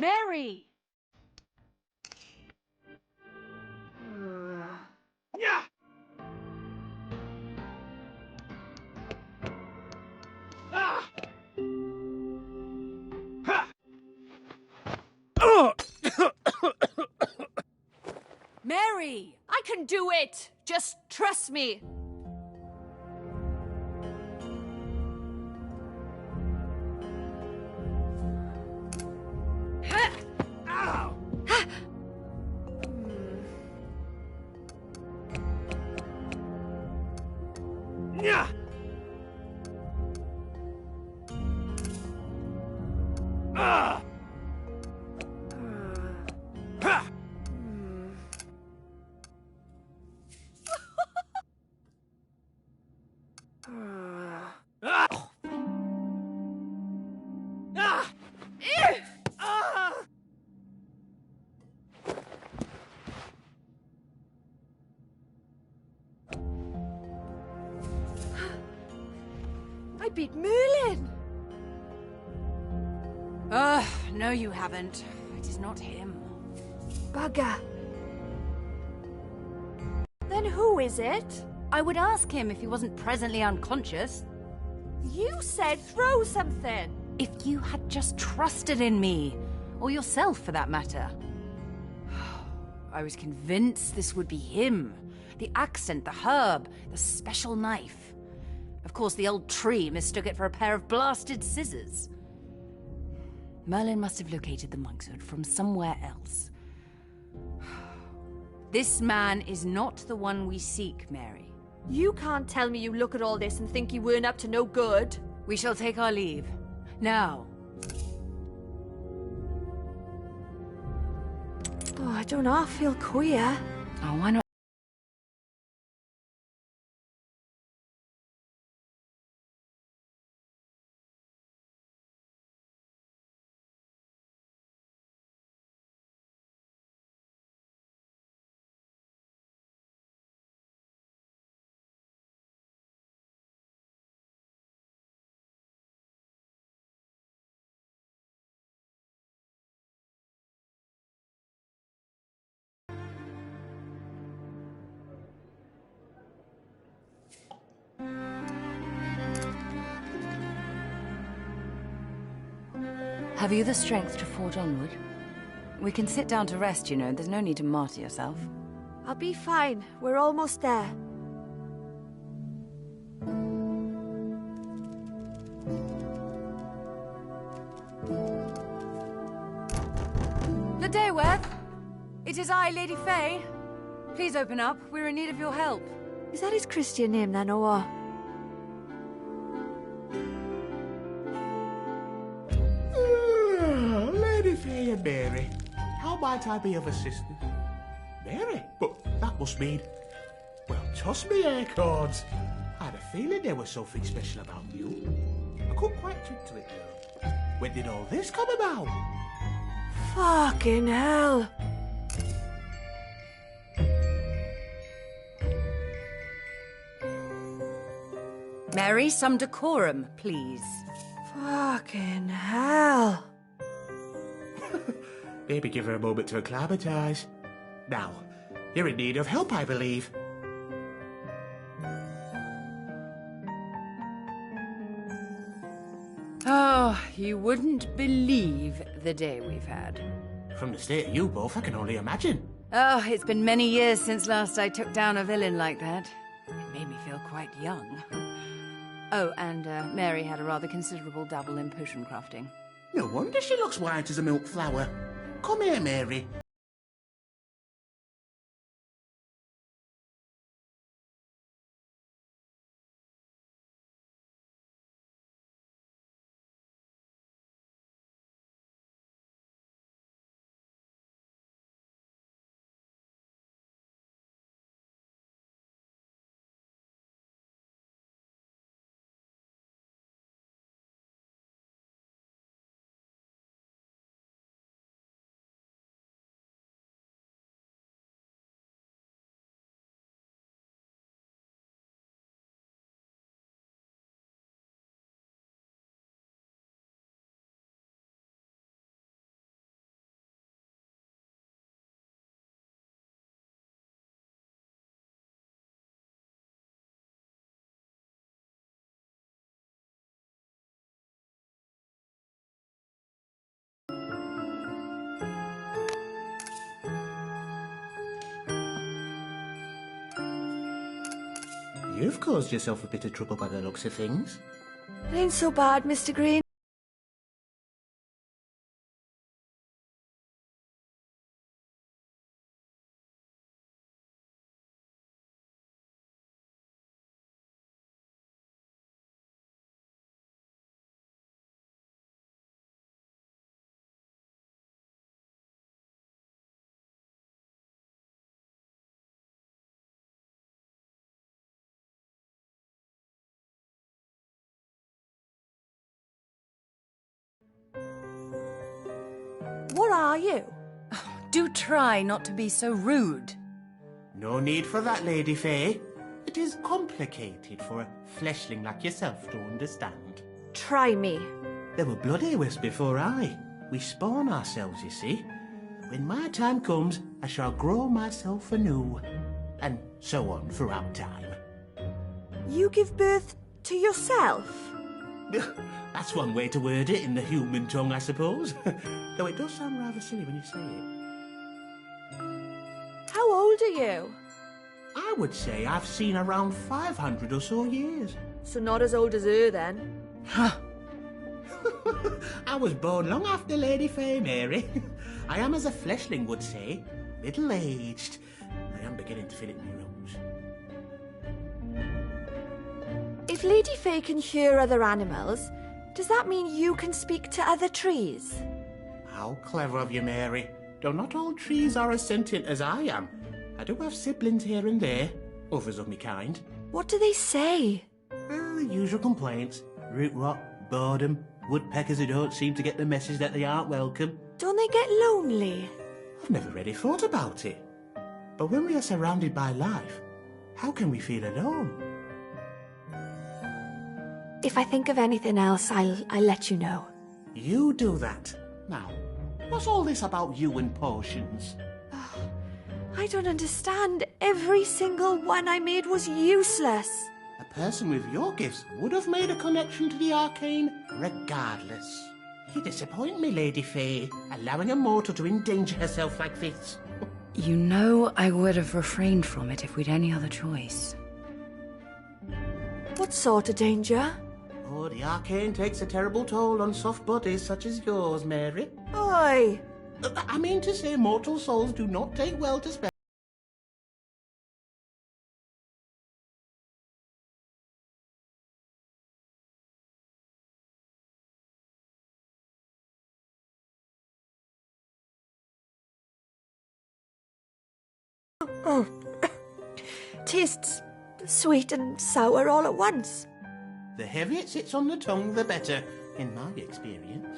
Mary! Mary! I can do it! Just trust me! I beat Merlin! No you haven't. It is not him. Bugger. Then who is it? I would ask him if he wasn't presently unconscious. You said throw something. If you had just trusted in me, or yourself for that matter. I was convinced this would be him. The accent, the herb, the special knife. Of course, the old tree mistook it for a pair of blasted scissors. Merlin must have located the monkshood from somewhere else. This man is not the one we seek, Mary. You can't tell me you look at all this and think you weren't up to no good. We shall take our leave. Now. Oh, I don't know, I feel queer. Oh, why not? Have you the strength to forge onward? We can sit down to rest, you know. There's no need to martyr yourself. I'll be fine. We're almost there. Lydeweth! It is I, Lady Faye. Please open up. We're in need of your help. Is that his Christian name then, or what? Lady Faye and Mary, how might I be of assistance? Mary? But that must mean... Well, toss me acorns. I had a feeling there was something special about you. I couldn't quite trick to it, though. When did all this come about? Fucking hell. Mary, some decorum, please. Fucking hell. Maybe give her a moment to acclimatise. Now, you're in need of help, I believe. Oh, you wouldn't believe the day we've had. From the state of you both, I can only imagine. Oh, it's been many years since last I took down a villain like that. It made me feel quite young. Oh, and Mary had a rather considerable dabble in potion crafting. No wonder she looks white as a milk flower. Come here, Mary. You've caused yourself a bit of trouble by the looks of things. It ain't so bad, Mr. Green. What are you? Do try not to be so rude. No need for that, Lady Faye. It is complicated for a fleshling like yourself to understand. Try me. There were bloody wisps before I. We spawn ourselves, you see. When my time comes, I shall grow myself anew. And so on throughout time. You give birth to yourself? That's one way to word it in the human tongue, I suppose. Though it does sound rather silly when you say it. old are you? I would say I've seen around 500 or so years. So not as old as her, then. Huh. I was born long after Lady Faye, Mary. I am, as a fleshling would say, middle-aged. I am beginning to feel it in my rose. If Lady Faye can hear other animals, does that mean you can speak to other trees? How clever of you, Mary. Though not all trees are as sentient as I am. I do have siblings here and there, others of me kind. What do they say? Well, the usual complaints. Root rot, boredom, woodpeckers who don't seem to get the message that they aren't welcome. Don't they get lonely? I've never really thought about it. But when we are surrounded by life, how can we feel alone? If I think of anything else, I'll let you know. You do that. Now, what's all this about you and potions? I don't understand. Every single one I made was useless. A person with your gifts would have made a connection to the arcane regardless. You disappoint me, Lady Faye, allowing a mortal to endanger herself like this. You know I would have refrained from it if we'd any other choice. What sort of danger? Oh, the arcane takes a terrible toll on soft bodies such as yours, Mary. Oi! I mean to say mortal souls do not take well to spell. Oh, tastes sweet and sour all at once. The heavier it sits on the tongue, the better, in my experience.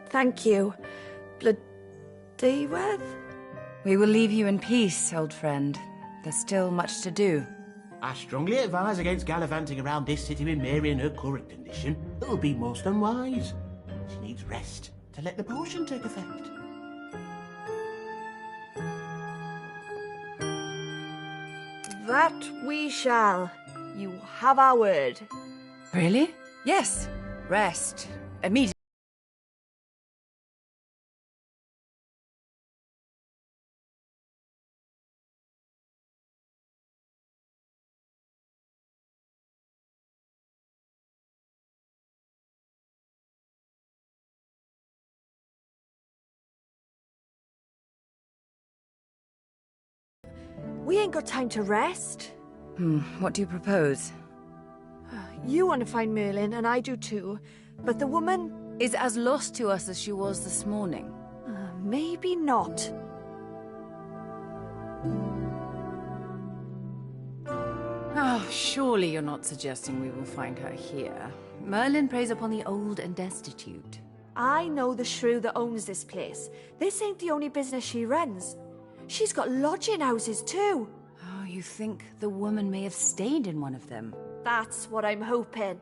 Thank you, Bloodyworth. We will leave you in peace, old friend. There's still much to do. I strongly advise against gallivanting around this city with Mary in her current condition. It will be most unwise. She needs rest to let the potion take effect. That we shall. You have our word. Really? Yes. Rest. Immediately. We ain't got time to rest. What do you propose? You want to find Merlin, and I do too. But the woman is as lost to us as she was this morning. Maybe not. Oh, surely you're not suggesting we will find her here. Merlin preys upon the old and destitute. I know the shrew that owns this place. This ain't the only business she runs. She's got lodging houses too. Oh, you think the woman may have stayed in one of them? That's what I'm hoping.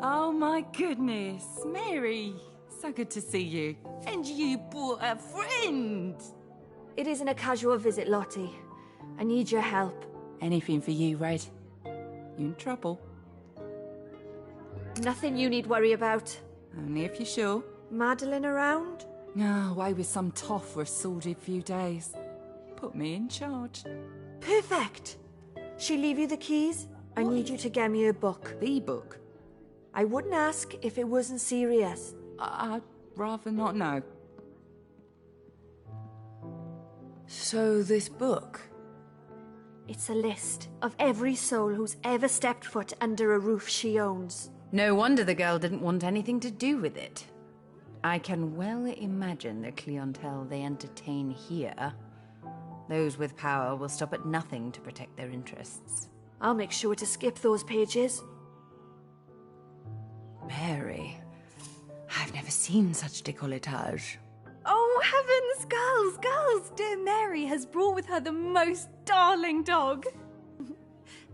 Oh my goodness, Mary. So good to see you. And you brought a friend. It isn't a casual visit, Lottie. I need your help. Anything for you, Red. You in trouble? Nothing you need worry about. Only if you're sure. Madeline around? No, away with some toff for a sordid few days. Put me in charge. Perfect. She leave you the keys? I need you to get me a book. The book? I wouldn't ask if it wasn't serious. I'd rather not know. So this book? It's a list of every soul who's ever stepped foot under a roof she owns. No wonder the girl didn't want anything to do with it. I can well imagine the clientele they entertain here. Those with power will stop at nothing to protect their interests. I'll make sure to skip those pages. Mary, I've never seen such décolletage. Oh, heavens, girls, girls! Dear Mary has brought with her the most darling dog.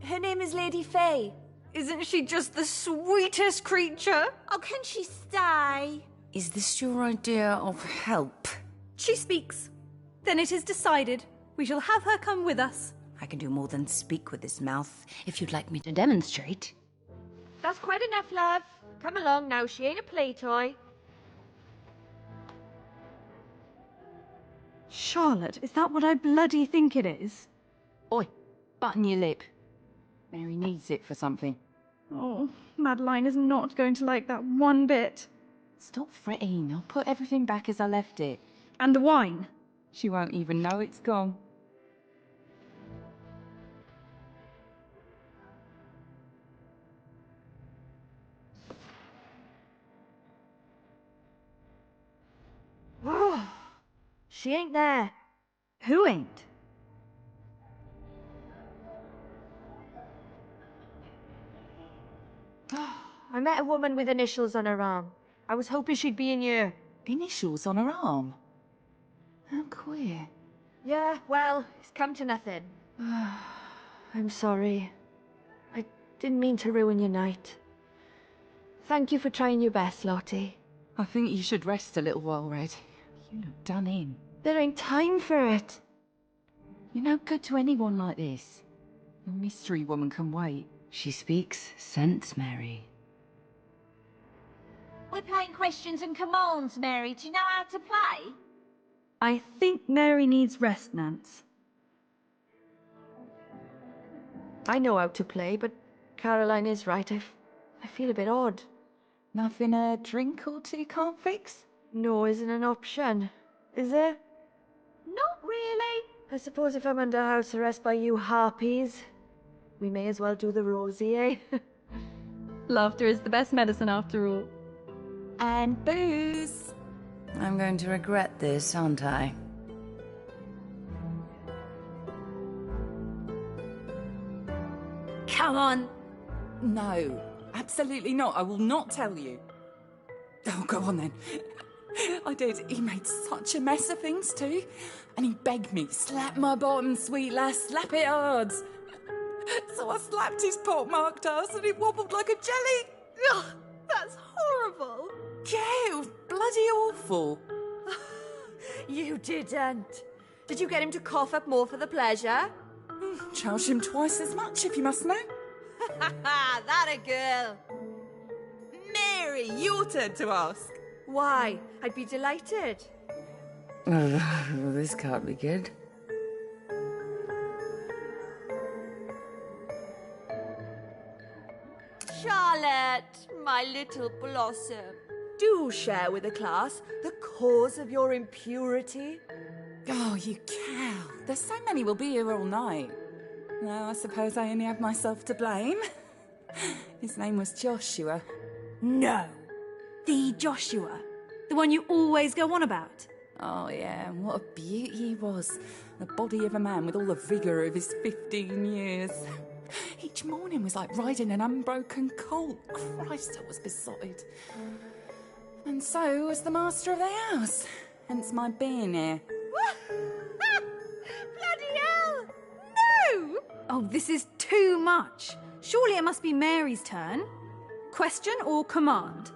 Her name is Lady Faye. Isn't she just the sweetest creature? Oh, can she stay? Is this your idea of help? She speaks. Then it is decided. We shall have her come with us. I can do more than speak with this mouth, if you'd like me to demonstrate. That's quite enough, love. Come along now, she ain't a play toy. Charlotte, is that what I bloody think it is? Oi, button your lip. Mary needs it for something. Oh, Madeline is not going to like that one bit. Stop fretting. I'll put everything back as I left it. And the wine? She won't even know it's gone. She ain't there. Who ain't? I met a woman with initials on her arm. I was hoping she'd be in here. Initials on her arm? How queer. Yeah, well, it's come to nothing. I'm sorry. I didn't mean to ruin your night. Thank you for trying your best, Lottie. I think you should rest a little while, Red. You look done in. There ain't time for it. You're no good to anyone like this. Your mystery woman can wait. She speaks sense, Mary. We're playing questions and commands, Mary. Do you know how to play? I think Mary needs rest, Nance. I know how to play, but Caroline is right. I feel a bit odd. Nothing a drink or two can't fix? No isn't an option, is there? Not really. I suppose if I'm under house arrest by you harpies, we may as well do the rosy, eh? Laughter is the best medicine after all. And booze. I'm going to regret this, aren't I? Come on. No, absolutely not. I will not tell you. Oh, go on then. I did. He made such a mess of things too. And he begged me, slap my bottom, sweet lass, slap it hard. So I slapped his pock-marked ass and it wobbled like a jelly. Ugh, that's horrible. Yeah, it was bloody awful. You didn't. Did you get him to cough up more for the pleasure? Charged him twice as much, if you must know. That a girl. Mary, your turn to ask. Why? I'd be delighted. This can't be good. Charlotte, my little blossom, do share with the class the cause of your impurity. Oh, you cow. There's so many will be here all night. No, I suppose I only have myself to blame. His name was Joshua. No. The Joshua. The one you always go on about. Oh, yeah, and what a beauty he was. The body of a man with all the vigour of his 15 years. Each morning was like riding an unbroken colt. Christ, I was besotted. And so was the master of the house. Hence my being here. Bloody hell! No! Oh, this is too much. Surely it must be Mary's turn. Question or command?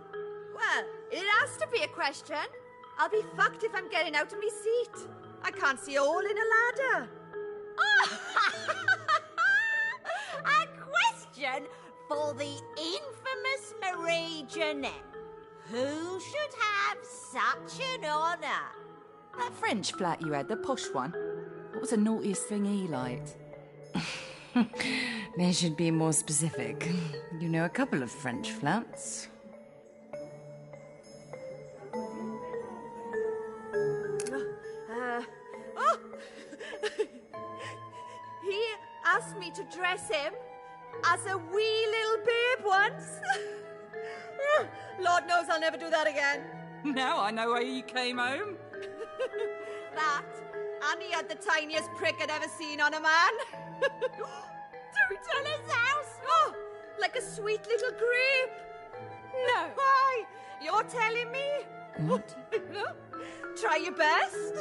Well, it has to be a question. I'll be fucked if I'm getting out of my seat. I can't see a hole in a ladder. A question for the infamous Marie Jeanette. Who should have such an honour? That French flat you had, the posh one. What was the naughtiest thing he liked? They should be more specific. You know a couple of French flats. He asked me to dress him as a wee little babe once. Lord knows I'll never do that again. Now I know why you came home. That, and he had the tiniest prick I'd ever seen on a man. Do tell his house. Oh, like a sweet little grape. No. Why? You're telling me? What? Try your best.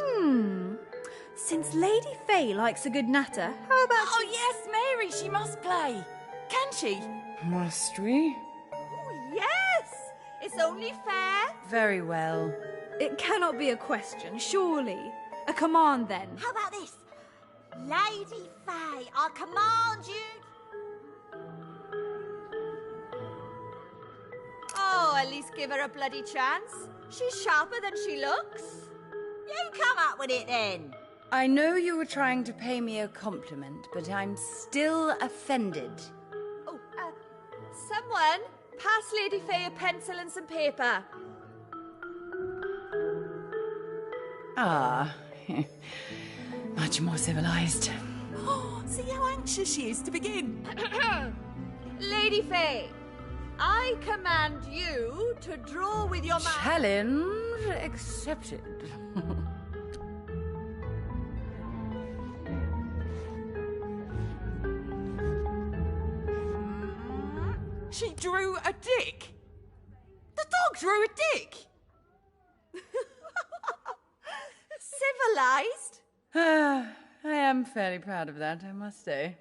Since Lady Faye likes a good natter, how about Oh, yes, Mary, she must play. Can she? Must we? Oh, yes. It's only fair. Very well. It cannot be a question, surely. A command, then. How about this? Lady Faye, I command you. Oh, at least give her a bloody chance. She's sharper than she looks. You come up with it then? I know you were trying to pay me a compliment, but I'm still offended. Oh, someone pass Lady Faye a pencil and some paper. Ah, much more civilized. See how anxious she is to begin. Lady Faye, I command you to draw with your mouth. Challenge accepted. She drew a dick. The dog drew a dick. Civilized? I am fairly proud of that, I must say.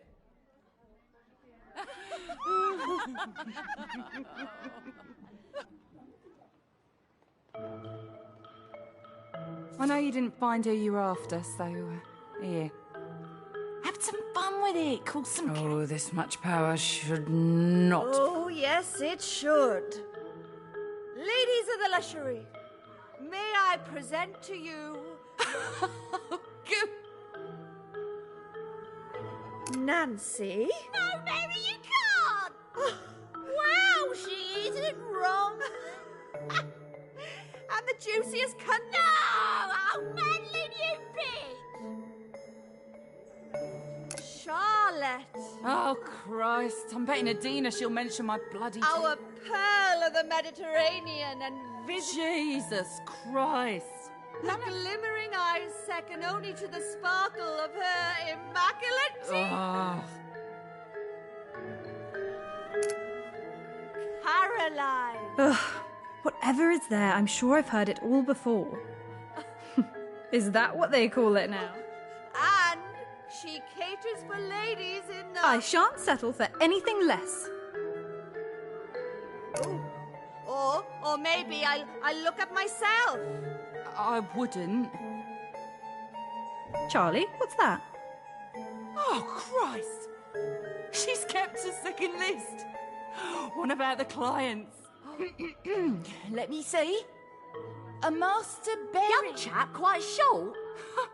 I know you didn't find who you were after, so here. Have some fun with it. Call some. Oh, this much power should not. Oh, yes, it should. Ladies of the Lushery, may I present to you... Nancy? No, Mary, you can't! Wow, she isn't wrong. And the juiciest cunt... No! Oh, Madeline, you bitch! Charlotte. Oh, Christ. I'm betting Adina she'll mention my bloody... Our pearl of the Mediterranean and Jesus Christ. The glimmering eyes second only to the sparkle of her immaculate teeth. Oh. Caroline. Ugh. Whatever is there, I'm sure I've heard it all before. Is that what they call it now? And she caters for ladies in the... I shan't settle for anything less. Or maybe I'll look up myself. I wouldn't. Charlie, what's that? Oh, Christ. She's kept a second list. What about the clients? Let me see. A Master Berry. Young chap, quite short.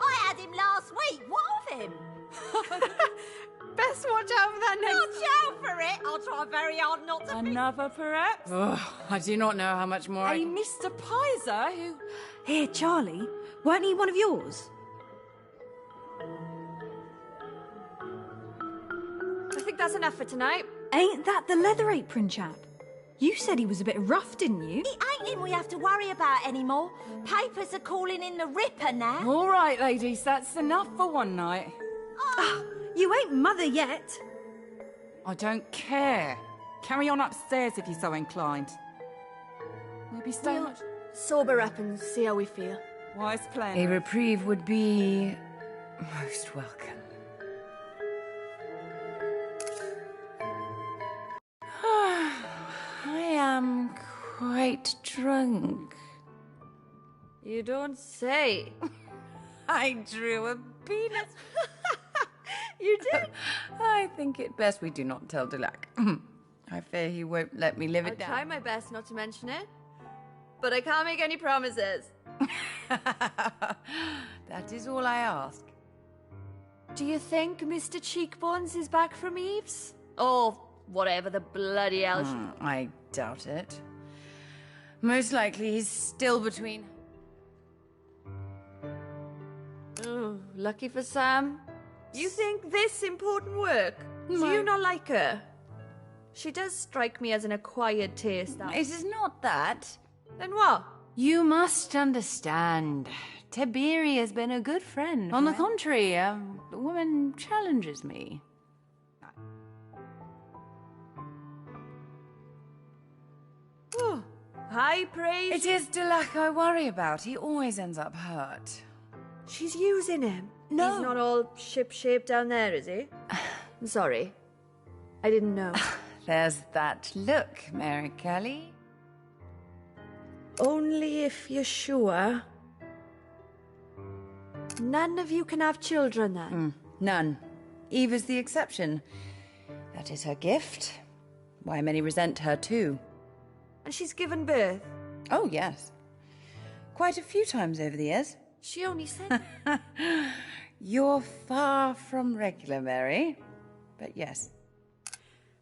I had him last week. What of him? Best watch out for that next Watch out for it. I'll try very hard not to Another, perhaps? Oh, I do not know how much more A Mr. Pizer who... Here, Charlie. Weren't he one of yours? I think that's enough for tonight. Ain't that the leather apron chap? You said he was a bit rough, didn't you? It ain't him we have to worry about anymore. Papers are calling in the Ripper now. All right, ladies, that's enough for one night. You ain't mother yet. I don't care. Carry on upstairs if you're so inclined. We'll be staying much... Sober up and see how we feel. Wise plan. A reprieve would be most welcome. I am quite drunk. You don't say. I drew a penis. You did? I think it best we do not tell Dulac. I fear he won't let me live it I'll down. try my best not to mention it, but I can't make any promises. That is all I ask. Do you think Mr. Cheekbones is back from Eve's? Or whatever the bloody hell I doubt it. Most likely he's still between... Oh, lucky for Sam. You think this important work? Do you not like her? She does strike me as an acquired taste. It is not that. Then what? You must understand. Tiberi has been a good friend. On the contrary, the woman challenges me. Oh, high praise. It is Dulac I worry about. He always ends up hurt. She's using him. No. He's not all ship-shape down there, is he? I'm sorry. I didn't know. There's that look, Mary Kelly. Only if you're sure. None of you can have children, then? None. Eve is the exception. That is her gift. Why many resent her, too. And she's given birth? Oh, yes. Quite a few times over the years. She only said... You're far from regular, Mary. But yes.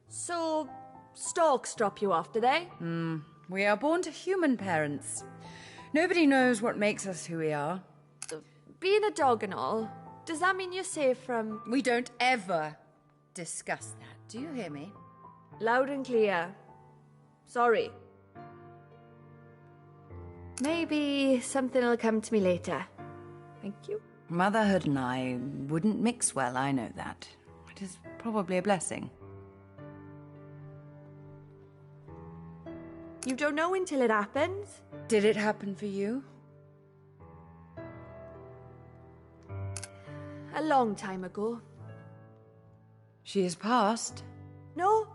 So, stalks drop you off, do they? We are born to human parents. Nobody knows what makes us who we are. Being a dog and all, does that mean you're safe from... We don't ever discuss that. Do you hear me? Loud and clear. Sorry. Maybe something will come to me later. Thank you. Motherhood and I wouldn't mix well, I know that. It is probably a blessing. You don't know until it happens? Did it happen for you? A long time ago. She has passed? No.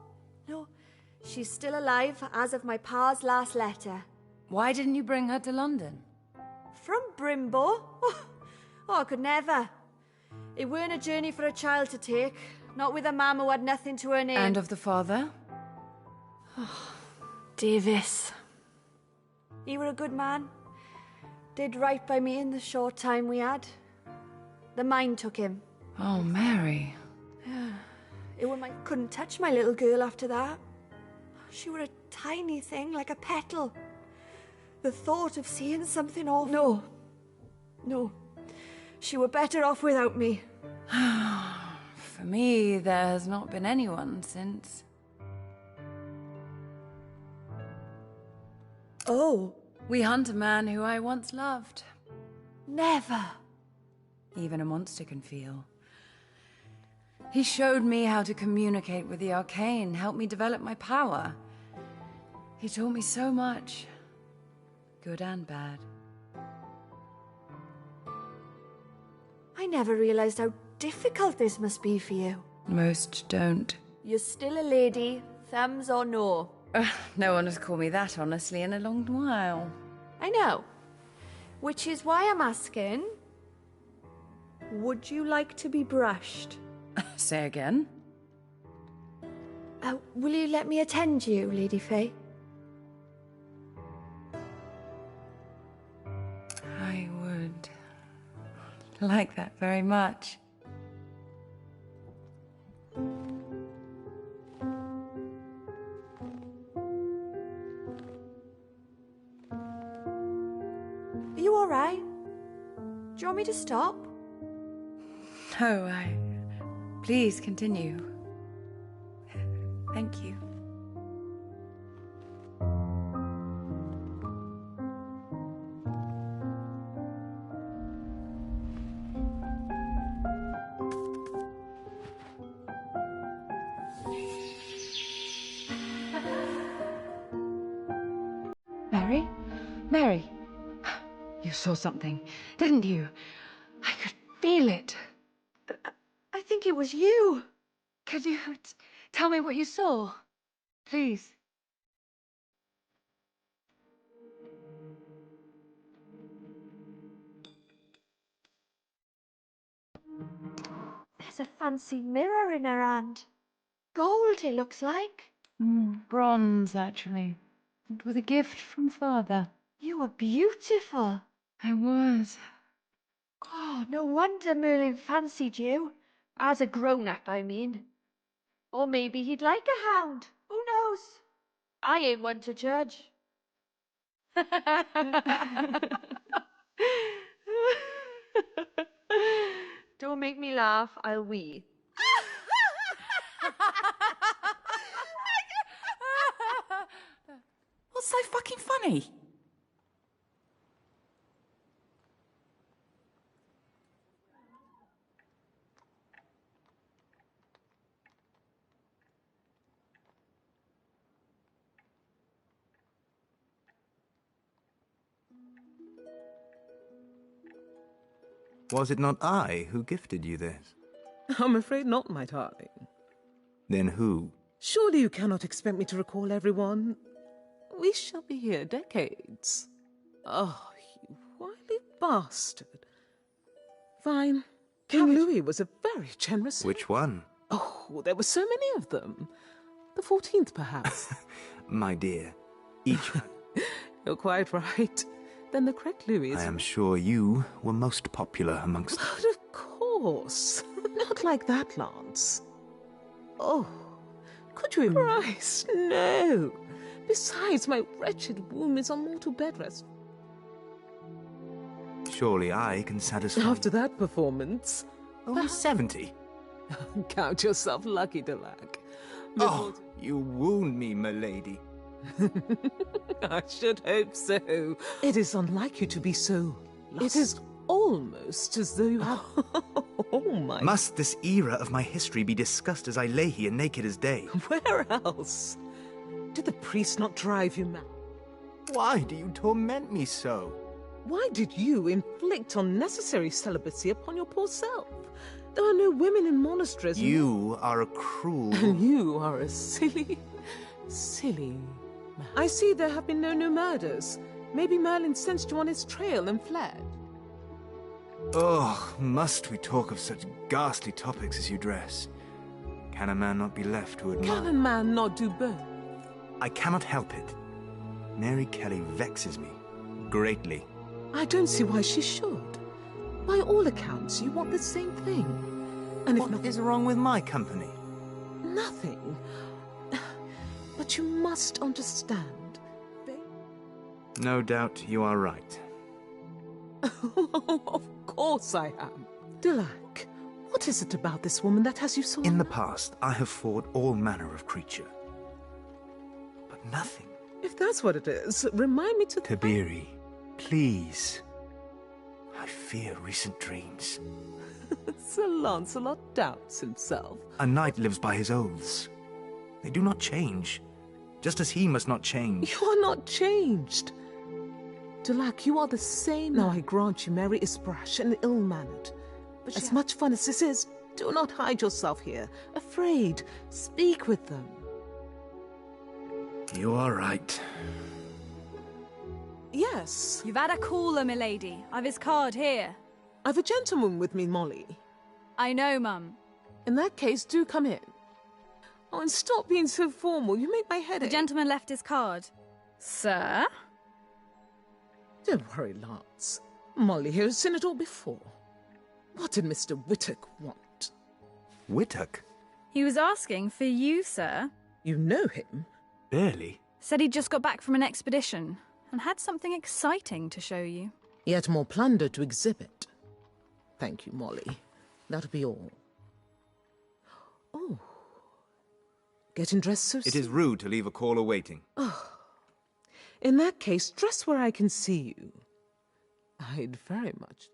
She's still alive as of my pa's last letter. Why didn't you bring her to London? From Brimbo? Oh, I could never. It weren't a journey for a child to take. Not with a mam who had nothing to her name. And of the father? Davis. He were a good man. Did right by me in the short time we had. The mine took him. Oh, Mary. It were couldn't touch my little girl after that. She were a tiny thing, like a petal. The thought of seeing something awful... No. She were better off without me. For me, there has not been anyone since. Oh. We hunt a man who I once loved. Never. Even a monster can feel. He showed me how to communicate with the arcane, helped me develop my power. He taught me so much, good and bad. I never realized how difficult this must be for you. Most don't. You're still a lady, thumbs or no? No one has called me that, honestly, in a long while. I know. Which is why I'm asking, would you like to be brushed? Say again? Will you let me attend you, Lady Faye? I would like that very much. Are you all right? Do you want me to stop? No, Please continue. Thank you. Mary, you saw something, didn't you? I could feel it. I think it was you. Could you tell me what you saw? Please. There's a fancy mirror in her hand. Gold, it looks like. Bronze, actually. It was a gift from Father. You were beautiful. I was. Oh, no wonder Merlin fancied you. As a grown-up, I mean. Or maybe he'd like a hound. Who knows? I ain't one to judge. Don't make me laugh, I'll wee. What's so fucking funny? Was it not I who gifted you this? I'm afraid not, my darling. Then who? Surely you cannot expect me to recall everyone. We shall be here decades. Oh, you wily bastard. Fine. King Louis was a very generous... Which one? Oh, there were so many of them. The 14th, perhaps. My dear, each... You're quite right. Then the correct Louis. I am sure you were most popular amongst... But of course. Not like that, Lance. Oh, could you... Christ, no. Besides, my wretched womb is on mortal bed rest. Surely I can satisfy... After that performance... Only 70? Count yourself lucky, Delac. Oh, you wound me, milady. I should hope so. It is unlike you to be so... It is almost as though you have... Oh, my... Must this era of my history be discussed as I lay here naked as day? Where else? Did the priest not drive you mad? Why do you torment me so? Why did you inflict unnecessary celibacy upon your poor self? There are no women in monasteries. You are a cruel... And you are a silly, silly man. I see there have been no new murders. Maybe Merlin sensed you on his trail and fled. Oh, must we talk of such ghastly topics as you dress? Can a man not be left to admire? Can a man not do both? I cannot help it. Mary Kelly vexes me greatly. I don't see why she should. By all accounts, you want the same thing. And what is wrong with my company? Nothing. But you must understand. No doubt you are right. Of course I am. Delac, what is it about this woman that has you so... In the past, I have fought all manner of creature. But nothing. If that's what it is, remind me to... Kabiri, please. I fear recent dreams. Sir Lancelot doubts himself. A knight lives by his oaths. They do not change, just as he must not change. You are not changed. Delac, you are the same. Now I grant you Mary is brash and ill-mannered. But as much fun as this is, do not hide yourself here. Afraid. Speak with them. You are right. Yes. You've had a caller, milady. I've his card here. I've a gentleman with me, Molly. I know, Mum. In that case, do come in. Oh, and stop being so formal. You make my head ache. The gentleman left his card. Sir? Don't worry, Lance. Molly here has seen it all before. What did Mr. Whittock want? Whittock? He was asking for you, sir. You know him? Barely. Said he'd just got back from an expedition and had something exciting to show you. Yet more plunder to exhibit. Thank you, Molly. That'll be all. Oh. Getting dressed so soon? It is rude to leave a caller waiting. Oh. In that case, dress where I can see you. I'd very much...